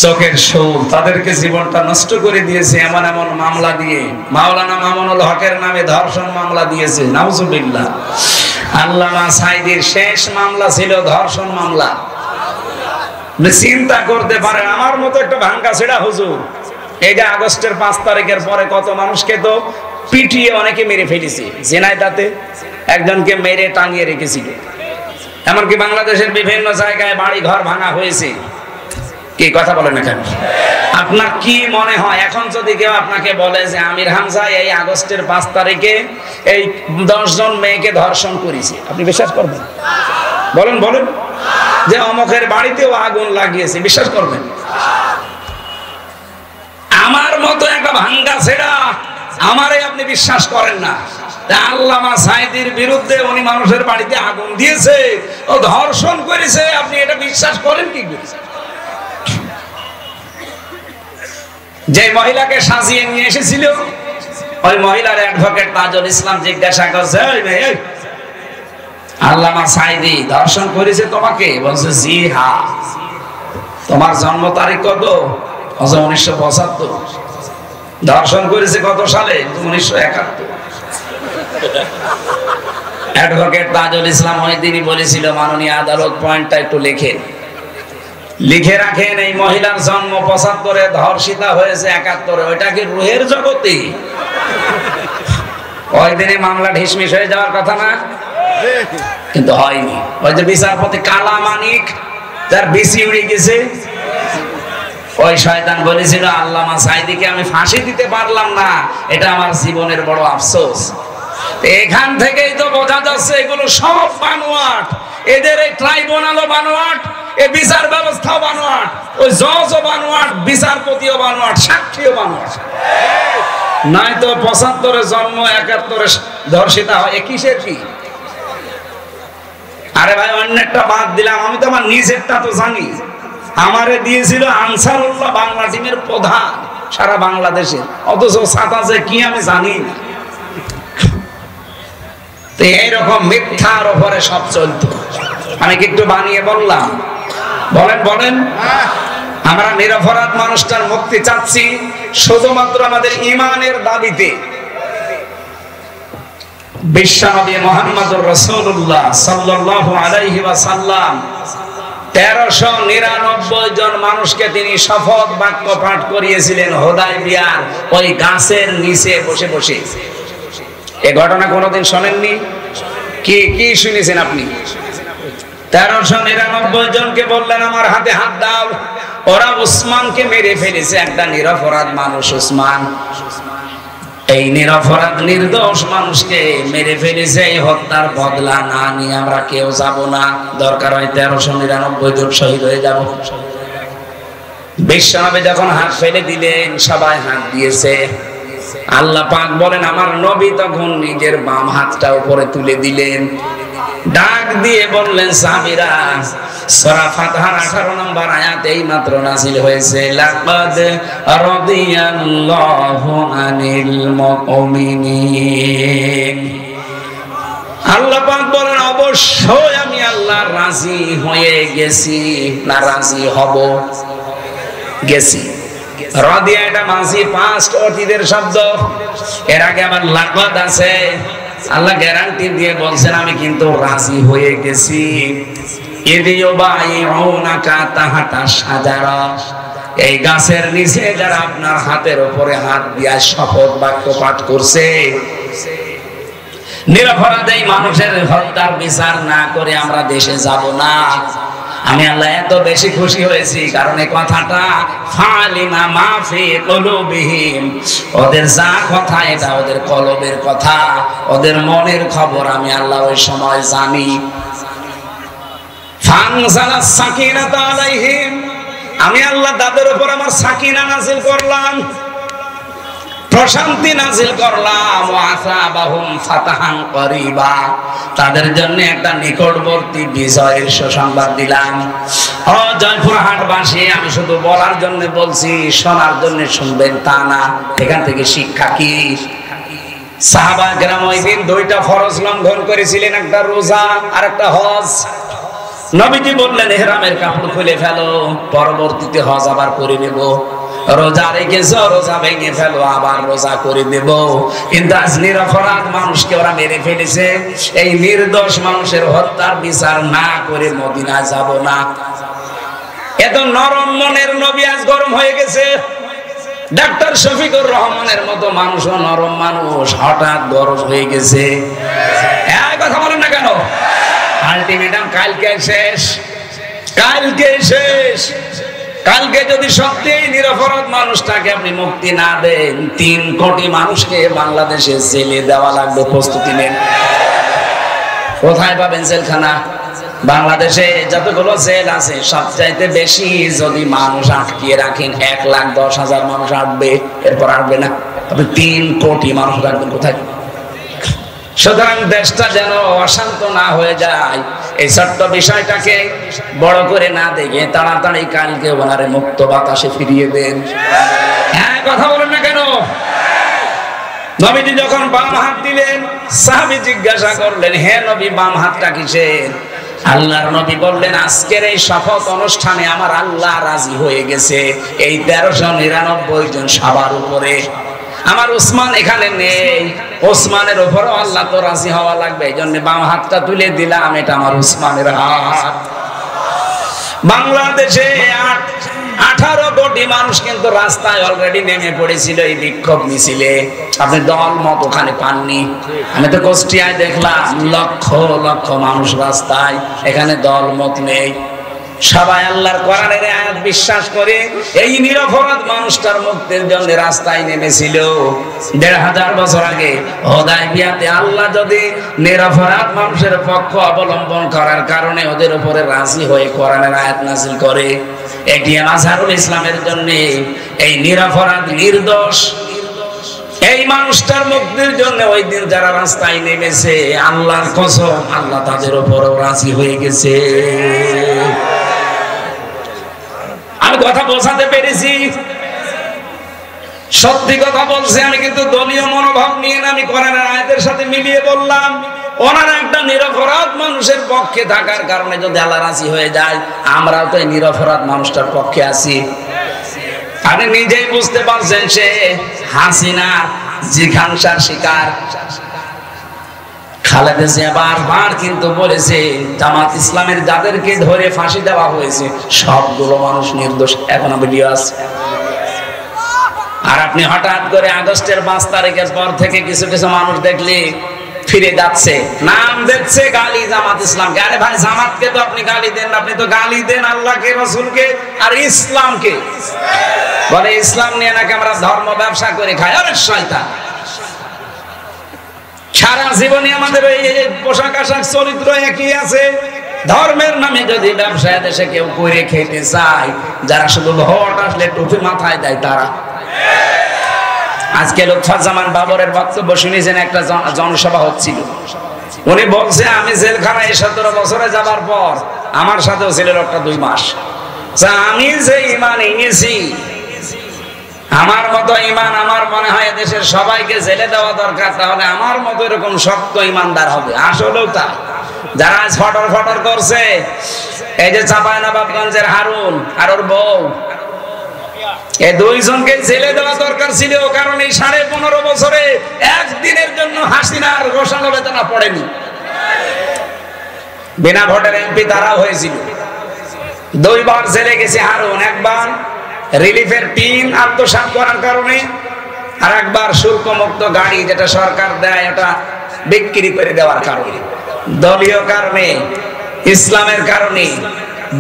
S1: চোখের শোল, তাদেরকে জীবনটা নষ্ট করে দিয়েছে এমন এমন মামলা দিয়ে। মাওলানা মামুনুল হকের নামে ধর্ষণ মামলা দিয়েছে, নাউজুবিল্লাহ। আল্লামা সাইদির শেষ মামলা ছিল ধর্ষণ মামলা। চিন্তা করতে পারেন আমার মতো একটা ভাঙ্গা ছেড়া হুজুর এই যে আগস্টের 5 তারিখের পরে কত মানুষকে তো পিটিয়ে অনেকে মেরে ফেলেছে। ঝিনাইদহে একজনকে মেরে টাঙিয়ে রেখেছিল। এমনকি বাংলাদেশের বিভিন্ন জায়গায় বাড়ি ঘর ভাঙা হয়েছে। কি কথা বলেন এখানে? আপনার কি মনে হয় এখন যদি কেউ আপনাকে বলে যে আমির হামজা এই আগস্টের 5 তারিখে এই 10 জন মেয়েকে ধর্ষণ করেছে, আপনি বিশ্বাস করবেন? বলেন বলেন। যে অমুকের বাড়িতেও আগুন লাগিয়েছে, বিশ্বাস করবেন? আমার মতো একটা ভাঙ্গা ছেড়া আমারে আপনি বিশ্বাস করেন না। আল্লামা সাঈদীর বিরুদ্ধে উনি মানুষের বাড়িতে আগুন দিয়েছে, ও ধর্ষণ করেছে, আপনি এটা বিশ্বাস করেন কি করে? যে মহিলাকে সাজিয়ে নিয়ে এসেছিল ওই মহিলার অ্যাডভোকেট তাজুল ইসলাম জিজ্ঞাসা করছে, আল্লামা সাঈদী ধর্ষণ করেছে তোমাকে? বলছে জি হ্যাঁ। তোমার জন্ম তারিখ কত? 1975। ধর্ষণ করেছে কত সালে? 1971। অ্যাডভোকেট তাজুল ইসলাম ওই দিনই বলেছিল, মাননীয় আদালত পয়েন্টটা একটু লিখে রাখেন, এই মহিলার জন্ম 75-এ, ধর্ষিতা হয়েছে 71-এ। ওইটা কি রুহের জগতে? ওই দিনে মামলা ঢিসমিস হয়ে যাওয়ার কথা না? কিন্তু হয়নি। ওই যে বিচারপতি কালা মানিক, যার বিসি উড়ে গেছে, ওই শয়তান বলেছিল আল্লামা সাঈদীকে আমি ফাঁসি দিতে পারলাম না, এটা আমার জীবনের বড় আফসোস। এখান থেকেই তো বোঝা যাচ্ছে এগুলো সব বানোয়াট। এদের এই ট্রাইব্যুনালও বানোয়াট, এই বিচার ব্যবস্থাও বানোয়াট, ওই জজও বানোয়াট, বিচারপতিও বানোয়াট, সাক্ষীও বানোয়াট। নয়তো 75-এ জন্ম, 71-এ ধর্ষিতা হয়, কিসের কি? আরে ভাই অন্যটা বাদ দিলাম, আমি তো আমার নিজেরটা তো জানি। আমারে দিয়েছিল আনসারুল্লাহ বাংলা টিমের প্রধান সারা বাংলাদেশে, অথচ ছাতা যে কি আমি জানি না। তো এইরকম মিথ্যার উপরে সব চলতো। আমি কি একটু বানিয়ে বললাম? বলেন বলেন। আমরা নিরপরাধ মানুষটার মুক্তি চাচ্ছি শুধুমাত্র আমাদের ঈমানের দাবিতে। বিশ্বনবী মুহাম্মদুর রাসূলুল্লাহ সাল্লাল্লাহু আলাইহি ওয়াসাল্লাম 1399 জন মানুষকে তিনি শপথ বাক্য পাঠ করিয়েছিলেন হুদায়বিয়ার ওই গাছের নিচে বসে বসে। এই ঘটনা কোনোদিন শোনেননি? কি শুনেছেন আপনি? 1399 জনকে বললেন আমার হাতে হাত দাও। ওরা উসমানকে মেরে ফেলেছে, একটা নিরপরাধ মানুষ উসমান। এই নিরপরাধ নির্দোষ মানুষকে মেরে ফেলেছে, এই হত্যার বদলা না নিয়ে আমরা কেউ যাব না। দরকার হয় 1399 জন শহীদ হয়ে যাব। বিশ্বনবী যখন হাত ফেলে দিলেন সবাই হাত দিয়েছে। আল্লাহ পাক বলেন আমার নবী তখন নিজের বাম হাতটা উপরে তুলে দিলেন, ডাক দিয়ে বললেন সাহাবীরা, সূরা ফাতহার 18 নম্বর আয়াত এই মাত্র নাযিল হয়েছে, লাকাদ রাদিয়াল্লাহু আনিল মুমিনিন। আল্লাহ পাক বলেন অবশ্যই আমি আল্লাহ রাজি হয়ে গেছি, না রাজি হব, গেছি। রাদিয়া এটা মাঝি পাস্ট অতীতের শব্দ, এর আগে আবার লাকাদ আছে। আল্লাহ গ্যারান্টি দিয়ে বলছেন আমি কিন্তু রাজি হয়ে গেছি। এই গাছের নিচে যারা আপনার হাতের উপরে হাত দিয়া শপথ বাক্য পাঠ করছে, নিরপরাধ এই মানুষের হত্যার বিচার না করে আমরা দেশে যাব না। আমি আল্লাহ এত বেশি খুশি হয়েছি কারণ এই কথাটা ফালিমা মাফি কুলুবিহিম, ওদের যা কথা এটা ওদের কলবের কথা, ওদের মনের খবর আমি আল্লাহ ওই সময় জানি। ফানজালাস সাকিনাতু আলাইহিম, আমি আল্লাহ তাদের উপর আমার সাকিনা নাযিল করলাম, প্রশান্তি নাযিল করলাম। ওয়াসাবাহুম ফাতাহান করিবা, তাদের জন্য একটা নিকটবর্তী বিজয়ের সুসংবাদ দিলাম। ও জয়পুরহাটবাসী, আমি শুধু বলার জন্য বলছি, শোনার জন্য শুনবেন তা না। এখান থেকে শিক্ষা কি? সাহাবা কেরাম ওই দিন 2টা ফরজ লঙ্ঘন করেছিলেন, একটা রোজা আর একটা হজ। নবীজি বললেন ইহরামের কাপড় খুলে ফেলো, পরবর্তীতে হজ আবার করে নেব। রোজা রেখেছো, রোজা ভেঙে ফেলো, আবার রোজা করে দেব। কিন্তু আজ নিরপরাধ মানুষকে ওরা মেরে ফেলেছে, এই নির্দোষ মানুষের হত্যার বিচার না করে মদিনা যাব না। এত কিন্তু নরম মনের নবী আজ গরম হয়ে গেছে। ডাক্তার শফিকুর রহমানের মতো মানুষও নরম মানুষ, হঠাৎ গরম হয়ে গেছে। এই কথা বলেন না কেন? আলটিমেটাম কালকে শেষ, কালকে শেষ। কালকে যদি সত্যি নিরপরাধ মানুষটাকে আপনি মুক্তি না দেন, 3 কোটি মানুষকে বাংলাদেশে জেলে দেওয়া লাগবে। প্রস্তুতি নেন। কোথায় পাবেন জেলখানা? বাংলাদেশে যতগুলো জেল আছে সবচাইতে বেশি যদি মানুষ আটকিয়ে রাখেন 1,10,000 মানুষ আটবে, এরপর আটবে না। তবে 3 কোটি মানুষ রাখবেন কোথায়? সুতরাং দেশটা যেন অশান্ত না হয়ে যায়, এই ছোট্ট বিষয়টাকে বড় করে না দেখে তাড়াতাড়ি কালকে ওনারে মুক্ত বাতাসে ফিরিয়ে দেন। হ্যাঁ, কথা বলেন না কেন? নবীজি যখন বাম হাত দিলেন, সাহাবী জিজ্ঞাসা করলেন, হে নবী, বাম হাতটা কিসের? আল্লাহর নবী বললেন, আজকের এই শপথ অনুষ্ঠানে আমার আল্লাহ রাজি হয়ে গেছে এই 1399 জন সবার উপরে। আমার উসমান এখানে নেই, ওসমানের উপরও আল্লাহ তো রাজি হওয়া লাগবে, এই জন্য বাম হাতটা তুলে দিলাম, এটা আমার উসমানের হাত। বাংলাদেশে 18 কোটি মানুষ কিন্তু রাস্তায় অলরেডি নেমে পড়েছিল এই বিক্ষোভ মিছিলে। আপনি দল মত ওখানে পাননি। আমি তো কুষ্টিয়ায় দেখলাম লক্ষ লক্ষ মানুষ রাস্তায়, এখানে দল মত নেই। সবাই আল্লাহর কোরআনের আয়াত বিশ্বাস করে এই নিরপরাধ মানুষটার মুক্তির জন্য রাস্তায় নেমেছিল। 1500 বছর আগে হুদায়বিয়াতে আল্লাহ যদি নিরপরাধ মানুষের পক্ষ অবলম্বন করার কারণে ওদের উপরে রাজি হয়ে কোরআনের আয়াত নাযিল করে, এটি আজহারুল ইসলামের জন্য এই নিরপরাধ নির্দোষ এই মানুষটার মুক্তির জন্য ওই দিন যারা রাস্তায় নেমেছে, আল্লাহর কসম আল্লাহ তাদের উপরও রাজি হয়ে গেছে। আমি কথা বোঝাতে পেরেছি? সত্যি কথা বলছি আমি, কিন্তু দলীয় মনোভাব নিয়ে না, আমি কোরআনের আয়াতের সাথে মিলিয়ে বললাম। ওনারা একটা নিরপরাধ মানুষের পক্ষে থাকার কারণে যদি আল্লাহ রাজি হয়ে যায়, আমরাও তো এই নিরপরাধ মানুষটার পক্ষে আছি। আপনি নিজেই বুঝতে পারছেন, সে হাসিনার জিঘাংসার শিকার। খালেদা জিয়া বারবার কিন্তু বলেছে জামাত ইসলামের যাদেরকে ধরে ফাঁসি দেওয়া হয়েছে সবগুলো মানুষ নির্দোষ, এখনো ভিডিও আছে। আর আপনি হঠাৎ করে আগস্টের 5 তারিখের পর থেকে কিছু কিছু মানুষ দেখলে ফিরে যাচ্ছে, নাম দিচ্ছে গালি জামাত ইসলামকে। আরে ভাই, জামাতকে তো আপনি গালি দেন, আপনি তো গালি দেন আল্লাহকে, রাসূলকে আর ইসলামকে। বলে ইসলাম নিয়ে নাকি আমরা ধর্ম ব্যবসা করে খাই। আরে শয়তান, সারা জীবনে আমাদের এই পোশাক আশাক চরিত্র একই আছে। ধর্মের নামে যদি ব্যবসায় দেশে কেউ করে খেতে চায়, যারা শুধু ভোট আসলে টুপি মাথায় দেয় তারা। আজকে লুৎফুজ্জামান বাবরের বক্তব্য শুনেছেন, একটা জনসভা হচ্ছিল। উনি বলছে, আমি জেলখানায় 17 বছরে যাবার পর আমার সাথেও ছিল লোকটা 2 মাস। আমি যে ঈমান এনেছি, আমার মতো ঈমান আমার মনে হয় দেশের সবাইকে জেলে দেওয়া দরকার, তাহলে আমার মতো এরকম শক্ত ঈমানদার হবে। আসলেও তাই। যারা আজ ফটর ফটর করছে, এই যে চাঁপাইনবাবগঞ্জের হারুন আর ওর বউ, এই 2 জনকে জেলে দেওয়া দরকার ছিল, কারণ এই 15.5 বছরে একদিনের জন্য হাসিনার ঘোষণা বেতনা পড়েনি। বিনা ভোটের এমপি তারাও হয়েছিল। 2 বার জেলে গেছে হারুন, একবার রিলিফের টিন আত্মসাৎ করার কারণে, আর একবার শুল্ক মুক্ত গাড়ি যেটা সরকার দেয় ওটা বিক্রি করে দেওয়ার কারণে। দলীয় কারণে, ইসলামের কারণে,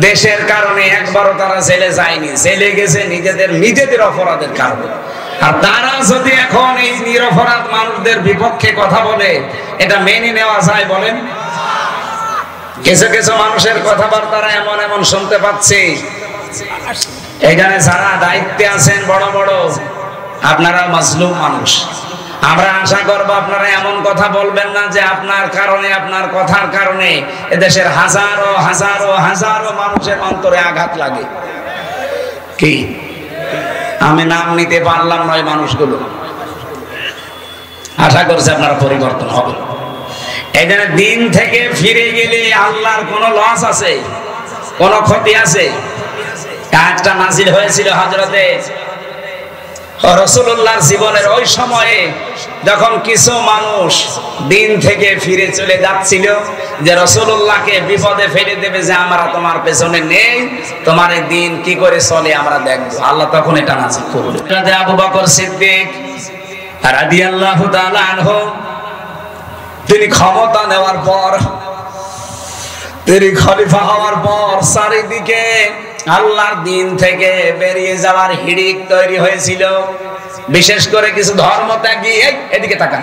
S1: দেশের কারণে একবারও তারা জেলে যায়নি। জেলে গেছে নিজেদের অপরাধের কারণে। আর তারা যদি এখন এই নিরপরাধ মানুষদের বিপক্ষে কথা বলে, এটা মেনে নেওয়া যায় বলেন? কিছু কিছু মানুষের কথাবার্তা এমন এমন শুনতে পাচ্ছি। এখানে যারা দায়িত্বে আছেন বড় বড়, আপনারা মাজলুম মানুষ। আমরা আশা করব আপনারা এমন কথা বলবেন না যে আপনার কারণে, আপনার কথার কারণে এদেশের হাজারো হাজারো হাজারো মানুষের অন্তরে আঘাত লাগে। কি আমি নাম নিতে পারলাম নয় মানুষগুলো। আশা করছি আপনারা পরিবর্তন হবে। এই জন্য দিন থেকে ফিরে গেলে আল্লাহর কোনো লস আছে, কোনো ক্ষতি আছে? কাজটা নাজিল হয়েছিল হযরতে রাসূলুল্লাহর জীবনের ওই সময়ে যখন কিছু মানুষ দিন থেকে ফিরে চলে যাচ্ছিল, যে রাসূলুল্লাহকে বিপদে ফেলে দেবে, যে আমরা তোমার পেছনে নেই, তোমার এই দিন কি করে চলে আমরা দেখব, আল্লাহ তখন এটা নাযিল করলেন। হযরত আবু বকর সিদ্দিক রাদিয়াল্লাহু তাআলা আনহু, তিনি ক্ষমতা নেওয়ার পর, তিনি খলিফা হওয়ার পর চারিদিকে আল্লাহর দিন থেকে বেরিয়ে যাওয়ার হিড়িক তৈরি হয়েছিল। বিশেষ করে কিছু ধর্মত্যাগী, এদিকে তাকান,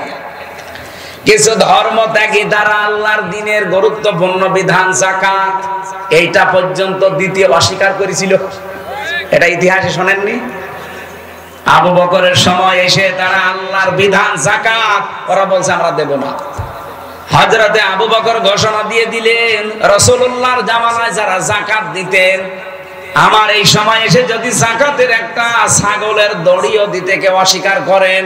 S1: কিছু ধর্মত্যাগী তারা আল্লাহর দ্বীনের গুরুত্বপূর্ণ বিধান যাকাত এইটা পর্যন্ত দিতে অস্বীকার করেছিল। এটা ইতিহাসে শোনেননি? আবু বকরের সময় এসে তারা আল্লাহর বিধান যাকাত ওরা বলছে আমরা দেব না। হযরতে আবু বকর ঘোষণা দিয়ে দিলেন, রাসূলুল্লাহর জামানায় যারা যাকাত দিতেন, আমার এই সময় এসে যদি যাকাতের একটা ছাগলের দড়িও দিতে কেউ অস্বীকার করেন,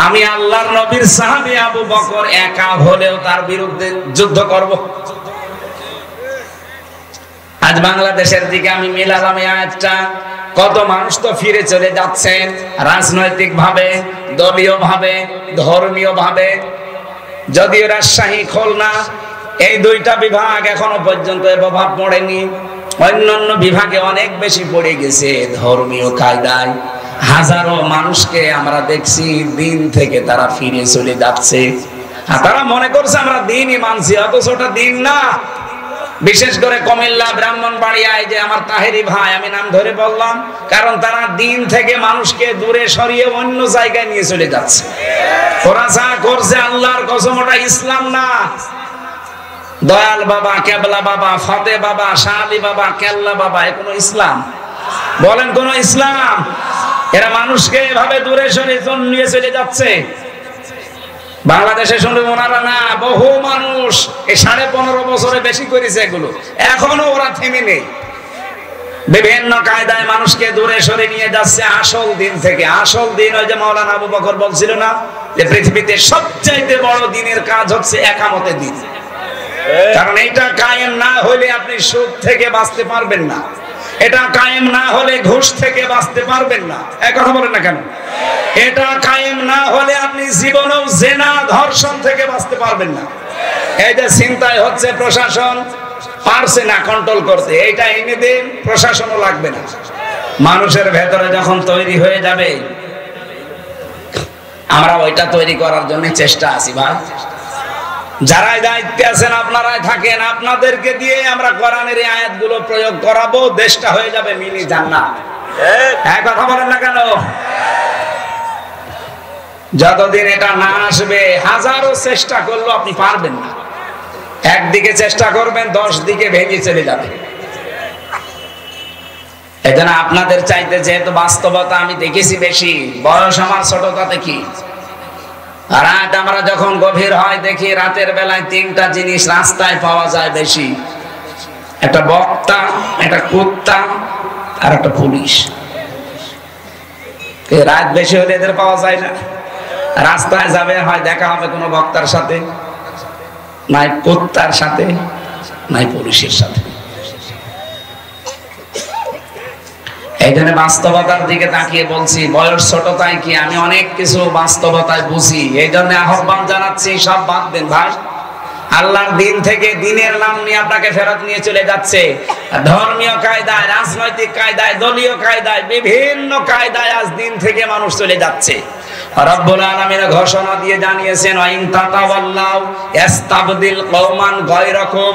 S1: আমি আল্লাহর নবীর সাহাবী আবু বকর একা হলেও তার বিরুদ্ধে যুদ্ধ করব। আজ বাংলাদেশের দিকে আমি মিলালাম এই আয়াতটা। কত মানুষ তো ফিরে চলে যাচ্ছেন রাজনৈতিক ভাবে, দলীয় ভাবে, ধর্মীয় ভাবে। যদিও রাজশাহী, খুলনা এই দুইটা বিভাগ এখনো পর্যন্ত এর প্রভাব পড়েনি, অন্যান্য বিভাগে অনেক বেশি পড়ে গেছে ধর্মীয় কায়দায়। হাজারো মানুষকে আমরা দেখছি দিন থেকে তারা ফিরে চলে যাচ্ছে। তারা মনে করছে আমরা দিনই মানছি, অথচ ওটা দিন না। বিশেষ করে কুমিল্লা, ব্রাহ্মণবাড়িয়ায় যে আমার তাহেরি ভাই, আমি নাম ধরে বললাম, কারণ তারা দিন থেকে মানুষকে দূরে সরিয়ে অন্য জায়গায় নিয়ে চলে যাচ্ছে। ওরা যা করছে আল্লাহর কসম ওটা ইসলাম না। দয়াল বাবা, কেবলা বাবা, ফতে বাবা, শাহ আলী বাবা, কেল্লা বাবা, এ কোনো ইসলাম? বলেন কোন ইসলাম? এরা মানুষকে এভাবে দূরে সরিয়ে নিয়ে চলে যাচ্ছে। বাংলাদেশে শুনবে ওনারা না, বহু মানুষ এই 15.5 বছরে বেশি করেছে এগুলো, এখনো ওরা থেমে নেই। বিভিন্ন কায়দায় মানুষকে দূরে সরে নিয়ে যাচ্ছে আসল দিন থেকে। আসল দিন ওই যে মাওলানা আবু বকর বলছিল না, যে পৃথিবীতে সবচাইতে বড় দিনের কাজ হচ্ছে একামতে দিন। কারণ এটা কায়েম না হলে আপনি সুদ থেকে বাঁচতে পারবেন না, এটা কায়েম না হলে ঘুষ থেকে বাঁচতে পারবেন না। এক কথা বলেন না কেন? এটা কায়েম না হলে আপনি জীবনেও জেনা, ধর্ষণ থেকে বাঁচতে পারবেন না। এই যে চিন্তায় হচ্ছে, প্রশাসন পারছে না কন্ট্রোল করতে, এইটা এনে দিন, প্রশাসনও লাগবে না। মানুষের ভেতরে যখন তৈরি হয়ে যাবে, আমরা ওইটা তৈরি করার জন্য চেষ্টা আছি ভাই। যারাই দায়িত্বে আছেন আপনারাই থাকেন, আপনাদেরকে দিয়ে আমরা কোরআনের এই আয়াতগুলো প্রয়োগ করাবো, দেশটা হয়ে যাবে মিনি জান্নাত। এক কথা বলেন না কেন? যতদিন এটা না আসবে, হাজারো চেষ্টা করলেও আপনি পারবেন না। একদিকে চেষ্টা করবেন, 10 দিকে ভেঙে চলে যাবে। এজন্য আপনাদের চাইতে যেহেতু বাস্তবতা আমি দেখেছি বেশি, বয়স আমার ছোট, তাতে কি, রাত আমরা যখন গভীর হয় দেখি রাতের বেলায় 3টা জিনিস রাস্তায় পাওয়া যায় বেশি, একটা বক্তা, একটা কুত্তা আর একটা পুলিশ। রাত বেশি হলে এদের পাওয়া যায় না। রাস্তায় যাবে, হয় দেখা হবে কোনো বক্তার সাথে, নাই কুত্তার সাথে, নাই পুলিশের সাথে। এই জন্য বাস্তবতার দিকে তাকিয়ে বলছি, বয়স ছোট তাই কি, আমি অনেক কিছু বাস্তবতায় বুঝি। এই জন্য আহ্বান জানাচ্ছি, সব বাদ দেন ভাই। আল্লাহর দিন থেকে, দিনের নাম নিয়ে আপনাকে ফেরত নিয়ে চলে যাচ্ছে ধর্মীয় কায়দায়, রাজনৈতিক কায়দায়, দলীয় কায়দায়, বিভিন্ন কায়দায় আজ দিন থেকে মানুষ চলে যাচ্ছে। রব্বুল আলামিন ঘোষণা দিয়ে জানিয়েছেন, ওয়াইন তাতাওয়াল্লাউ ইস্তাবদিল কওমান গায়রাকুম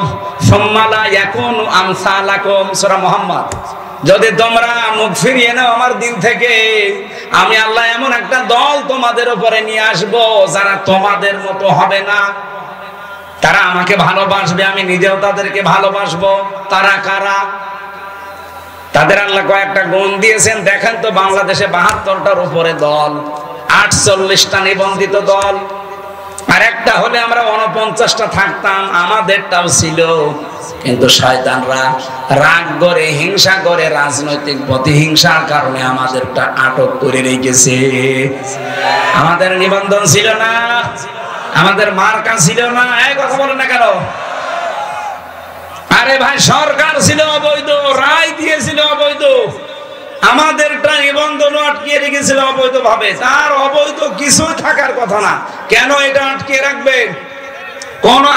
S1: সুম্মা লা ইয়াকুনু আমসালাকুম। সূরা মুহাম্মদ। যদি তোমরা মুখ ফিরিয়ে নাও আমার দিন থেকে, আমি আল্লাহ এমন একটা দল তোমাদের উপরে নিয়ে আসবো যারা তোমাদের মতো হবে না। তারা আমাকে ভালোবাসবে, আমি নিজেও তাদেরকে ভালোবাসবো। তারা কারা? তাদের আল্লাহ কয়েকটা গুণ দিয়েছেন। দেখেন তো, বাংলাদেশে 72টার উপরে দল, 48টা নিবন্ধিত দল, আর একটা হলে আমরা 49টা থাকতাম, আমাদেরটাও ছিল। কিন্তু শয়তানরা রাগ করে, হিংসা করে, রাজনৈতিক প্রতিহিংসার কারণে আমাদেরটা আটক করে রেখেছে। আমাদের নিবন্ধন ছিল না, আমাদের মার্কা ছিল না। এই কথা বলেন না কেন? আরে ভাই, সরকার ছিল অবৈধ, রায় দিয়েছিল অবৈধ, আমাদেরটা নিবন্ধন আটকিয়ে রেখেছিল অবৈধভাবে, তার অবৈধ কিছুই থাকার কথা না। কেন এটা আটকিয়ে রাখবেন?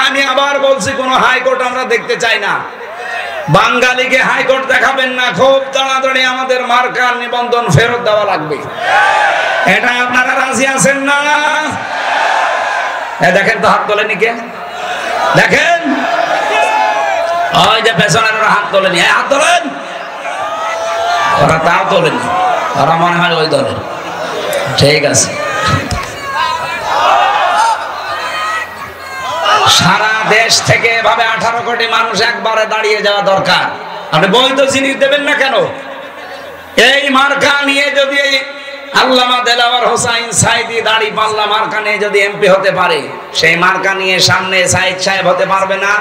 S1: আমি আবার বলছি, কোন হাইকোর্ট আমরা দেখতে চাই না। বাঙালিকে হাইকোর্ট দেখাবেন না, খুব তাড়াতাড়ি আমাদের মার্কার নিবন্ধন ফেরত দেওয়া লাগবে। এটা আপনারা রাজি আছেন না? দেখেন তো হাত তোলেনি কে? দেখেন ওই যে পেছনের ওরা হাত তোলেনি, হাত তোলেন। ওরা তাও তোলেনি, ওরা মনে হয় ওই দলের। ঠিক আছে, সারা দেশ থেকে এভাবে 18 কোটি মানুষ একবারে দাঁড়িয়ে যাওয়া দরকার। আপনি বৈধ জিনিস দেবেন না কেন? এই মার্কা নিয়ে যদি আল্লামা দেলাওয়ার হোসাইন সাইদি দাড়ি পাল্লা মার্কা নিয়ে যদি এমপি হতে পারে, সেই মার্কা নিয়ে সামনে সাইদ সাহেব হতে পারবে না?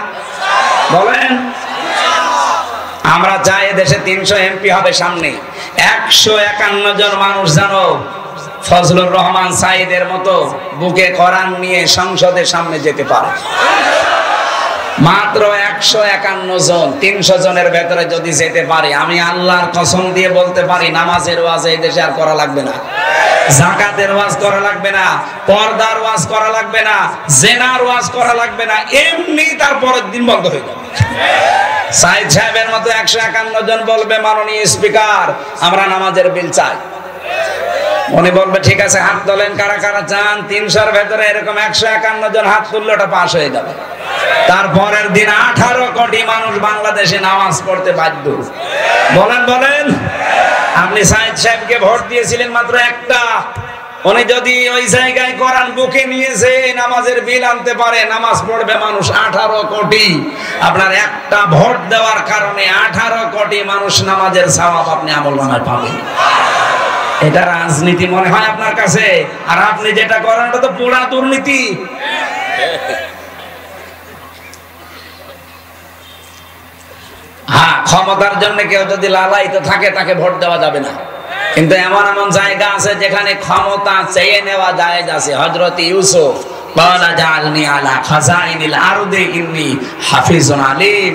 S1: বলেন। আমরা চাই দেশে 300 এমপি হবে সামনে। 151 জন মানুষ জানো ফজলুর রহমান সাইদের মতো বুকে কোরআন নিয়ে সংসদের সামনে যেতে পারে। মাত্র 151 জন। 300 জনের ভেতরে যদি যেতে পারে, আমি আল্লাহর কসম দিয়ে বলতে পারি, নামাজের ওয়াজ এই দেশে আর করা লাগবে না, যাকাতের ওয়াজ করা লাগবে না, পর্দার ওয়াজ করা লাগবে না, জেনার ওয়াজ করা লাগবে না, এমনি তারপরের দিন বন্ধ হয়ে যাবে। সাইদ সাহেবের মতো 151 জন বলবে, মাননীয় স্পিকার আমরা নামাজের বিল চাই। উনি বলবে ঠিক আছে, হাত তোলেন কারা কারা চান। 300-র ভেতরে এরকম 151 জন হাত তুললে ওটা পাস হয়ে যাবে। তারপরের দিন 18 কোটি মানুষ বাংলাদেশে নামাজ পড়তে বাধ্য। বলেন বলেন। আপনি সাইদ সাহেবকে ভোট দিয়েছিলেন মাত্র একটা। উনি যদি ওই জায়গায় কোরআন বুকে নিয়েছে নামাজের বিল আনতে পারে, নামাজ পড়বে মানুষ 18 কোটি। আপনার একটা ভোট দেওয়ার কারণে 18 কোটি মানুষ নামাজের সওয়াব আপনি আমলনামায় পাবেন। এটা রাজনীতি মনে হয় আপনার কাছে? আর আপনি যেটা করেন ওটা তো পুরা দুর্নীতি। হ্যাঁ, ক্ষমতার জন্য কেউ যদি লালায়িত থাকে তাকে ভোট দেওয়া যাবে না, কিন্তু এমন এমন জায়গা আছে যেখানে ক্ষমতা চেয়ে নেওয়া জায়েজ আছে। হযরত ইউসুফ ক্বালা জাআলনি আলা খাযাইনিল আরদি ইন্নী হাফিজুন আলীম।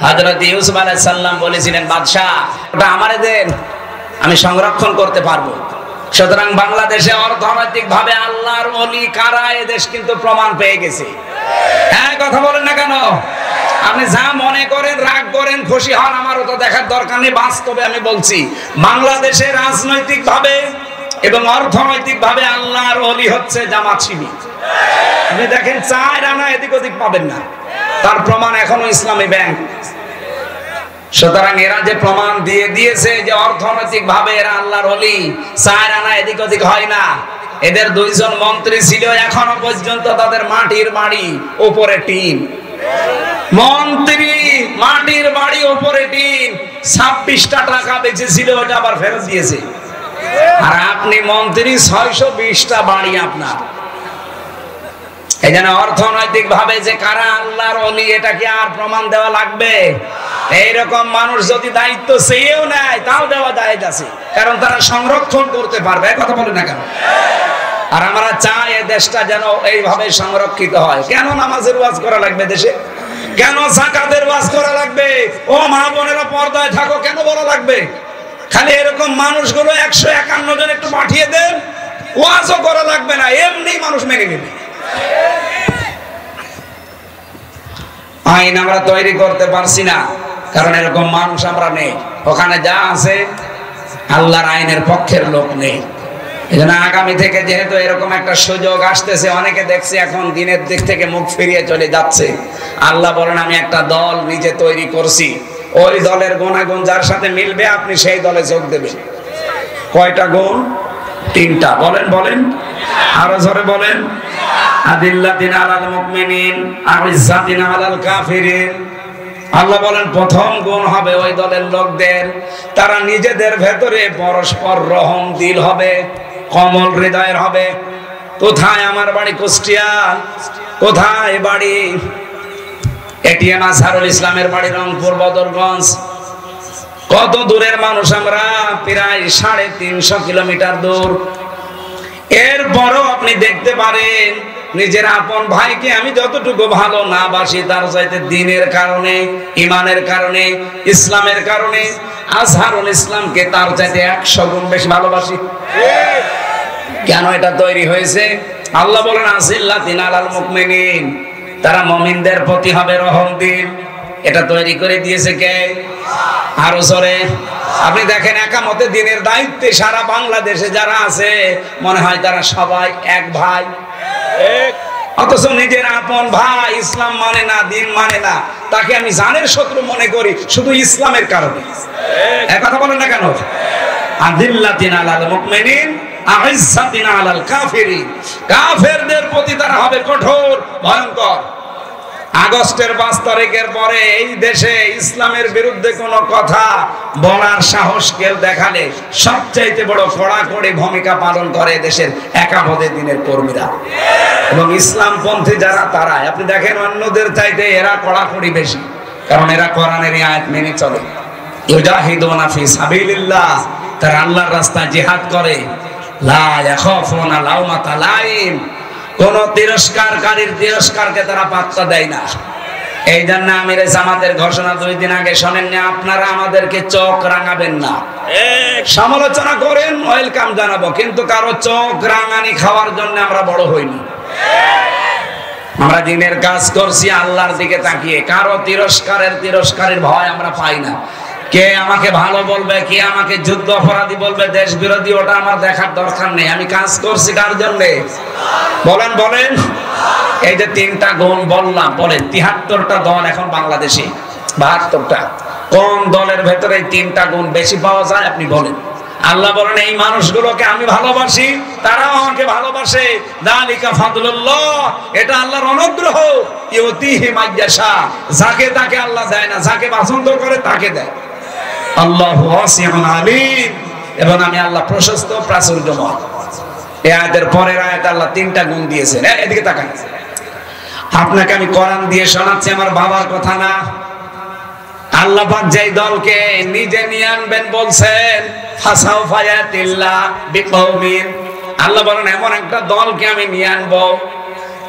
S1: হযরত ইউসুফ আলাইহিস সালাম বলেছিলেন, বাদশা ওটা আমারে দেন, আমি সংরক্ষণ করতে পারবো। সুতরাং বাংলাদেশে অর্থনৈতিক ভাবে আল্লাহর ওলি কারা এ দেশ কিন্তু প্রমাণ পেয়ে গেছে। হ্যাঁ, কথা বলেন না কেন? আপনি যা মনে করেন, রাগ করেন, খুশি হন, আমার ওটা দেখার দরকার নেই। বাস্তবে আমি বলছি, বাংলাদেশে রাজনৈতিক ভাবে এবং অর্থনৈতিক ভাবে আল্লাহর ওলি হচ্ছে জামাত শিবির। আপনি দেখেন 4 আনা এদিক ওদিক পাবেন না, তার প্রমাণ এখনো ইসলামী ব্যাংক। সুতরাং এরা যে প্রমাণ দিয়ে দিয়েছে যে অর্থনৈতিক ভাবে এরা আল্লাহর ওলি, 4 আনা এদিক ওদিক হয় না। এদের 2 জন মন্ত্রী ছিল, এখনো পর্যন্ত তাদের মাটির বাড়ি উপরে টিন। মন্ত্রী মাটির বাড়ি উপরে টিন, 26টা টাকা বেঁচেছিল, ওটা আবার ফেরত দিয়েছে। আর আপনি মন্ত্রী, 620টা বাড়ি আপনার। এই জন্য অর্থনৈতিক ভাবে যে কারা আল্লাহর ওলি, এটা কি আর প্রমাণ দেওয়া লাগবে? এইরকম মানুষ যদি দায়িত্ব চেয়েও নেয় তাও দেওয়া জায়েজ আছে, কারণ তারা সংরক্ষণ করতে পারবে। কথা বলেন না কেন? আর আমরা চাই এই দেশটা যেন এইভাবে সংরক্ষিত হয়। কেন নামাজের ওয়াজ করা লাগবে দেশে? কেন যাকাতের ওয়াজ করা লাগবে? ও মা বোনেরা পর্দায় থাকো কেন বলা লাগবে? খালি এরকম মানুষগুলো 151 জন একটু পাঠিয়ে দেন, ওয়াজও করা লাগবে না, এমনি মানুষ মেনে নেবে। আইন আমরা তৈরি করতে পারছি না, কারণ এরকম মানুষ আমরা নেই। ওখানে যা আছে আল্লাহর আইনের পক্ষের লোক নেই। এজন্য আগামী থেকে যেহেতু এরকম একটা সুযোগ আসতেছে, অনেকে দেখছি এখন দিনের দিক থেকে মুখ ফিরিয়ে চলে যাচ্ছে। আল্লাহ বলেন, আমি একটা দল নিজে তৈরি করছি, ওই দলের গুণাগুণ যার সাথে মিলবে আপনি সেই দলে যোগ দেবেন। কয়টা গুণ? 3টা। বলেন বলেন, আরো জোরে বলেন। আদিল্লাতিন আলাল মুমিনিন আইজ্জাতিন আলাল কাফিরিন। আল্লাহ বলেন প্রথম গুণ হবে ওই দলের লোকদের, তারা নিজেদের ভেতরে পরস্পর রহম দিল হবে, কমল হৃদয়ের হবে। কোথায়? আমার বাড়ি কুষ্টিয়া। কোথায় বাড়ি? এটিএম আজহারুল ইসলামের বাড়ি রংপুর বদরগঞ্জ। কত দূরের মানুষ আমরা? প্রায় 350 কিলোমিটার দূর। এরপরও আপনি দেখতে পারেন নিজের আপন ভাইকে আমি যতটুকু ভালো না বাসি, তার চাইতে দ্বীনের কারণে, ইমানের কারণে, ইসলামের কারণে আজহারুল ইসলামকে তার চাইতে 100 গুণ বেশি ভালোবাসি। কেন এটা তৈরি হয়েছে? আল্লাহ বলেন আজিল্লাতিন আলাল মুমিনিন, তারা মুমিনদের প্রতি হবে রহমদিল। এটা তৈরি করে দিয়েছে কে? আরো জোরে। আপনি দেখেন একামতে দিনের দায়িত্বে সারা বাংলাদেশে যারা আছে মনে হয় তারা সবাই এক ভাই, অথচ নিজের আপন ভাই ইসলাম মানে না, দিন মানে না, তাকে আমি জানের শত্রু মনে করি শুধু ইসলামের কারণে। এক কথা বলেন না কেন? আদিল্লাতিন আলাল মুমিনিন আইজ্জাতিন আলাল কাফিরিন, কাফেরদের প্রতি তারা হবে কঠোর, ভয়ঙ্কর। আগস্টের 5 তারিখের পরে এই দেশে ইসলামের বিরুদ্ধে কোনো কথা বলার সাহস কেউ দেখালে সবচাইতে বড় কড়াকড়ি ভূমিকা পালন করে দেশের একামতে দিনের কর্মীরা এবং ইসলামপন্থী যারা, তারা আপনি দেখেন অন্যদের চাইতে এরা কড়াকড়ি বেশি, কারণ এরা কোরআনের আয়াত মেনে চলে। ইউজাহিদুনা ফি সাবিলিল্লাহ, তারা আল্লাহর রাস্তায় জিহাদ করে। লা ইয়াখাফুনা লাউমাতা লাইম, কোন তিরস্কারকারীর তিরস্কারকে তারা পাত্তা দেয় না। এই জন্য আমির জামাতের ঘোষণা 2 দিন আগে শোনেননি, আপনারা আমাদেরকে চোখ রাঙাবেন না। সমালোচনা করেন, ওয়েলকাম জানাবো, কিন্তু কারো চোখ রাঙানি খাওয়ার জন্য আমরা বড় হইনি। আমরা দিনের কাজ করছি আল্লাহর দিকে তাকিয়ে, কারো তিরস্কারের ভয় আমরা পাই না। কে আমাকে ভালো বলবে, কে আমাকে যুদ্ধ অপরাধী বলবে, দেশ বিরোধী, ওটা আমার দেখার দরকার নেই। আমি কাজ করছি কার জন্য? বলেন বলেন। এই যে 3টা গুণ বললাম, বলেন 73টা দল এখন বাংলাদেশে, 72টা, কোন দলের ভেতরে 3টা গুণ বেশি পাওয়া যায় আপনি বলেন? আল্লাহ বলেন এই মানুষগুলোকে আমি ভালোবাসি, তারাও আমাকে ভালোবাসে। যালিকা ফাদলুল্লাহ, এটা আল্লাহর অনুগ্রহ। ইউতিহি মাইয়াশা, যাকে তাকে আল্লাহ দেয় না, যাকে পছন্দ করে তাকে দেয়। আল্লাহু ওয়াসিউন আলিম, এবং আমি আল্লাহ প্রশস্ত প্রাচুর্যময়। এই আয়াতের পরের আয়াতে আল্লাহ 3টা গুণ দিয়েছেন। এদিকে তাকান, আপনাকে আমি কোরআন দিয়ে শোনাচ্ছি, আমার বাবার কথা না। আল্লাহ পাক যেই দলকে নিজে নিয়ে আনবেন বলছেন, ফাসাউফা ইয়াতিল্লাহ বিকওমিন, আল্লাহ বলেন এমন একটা দলকে আমি নিয়ে আনবো,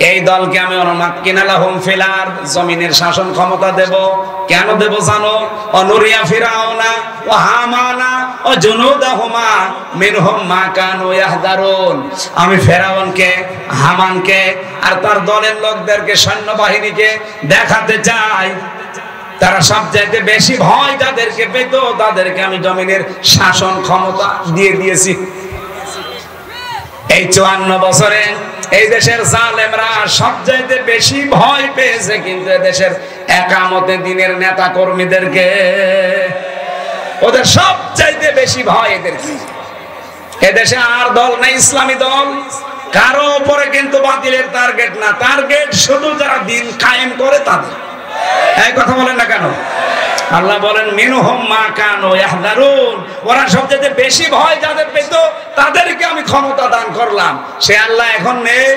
S1: এই দলকে আমি অনুমাক্কিনা লাহুম ফিল আরদ, জমিনের শাসন ক্ষমতা দেব। কেন দেব জানো? অনুরিয়া ফিরাউনা ওয়া হামানা ওয়া জুনুদাহুমা মিনহুম মা কানু ইয়াহদারুন, আমি ফেরাউনকে, হামানকে আর তার দলের লোকদেরকে, সৈন্যবাহিনীকে দেখাতে চাই তারা সবচাইতে বেশি ভয় যাদেরকে পেত, তাদেরকে আমি জমিনের শাসন ক্ষমতা দিয়ে দিয়েছি। এই 54 বছরে এই দেশের জালেমরা সবচাইতে বেশি ভয় পেয়েছে কিন্তু দেশের একামতে দিনের নেতা কর্মীদেরকে, ওদের সবচাইতে বেশি ভয় এদেরকে। এদেশে আর দল নেই ইসলামী দল, কারো উপরে কিন্তু বাতিলের টার্গেট না, টার্গেট শুধু যারা দিন কায়েম করে তাদের। এই কথা বলেন না কেন? আল্লাহ বলেন মিনহুম মা কানু ইয়াহদারুন, ওরা সবচেয়ে বেশি ভয় যাদের পেত তাদেরকে আমি ক্ষমতা দান করলাম। সে আল্লাহ এখন নেই।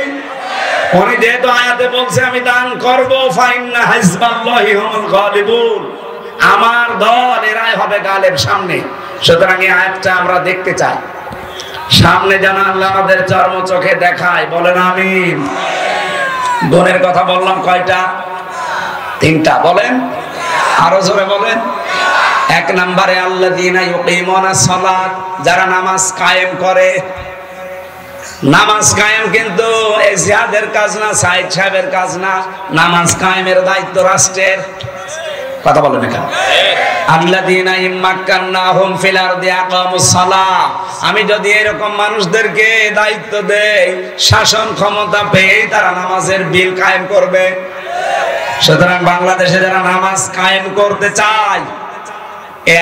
S1: উনি যেহেতু আয়াতে বলছে আমি দান করব, ফাইন্না হিজবাল্লাহি হুমুল গালিবুন, আমার দল এরাই হবে গালেব সামনে। সুতরাং এই আয়াতটা আমরা দেখতে চাই, সামনে যেন আল্লাহ আমাদের চর্ম চোখে দেখায়। বলেন আমিন। গুণের কথা বললাম কয়টা? 3টা। বলেন আরো জোরে বলেন। 1 নম্বরে আল্লাযীনা ইউকিমুনাস সালাত, যারা নামাজ কায়েম করে। নামাজ কায়েম কিন্তু এই জিহাদের কাজ না, সাইদ সাহেবের কাজ না, নামাজ কায়েমের দায়িত্ব রাষ্ট্রের। কথা বলেন না কেন? আল্লাযীনা ইম্মাক্কান্নাহুম ফিল আরদি আকামুস সালাহ, আমি যদি এরকম মানুষদেরকে দায়িত্ব দেই, শাসন ক্ষমতা পেয়ে তারা নামাজের বিল কায়েম করবে। সুতরাং বাংলাদেশে যারা নামাজ কায়েম করতে চায়,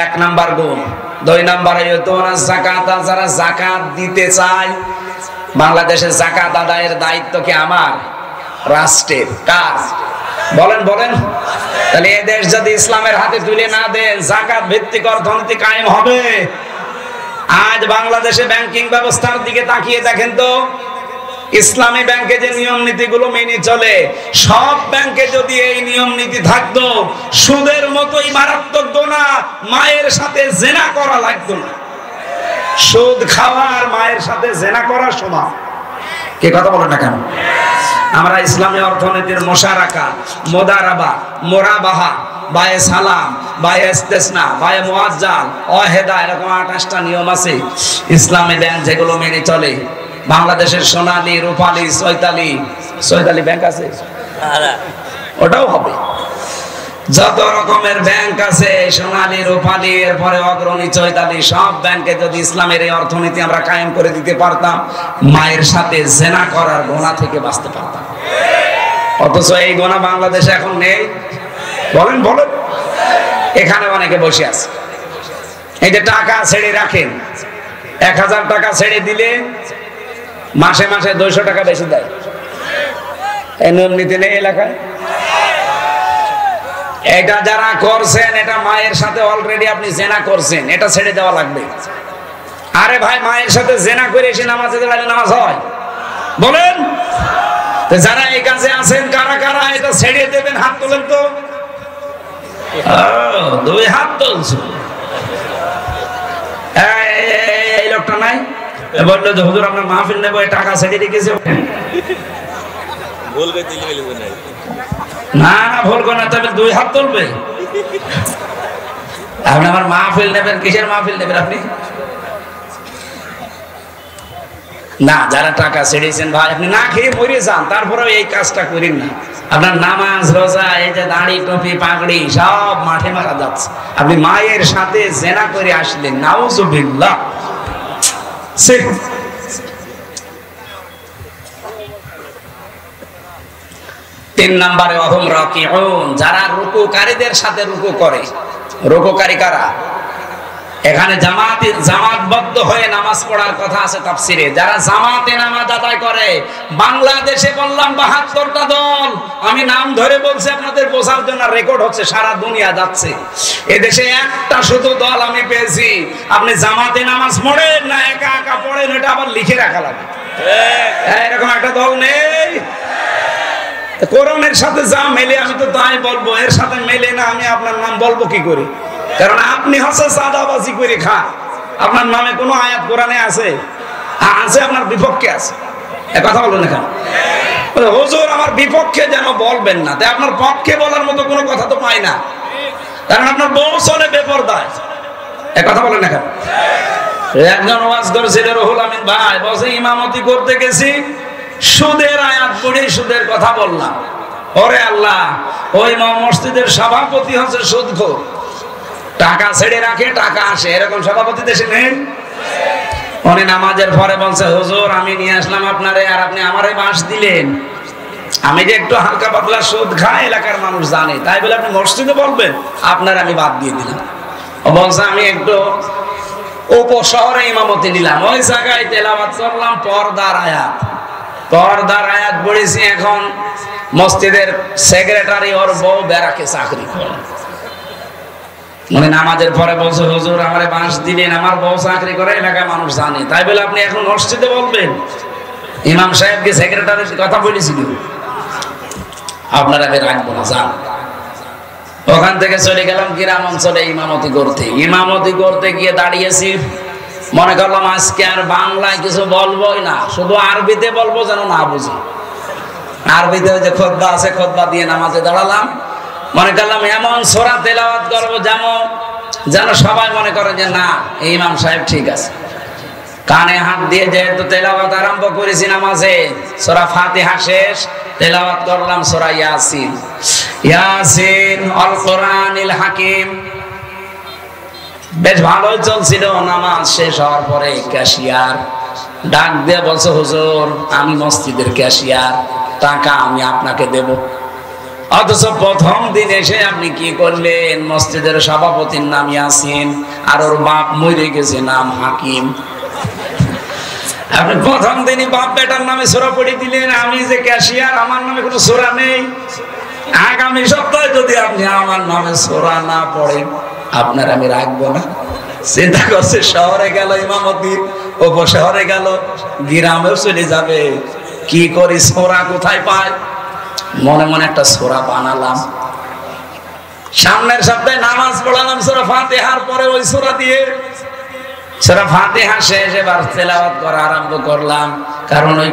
S1: 1 নাম্বার গুণ। 2 নাম্বারে ইউতুনাস যাকাত, যারা যাকাত দিতে চায়। বাংলাদেশের যাকাত আদায়ের দায়িত্ব কি আমার? রাষ্ট্রের। কার? বলেন বলেন। তাহলে এই দেশ যদি ইসলামের হাতে তুলে না দেন, যাকাত ভিত্তিক অর্থনীতি কায়েম হবে? আজ বাংলাদেশে ব্যাংকিং ব্যবস্থার দিকে তাকিয়ে দেখেন তো, ইসলামী ব্যাংকে যে নিয়ম নীতিগুলো মেনে চলে, সব ব্যাংকে যদি এই নিয়ম নীতি থাকতো, সুদের মতোই মারাত্মক গোনা, মায়ের সাথে জেনা করা লাগতো না। সুদ খাওয়ার মায়ের সাথে জেনা করার সমান। কে কথা বলেন না কেন? আমরা ইসলামী অর্থনীতির মুশারাকা, মুদারাবা, মুরাবাহা বায়ে সালাম, বায়ে ইস্তেসনা, বায়ে মুআজ্জাল, ওয়াহেদা, এরকম 28টা নিয়ম আছে ইসলামী ব্যাংক যেগুলো মেনে চলে। বাংলাদেশের সোনালী, রূপালী, চৈতালি ব্যাংক আছে, ওটাও হবে। যত রকমের ব্যাংক আছে সোনালী, রূপালী, এরপরে অগ্রণী, চৈতালি, সব ব্যাংকে যদি ইসলামের এই অর্থনীতি আমরা কায়েম করে দিতে পারতাম, মায়ের সাথে জেনা করার গোনা থেকে বাঁচতে পারতাম। অথচ এই গোনা বাংলাদেশে এখন নেই। বলেন বলেন, এখানে অনেকে বসে আছে, এই যে টাকা ছেড়ে রাখেন, 1000 টাকা ছেড়ে দিলে মাসে মাসে 200 টাকা বেশি দেয়। এই নিয়ম নীতি নেই এলাকায়। এটা যারা করছেন, এটা মায়ের সাথে অলরেডি আপনি জেনা করছেন, এটা ছেড়ে দেওয়া লাগবে। আরে ভাই, মায়ের সাথে জেনা করে এসে নামাজে দাঁড়ালে নামাজ হয়? বলেন তো, যারা এই কাজে আছেন কারা কারা এটা ছেড়ে দেবেন? হাত তোলেন তো। 2 হাত তুলছো। এই লোকটা নাই, বললো যে হুজুর আপনার মাহফিল নেবো, টাকা ছেড়ে রেখেছে। না না, বলবো না, তবে 2 হাত তুলবে। আপনি আমার মাহফিল নেবেন, কিসের মাহফিল নেবেন আপনি? না, যারা টাকা ছেড়েছেন ভাই, আপনি না খেয়ে মরে যান, তারপরেও এই কাজটা করেন না। আপনার নামাজ, রোজা, এই যে দাড়ি, টুপি, পাগড়ি সব মাঠে মারা যাচ্ছে। আপনি মায়ের সাথে জেনা করে আসলেন, নাউজুবিল্লাহ। 3 নম্বরে ওয়াহুম রাকিউন, যারা রুকুকারীদের সাথে রুকু করে। রুকুকারী কারা? এখানে জামাতবদ্ধ হয়ে নামাজ পড়ার কথা আছে তাফসিরে। যারা জামাতে নামাজ আদায় করে, বাংলাদেশে বললাম 72টা দল, আমি নাম ধরে বলছি আপনাদের বোঝার জন্য, রেকর্ড হচ্ছে, সারা দুনিয়া যাচ্ছে। এদেশে একটা শুধু দল আমি পেয়েছি, আপনি জামাতে নামাজ পড়েন না একা একা পড়েন, এটা আবার লিখে রাখা লাগে। এরকম একটা দল নেই। কোরআনের সাথে যা মেলে আমি তো তাই বলবো, এর সাথে মেলে না আমি আপনার নাম বলবো কি করে? কারণ আপনি হচ্ছে সাদাবাজি করে খান। আপনার নামে কোনো আয়াত কোরআনে আছে? আছে, আপনার বিপক্ষে আছে। এ কথা বলবেন না কেন? হুজুর আমার বিপক্ষে যেন বলবেন না, তাই আপনার পক্ষে বলার মতো কোনো কথা তো পাই না, কারণ আপনার বউ চলে বেপরদায়। এ কথা বলেন না কেন? একজন ওয়াজ করেছিল রুহুল আমিন ভাই, বসে ইমামতি করতে গেছি, সুদের আয়াত পড়ে সুদের কথা বললাম। ওরে আল্লাহ, ওই মসজিদের সভাপতি হচ্ছে সুদখোর, টাকা ছেড়ে রাখে, টাকা আসে, এরকম সভাপতি দেশে নেই। উনি নামাজের পরে বলছে, হুজুর আমি নিয়ে আসলাম আপনারে, আর আপনি আমারে বাঁশ দিলেন। আমি যে একটু হালকা পাতলা সুদ খাই, এলাকার মানুষ জানে, তাই বলে আপনি মসজিদে বলবেন? আপনার আমি বাদ দিয়ে দিলাম। ও বলছে আমি একটু উপশহরে ইমামতি নিলাম, ওই জায়গায় তেলাওয়াত করলাম পর্দার আয়াত। পর্দার আয়াত পড়েছি, এখন মসজিদের সেক্রেটারি ওর বউ ব্যারাকে চাকরি করে। মানে নামাজের পরে বলছে, হুজুর আমারে বাঁশ দিলেন, আমার বউ চাকরি করে, এলাকায় মানুষ জানে, তাই বলে আপনি এখন মসজিদে বলবেন? ইমাম সাহেবকে সেক্রেটারির কথা বলেছিল, আপনারা রাখবো না, যান। ওখান থেকে চলে গেলাম গ্রাম অঞ্চলে ইমামতি করতে গিয়ে দাঁড়িয়েছি, মনে করলাম আজকে আর বাংলায় কিছু বলবোই না, শুধু আরবিতে বলবো যেন না বুঝি। আরবিতে যে খুতবা আছে, খুতবা দিয়ে নামাজে দাঁড়ালাম। মনে করলাম এমন সূরা তেলাওয়াত করবো যেন সবাই মনে করে যে না, ইমাম সাহেব ঠিক আছে। কানে হাত দিয়ে যেহেতু তেলাওয়াত আরম্ভ করেছি নামাজে, সূরা ফাতিহা শেষ, তেলাওয়াত করলাম সূরা ইয়াসিন। ইয়াসিন আল কোরআনিল হাকিম। বেশ ভালোই চলছিল। নামাজ শেষ হওয়ার পরে ক্যাশিয়ার ডাক দিয়ে বলছে, হুজুর আমি মসজিদের ক্যাশিয়ার, টাকা আমি আপনাকে দেব। অথচ প্রথম দিন এসে আপনি কি করলেন? মসজিদের সভাপতির নাম ইয়াসিন, আর ওর বাপ মরে গেছে, নাম হাকিম। আপনি প্রথম দিনই বাপ বেটার নামে সূরা পড়ে দিলেন। আমি যে ক্যাশিয়ার, আমার নামে কোনো সূরা নেই। আগামী সপ্তাহে যদি আপনি আমার নামে সূরা না পড়েন, আপনার আমি রাখবো না। চিন্তা করছে, শহরে গেল ইমামতি, উপশহরে গেল, গ্রামেও চলে যাবে, কি করি, সূরা কোথায় পায়? মনে মনে একটা সূরা বানালাম। সামনের সপ্তাহে নামাজ পড়ালাম সূরা ফাতিহার পরে ওই সূরা দিয়ে। সূরা ফাতিহা শেষ, এবার তেলাওয়াত করা আরম্ভ করলাম। কারণ ওই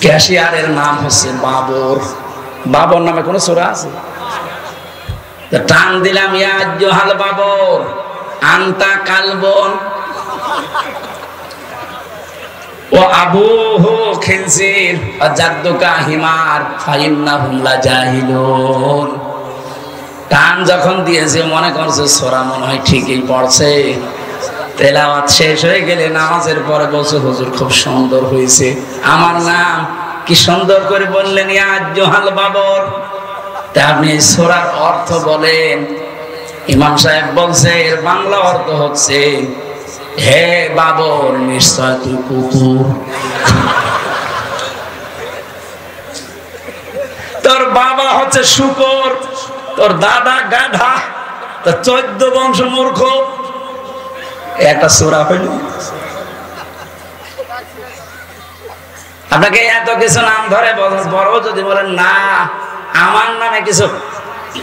S1: ক্যাশিয়ারের নাম হচ্ছে বাবর। বাবর নামে কোন সূরা আছে? টান দিলাম, ইয়া আইয়ুহাল বাবর আনতা কালবন ও আবুহু খিনজির ওয়া জাদ্দুকা হিমার ফাইন্নাহুম লাজাহিলুন। টান যখন দিয়েছে মনে করছে সূরা মনে হয় ঠিকই পড়ছে। তেলাওয়াত শেষ হয়ে গেলে নামাজের পরে বলছে, হুজুর খুব সুন্দর হয়েছে, আমার নাম কি সুন্দর করে বললেন, ইয়া আইয়ুহাল বাবর। তা আপনি এই সূরার অর্থ বলেন। ইমাম সাহেব বলছে এর বাংলা অর্থ হচ্ছে, হে বাবর নিশ্চয় তুই কুকুর। তোর বাবা হচ্ছে শূকর, তোর দাদা গাধা, তোর 14 বংশ মূর্খ। একটা সূরা হইল। আপনাকে এত কিছু নাম ধরে বড় যদি বলেন না আমার নামে কিছু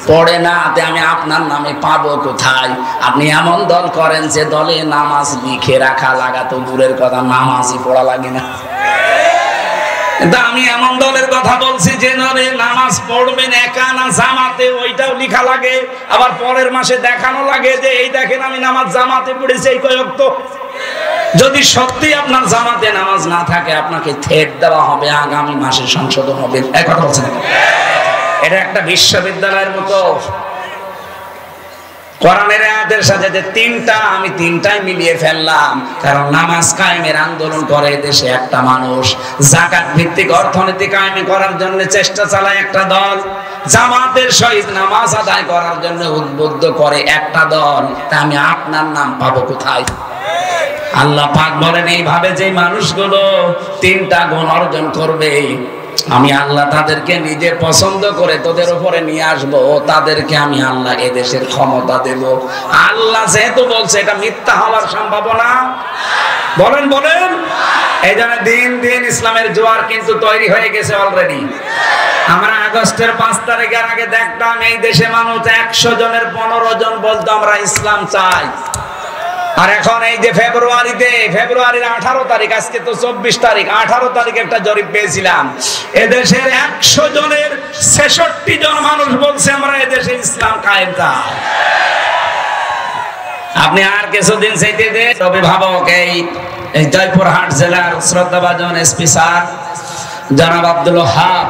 S1: পড়ে না, আমি আপনার নামে পাবো কোথায়? আপনি এমন দল করেন যে দলে নামাজ লিখে রাখা লাগাতো দূরের কথা, নামাজই পড়া লাগে না। কিন্তু আমি এমন দলের কথা বলছি যে দলে নামাজ পড়বেন একা না জামাতে, ওইটাও লেখা লাগে। আবার পরের মাসে দেখানো লাগে যে এই দেখেন আমি নামাজ জামাতে পড়েছি এই কয়েক। তো যদি সত্যি আপনার জামাতে নামাজ না থাকে আপনাকে থেট দেওয়া হবে, আগামী মাসে সংশোধন হবে। এক কথা বলছেন, এটা একটা বিশ্ববিদ্যালয়ের মতো। কোরআনের আয়াতের সাথে যে তিনটা, আমি তিনটাই মিলিয়ে ফেললাম। কারণ নামাজ কায়েমের আন্দোলন করে দেশে একটা মানুষ, যাকাত ভিত্তিক অর্থনীতি কায়েম করার জন্য চেষ্টা চালায় একটা দল, জামাতের সহিত নামাজ আদায় করার জন্য উদ্বুদ্ধ করে একটা দল। তা আমি আপনার নাম পাবো কোথায়? আল্লাহ পাক বলেন এইভাবে যে মানুষগুলো তিনটা গুণ অর্জন করবে, আমি আল্লাহ তাদেরকে নিজে পছন্দ করে তোদের উপরে নিয়ে আসবো, তাদেরকে আমি আল্লাহ এদেশের ক্ষমতা দেব। আল্লাহ যেহেতু বলছে, এটা মিথ্যা হওয়ার সম্ভাবনা বলেন বলেন। এই জন্য দিন দিন ইসলামের জোয়ার কিন্তু তৈরি হয়ে গেছে অলরেডি। আমরা আগস্টের 5 তারিখের আগে দেখতাম এই দেশে মানুষ 100 জনের 15 জন বলতো আমরা ইসলাম চাই। আর এখন এই যে ফেব্রুয়ারির 18 তারিখ, আজকে তো 24 তারিখ, 18 তারিখ একটা জরিপ পেয়েছিলাম, এদেশের 100 জনের 66 জন মানুষ বলছে আমরা এদেশে ইসলাম কায়েম চাই। আপনি আর কিছুদিন চাইতে দেন, অভিভাবক এই জয়পুরহাট জেলার শ্রদ্ধাভাজন এসপি স্যার জনাব আব্দুল ওয়াহাব,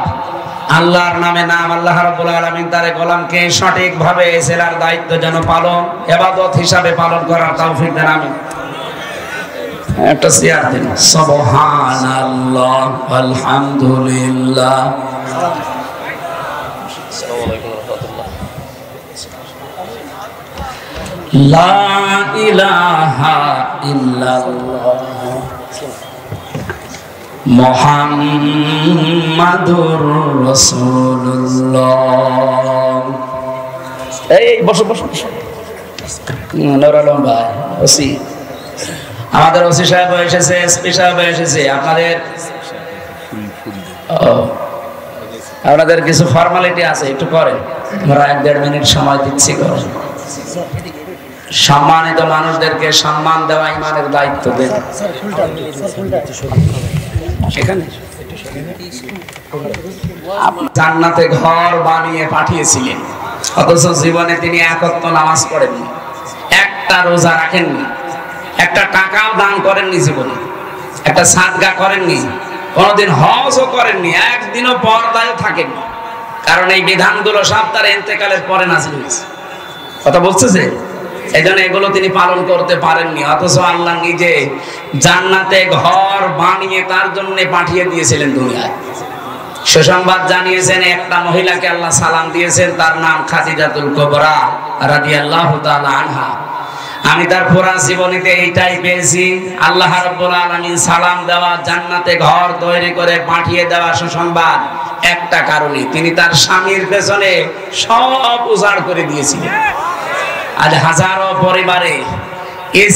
S1: আল্লাহর নামে নাম, আল্লাহ রাব্বুল আলামিন তার গোলামকে সঠিকভাবে জেলার দায়িত্ব যেন পালন, ইবাদত হিসাবে পালন করার তৌফিক দেন। আমিন। একটা সিয়ার দিন, সুবহানাল্লাহ আলহামদুলিল্লাহ। লা ইলাহা ইল্লাল্লাহ মুহাম্মাদুর রাসূলুল্লাহ। এই বসো বসো বসো। নূর আলম ভাই ওসি, আমাদের ওসি সাহেব এসেছে, এসপি সাহেব এসেছে। আপনাদের কিছু ফর্মালিটি আছে, একটু করেন। আমরা 1-1.5 মিনিট সময় দিচ্ছি, করেন। সম্মানিত মানুষদেরকে সম্মান দেওয়া ইমানের দায়িত্ব দেন। জান্নাতে ঘর বানিয়ে পাঠিয়েছিলেন, অথচ জীবনে তিনি একত্ব নামাজ পড়েননি, একটা রোজা রাখেননি, একটা টাকাও দান করেননি, জীবনে একটা সাদগা করেননি, কোনদিন হজও করেননি, একদিনও পর্দায় থাকেননি। কারণ এই বিধানগুলো সব তার ইন্তেকালের পরে নাযিল হয়েছে। কথা বলছে যে এই জন্য এগুলো তিনি পালন করতে পারেননি। অথচ আল্লাহ নিজে জান্নাতে ঘর বানিয়ে তার জন্য পাঠিয়ে দিয়েছিলেন দুনিয়ায়। সুসংবাদ জানিয়েছেন, একটা মহিলাকে আল্লাহ সালাম দিয়েছেন, তার নাম খাদিজাতুল কুবরা রাদিয়াল্লাহু তাআলা আনহা। আমি তার পুরা জীবনীতে এইটাই পেয়েছি, আল্লাহ রাব্বুল আলামিন সালাম দেওয়া, জান্নাতে ঘর তৈরি করে পাঠিয়ে দেওয়া সুসংবাদ একটা কারণে, তিনি তার স্বামীর পেছনে সব উজাড় করে দিয়েছিলেন। আজ হাজারো পরিবারে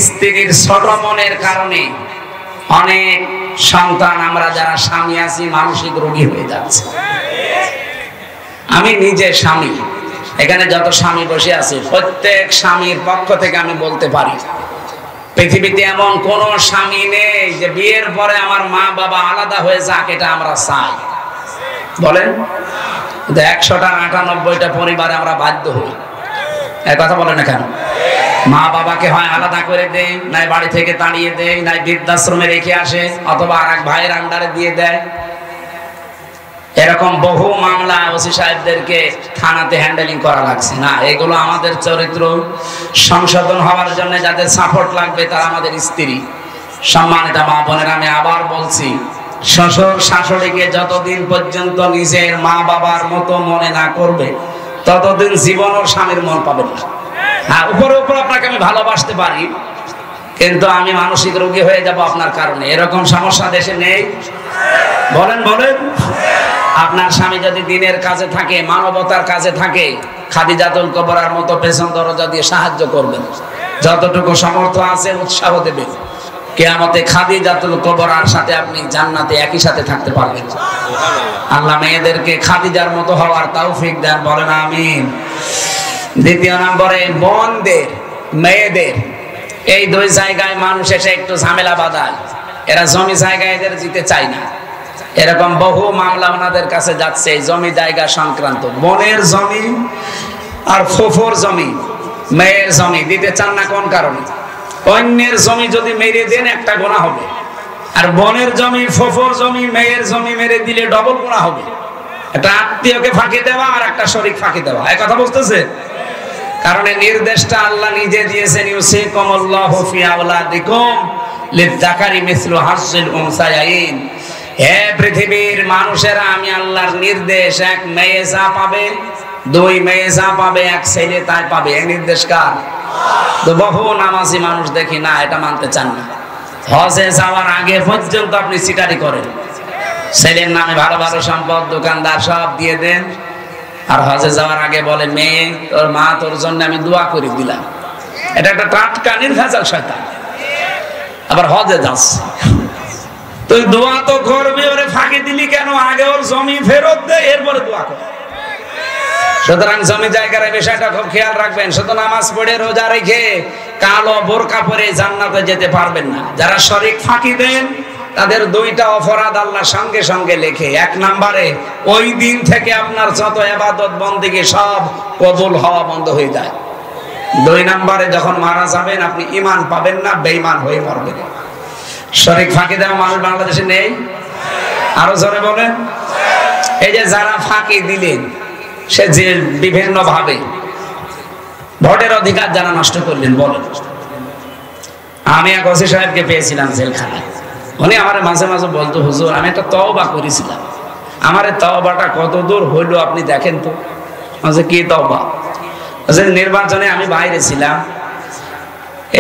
S1: স্ত্রীর ছোট মনের কারণে অনেক সন্তান, আমরা যারা স্বামী আছি, মানসিক রোগী হয়ে যাচ্ছে। আমি নিজে স্বামী, এখানে যত স্বামী বসে আছে প্রত্যেক স্বামীর পক্ষ থেকে আমি বলতে পারি, পৃথিবীতে এমন কোন স্বামী নেই যে বিয়ের পরে আমার মা বাবা আলাদা হয়ে যাক, এটা আমরা চাই। বলেন, 100টা 98টা পরিবারে আমরা বাধ্য হই। এই কথা বলে না কেন? মা বাবাকে হয় আলাদা করে দেয়, নাই বাড়ি থেকে তাড়িয়ে দেয়, নাই বৃদ্ধাশ্রমে রেখে আসে, অথবা আরেক ভাইয়ের আন্ডারে দিয়ে দেয়। এরকম বহু মামলা ওসি সাহেবদেরকে থানাতে হ্যান্ডেলিং করা লাগছে না। এগুলো আমাদের চরিত্র সংশোধন হওয়ার জন্য যাদের সাপোর্ট লাগবে তারা আমাদের স্ত্রী। সম্মানিত মা বোনেরা, আমি আবার বলছি, শ্বশুর শাশুড়িকে যতদিন পর্যন্ত নিজের মা বাবার মতো মনে না করবে ততদিন জীবন ও স্বামীর মন পাবেন না। হ্যাঁ, উপরে উপরে আপনাকে আমি ভালোবাসতে পারি, কিন্তু আমি মানসিক রোগী হয়ে যাব আপনার কারণে। এরকম সমস্যা দেশে নেই? বলেন বলেন। আপনার স্বামী যদি দিনের কাজে থাকে, মানবতার কাজে থাকে, খাদিজাতুল কুবরার মতো পেছন দরজা দিয়ে সাহায্য করবেন, যতটুকু সামর্থ্য আছে উৎসাহ দেবেন। কিয়ামতে খাদিজাতুল কুবরার সাথে আপনি জান্নাতে একই সাথে থাকতে পারবেন। আল্লাহ মেয়েদেরকে খাদিজার মতো হওয়ার তৌফিক দেন, বলেন আমিন। দ্বিতীয় নম্বরে বোনদের, মেয়েদের, এই দুই জায়গায় মানুষ এসে একটু ঝামেলা বাঁধায়। এরা জমি জায়গা এদের দিতে চায় না। এরকম বহু মামলা ওনাদের কাছে যাচ্ছে এই জমি জায়গা সংক্রান্ত। বোনের জমি আর ফুফুর জমি, মেয়ের জমি দিতে চান না কোন কারণে? অন্যের জমি যদি মেরে দেন একটা গুনাহ হবে, আর বোনের জমি, ফুফুর জমি, মেয়ের জমি মেরে দিলে ডবল গুনাহ হবে। একটা আত্মীয়কে ফাঁকি দেওয়া আর একটা শরীক ফাঁকি দেওয়া, এই কথা বুঝতেছে? কারণ এই নির্দেশটা আল্লাহ নিজে দিয়েছেন, ইউসিকুমুল্লাহু ফি আওলাদিকুম লিযযাকারি মিসলু হাজ্জিল উনসায়াইন। হে পৃথিবীর মানুষেরা, আমি আল্লাহর নির্দেশ, এক মেয়ে যা পাবে, দুই মেয়ে যা পাবে, এক ছেলে তাই পাবে। এই নির্দেশ কার? তো বহু নামাজি মানুষ দেখি না, এটা মানতে চান না। হজে যাওয়ার আগে পর্যন্ত আপনি সিটারি করেন, ছেলের নামে ভালো ভালো সম্পদ, দোকানদার সব দিয়ে দেন, আর হজে যাওয়ার আগে বলে, মেয়ে তোর মা তোর জন্য আমি দোয়া করে দিলাম। এটা একটা টাটকা নির্ভেজাল শয়তান। আবার হজে যাচ্ছে, তুই দোয়া তো করবি, ওরে ফাঁকি দিলি কেন? আগে ওর জমি ফেরত দে, এরপরে দোয়া কর। সুতরাং জমি জায়গার বিষয়টা খুব খেয়াল রাখবেন। শুধু নামাজ পড়ে রোজা রেখে কালো বোরকা পরে জান্নাতে যেতে পারবেন না। যারা শরীক ফাঁকি দেন তাদের দুইটা অপরাধ আল্লাহ সঙ্গে সঙ্গে লেখে। এক নম্বরে, ওই দিন থেকে আপনার যত ইবাদত বন্দেগী সব কবুল হওয়া বন্ধ হয়ে যায়। দুই নম্বরে, যখন মারা যাবেন আপনি ঈমান পাবেন না, বেঈমান হয়ে মরবেন। শরীক ফাঁকি দেওয়া মানুষ বাংলাদেশে নেই? আরো জোরে বলেন। এই যে যারা ফাঁকি দিলেন, সে যে বিভিন্ন ভাবে ভোটের অধিকার যারা নষ্ট করলেন, বলেন। আমি এক ওসি সাহেবকে পেয়েছিলাম জেলখানায়। উনি আমার মাঝে মাঝে বলতো, হুজুর আমি একটা তওবা করেছিলাম, আমার তওবাটা কত দূর হইল আপনি দেখেন তো। কি তওবা? নির্বাচনে আমি বাইরে ছিলাম,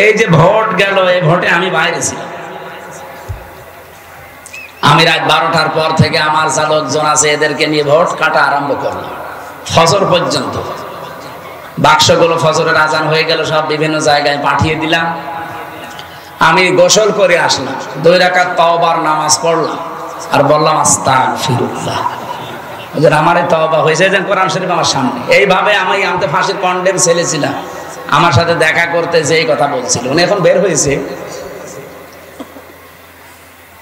S1: এই যে ভোট গেল, এই ভোটে আমি বাইরে ছিলাম। আমি রাত 12টার পর থেকে আমার যা লোকজন আছে এদেরকে নিয়ে ভোট কাটা আরম্ভ করলাম ফজর পর্যন্ত। বাক্সগুলো ফজরের আজান হয়ে গেল, সব বিভিন্ন জায়গায় পাঠিয়ে দিলাম। আমি গোসল করে আসলাম, 2 রাকাত তওবার নামাজ পড়লাম, আর বললাম আস্তাগফিরুল্লাহ। আমার এই তওবা হয়েছে যে কোরআন শরীফ আমার সামনে। এইভাবে আমি আমতে ফাঁসির কন্ডেম ছেলে ছিলাম, আমার সাথে দেখা করতে যে এই কথা বলছিল, উনি এখন বের হয়েছে।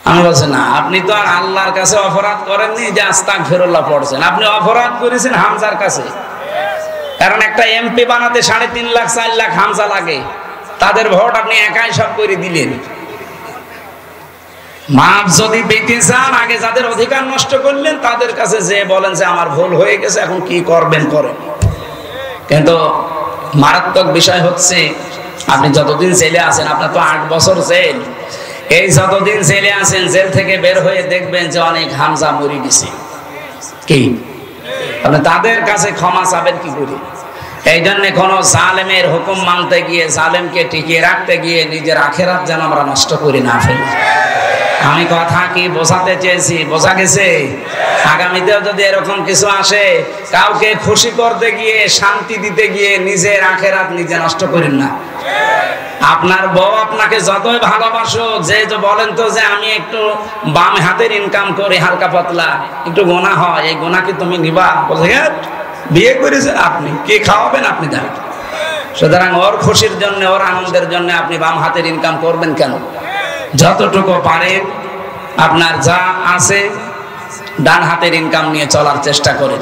S1: আমি বলছি, না আপনি তো আর আল্লাহর কাছে অপরাধ করেননি যে আস্তাগফিরুল্লাহ পড়ছেন, আপনি অপরাধ করেছেন হামজার কাছে। কারণ একটা এমপি বানাতে 3.5 লাখ 4 লাখ হামজা লাগে, তাদের ভোট আপনি একাই সব করে দিলেন। মাপ যদি পেতে চান, আগে যাদের অধিকার নষ্ট করলেন তাদের কাছে যে বলেন যে আমার ভুল হয়ে গেছে, এখন কি করবেন করেন। কিন্তু মারাত্মক বিষয় হচ্ছে, আপনি যতদিন জেলে আছেন, আপনার তো 8 বছর জেল, এই যতদিন জেলে আছেন, জেল থেকে বের হয়ে দেখবেন যে অনেক হামজা মরে গেছে। কি আপনি তাদের কাছে ক্ষমা চাবেন কি করে? এই জন্য কোন জালেমের হুকুম মানতে গিয়ে, জালেমকে টিকিয়ে রাখতে গিয়ে নিজের আখেরাত যেন আমরা নষ্ট করে না ফেলি। আমি কথা কি বোঝাতে চেয়েছি? বোঝা গেছে? আগামীতেও যদি এরকম কিছু আসে, কাউকে খুশি করতে গিয়ে, শান্তি দিতে গিয়ে নিজের আখেরাত নিজে নষ্ট করেন না। আপনার বউ আপনাকে যতই ভালোবাসো, যে বলেন তো যে আমি একটু বাম হাতের ইনকাম করি, হালকা পাতলা একটু গোনা হয়, এই গোনা কি তুমি নিবা? বলছে বিয়ে করেছেন আপনি, কে খাওয়াবেন আপনি দেন। সুতরাং ওর খুশির জন্য, ওর আনন্দের জন্য আপনি বাম হাতের ইনকাম করবেন কেন? যতটুকু পারেন আপনার যা আছে ডান হাতের ইনকাম নিয়ে চলার চেষ্টা করে।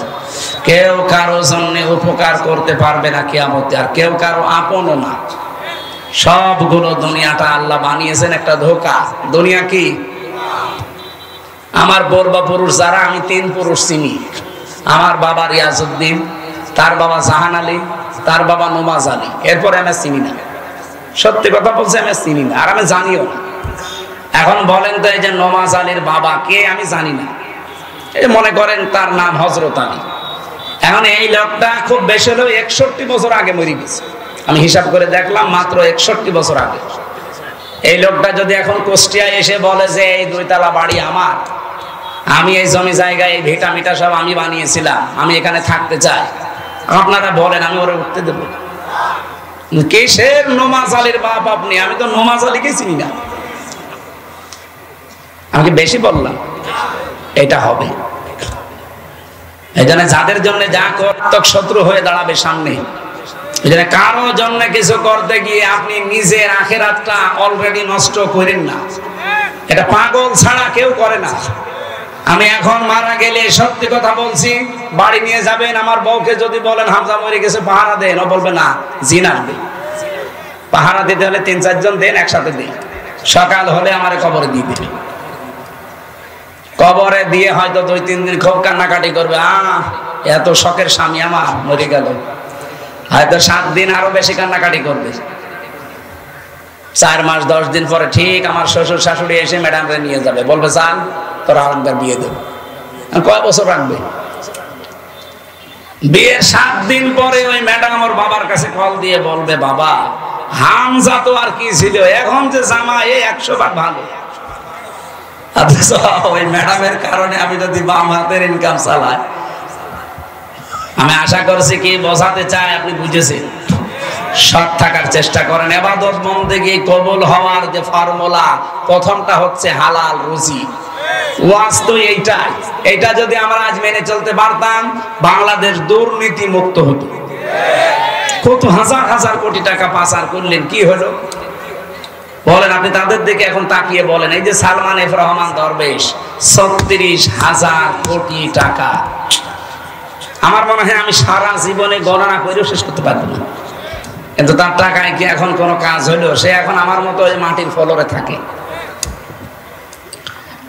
S1: কেউ কারো জন্য উপকার করতে পারবে না কিয়ামতে, আর কেউ কারো আপনও না। সবগুলো দুনিয়াটা আল্লাহ বানিয়েছেন একটা ধোঁকা। দুনিয়া কি? আমার পূর্বপুরুষ যারা, আমি 3 পুরুষ চিনি। আমার বাবা রিয়াজউদ্দিন, তার বাবা জাহান আলী, তার বাবা নমাজ আলী। এরপরে আমি চিনি না, সত্যি কথা বলছি, আমি চিনি না, আর আমি জানিও না। এখন বলেন তো, এই যে নমাজ আলীর বাবা কে আমি জানি না। এই মনে করেন তার নাম হযরত আলী। এখন এই লোকটা খুব বেশি হলেও 61 বছর আগে মরে গেছে। আমি হিসাব করে দেখলাম, মাত্র 61 বছর আগে। এই লোকটা যদি এখন কুষ্টিয়ায় এসে বলে যে এই 2 তলা বাড়ি আমার, আমি এই জমি জায়গায় এই ভিটা মিটা সব আমি বানিয়েছিলাম, আমি এখানে থাকতে চাই, আপনারা বলেন আমি ওরে উঠতে দেব? কিসের নমাজ আলীর বাপ আপনি? আমি তো নমাজ আলীকে চিনি না। আমি কি বেশি বললাম? এটা হবে। এই জন্য যাদের জন্য যা কর্তক শত্রু হয়ে দাঁড়াবে সামনে, এই জন্য কারো জন্য কিছু করতে গিয়ে আপনি নিজের আখিরাতটা অলরেডি নষ্ট করেন না। এটা পাগল ছাড়া কেউ করে না। আমি এখন মারা গেলে সত্যি কথা বলছি, বাড়ি নিয়ে যাবেন, আমার বউকে যদি বলেন হামজা মরে গেছে পাহারা দেন, ও বলবে না, জিন আসবে। পাহারা দিতে হলে 3-4 জন দেন, একসাথে দিন। সকাল হলে আমার কবরে দিয়ে দিবে। কবরে দিয়ে হয়তো 2-3 দিন খুব কান্নাকাটি করবে, এত শখের স্বামী আমার মরে গেল। হয়তো 7 দিন আরো বেশি কান্নাকাটি করবে। 4 মাস 10 দিন পরে ঠিক আমার শ্বশুর শাশুড়ি এসে ম্যাডামকে নিয়ে যাবে, বলবে চাল তোর আরামদার বিয়ে দেবো। কয় বছর রাখবে? বিয়ের 7 দিন পরে ওই ম্যাডাম আমার বাবার কাছে কল দিয়ে বলবে, বাবা হামজা তো আর কি ছিল, এখন যে জামা এই 100 বার ভালো। ওই ম্যাডামের কারণে আমি যদি বাম হাতের ইনকাম চালাই। আমি আশা করছি কি বোঝাতে চাই আপনি বুঝেছেন। সৎ থাকার চেষ্টা করেন। ইবাদত বন্দেগী কবুল হওয়ার যে ফর্মুলা, প্রথমটা হচ্ছে হালাল রুজি। ওয়াজ তো এইটাই। এটা যদি আমরা আজ মেনে চলতে পারতাম, বাংলাদেশ দুর্নীতি মুক্ত হতো। কত হাজার হাজার কোটি টাকা পাচার করলেন, কি হলো বলেন? আপনি তাদের দিকে এখন তাকিয়ে বলেন, এই যে সালমান এফ রহমান দরবেশ 36,000 কোটি টাকা। আমার মনে হয় আমি সারা জীবনে গণনা করেও শেষ করতে পারবো না। কিন্তু তার টাকায় কি এখন কোনো কাজ হলো? সে এখন আমার মতো ওই মাটির ফলরে থাকে।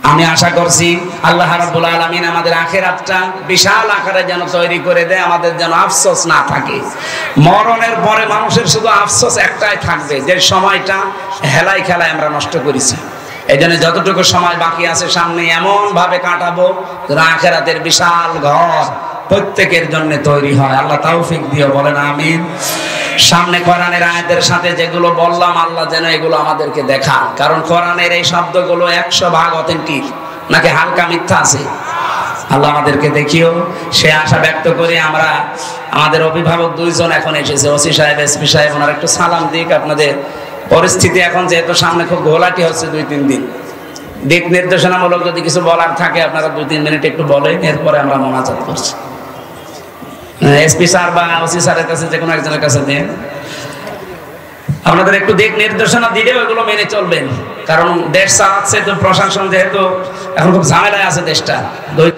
S1: আমি আশা করছি আল্লাহ রাব্বুল আলামিন আমাদের আখিরাতটা বিশাল আকারে যেন তৈরি করে দেয়, আমাদের যেন আফসোস না থাকে। মরণের পরে মানুষের শুধু আফসোস একটাই থাকবে, যে সময়টা হেলাই খেলায় আমরা নষ্ট করেছি। এই জন্য যতটুকু সময় বাকি আছে সামনে এমন ভাবে কাটাবো যেন আখিরাতের বিশাল ঘর প্রত্যেকের জন্য তৈরি হয়। আল্লাহ তৌফিক দিও, বলেন আমিন। সামনে কোরআনের আয়াতের সাথে যেগুলো বললাম, আল্লাহ যেন এগুলো আমাদেরকে দেখান। কারণ কোরআনের এই শব্দগুলো 100% অথেন্টিক, নাকি হালকা মিথ্যা আছে? আল্লাহ আমাদেরকে দেখিও, সে আশা ব্যক্ত করে আমরা আমাদের অভিভাবক 2 জন এখন এসেছে, ওসি সাহেব, এসপি সাহেব, ওনারা একটু সালাম দিক। আপনাদের পরিস্থিতি এখন যেহেতু সামনে খুব ঘোলাটি হচ্ছে 2-3 দিন, দিক নির্দেশনামূলক যদি কিছু বলার থাকে আপনারা 2-3 মিনিট একটু বলেন, এরপরে আমরা মোনাজাত করছি। এসপি স্যার বা ওসি স্যারের কাছে যে কোনো একজনের কাছে দেন, আপনাদের একটু দিক নির্দেশনা দিলে ওইগুলো মেনে চলবেন। কারণ দেশ চালাচ্ছে তো প্রশাসন, যেহেতু এখন খুব ঝামেলায় আছে দেশটা।